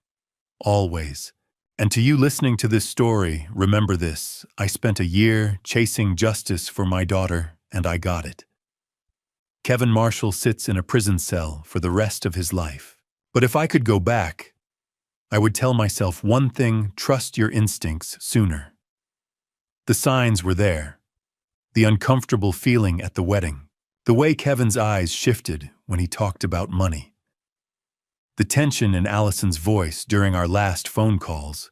Always. And to you listening to this story, remember this: I spent a year chasing justice for my daughter, and I got it. Kevin Marshall sits in a prison cell for the rest of his life. But if I could go back, I would tell myself one thing: trust your instincts sooner. The signs were there. The uncomfortable feeling at the wedding. The way Kevin's eyes shifted when he talked about money. The tension in Allison's voice during our last phone calls.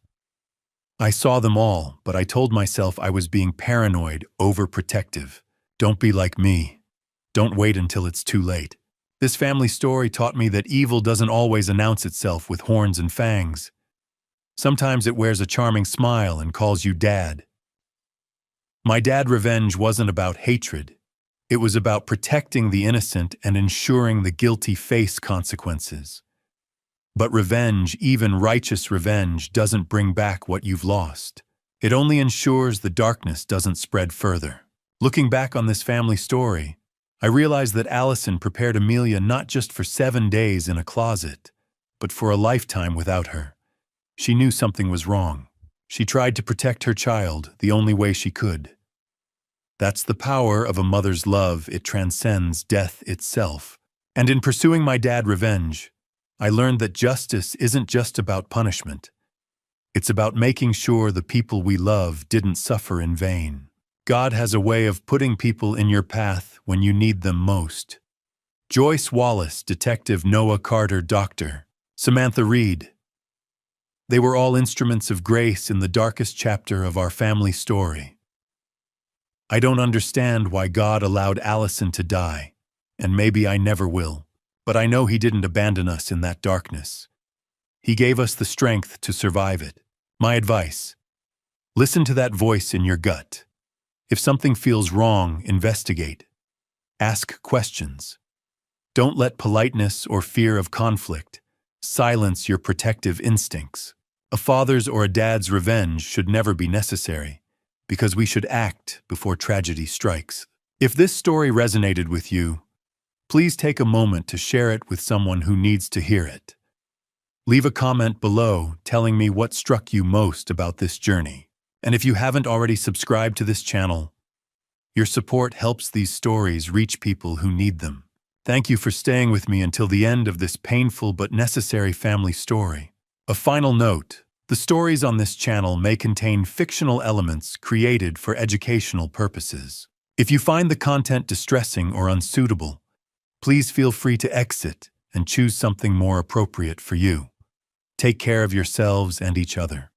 I saw them all, but I told myself I was being paranoid, overprotective. Don't be like me. Don't wait until it's too late. This family story taught me that evil doesn't always announce itself with horns and fangs. Sometimes it wears a charming smile and calls you Dad. My dad revenge wasn't about hatred. It was about protecting the innocent and ensuring the guilty face consequences. But revenge, even righteous revenge, doesn't bring back what you've lost. It only ensures the darkness doesn't spread further. Looking back on this family story, I realized that Allison prepared Amelia not just for 7 days in a closet, but for a lifetime without her. She knew something was wrong. She tried to protect her child the only way she could. That's the power of a mother's love. It transcends death itself. And in pursuing my dad revenge, I learned that justice isn't just about punishment. It's about making sure the people we love didn't suffer in vain. God has a way of putting people in your path when you need them most. Joyce Wallace, Detective Noah Carter, Dr. Samantha Reed. They were all instruments of grace in the darkest chapter of our family story. I don't understand why God allowed Allison to die, and maybe I never will. But I know He didn't abandon us in that darkness. He gave us the strength to survive it. My advice: listen to that voice in your gut. If something feels wrong, investigate. Ask questions. Don't let politeness or fear of conflict silence your protective instincts. A father's or a dad's revenge should never be necessary, because we should act before tragedy strikes. If this story resonated with you, please take a moment to share it with someone who needs to hear it. Leave a comment below telling me what struck you most about this journey. And if you haven't already subscribed to this channel, your support helps these stories reach people who need them. Thank you for staying with me until the end of this painful but necessary family story. A final note: the stories on this channel may contain fictional elements created for educational purposes. If you find the content distressing or unsuitable, please feel free to exit and choose something more appropriate for you. Take care of yourselves and each other.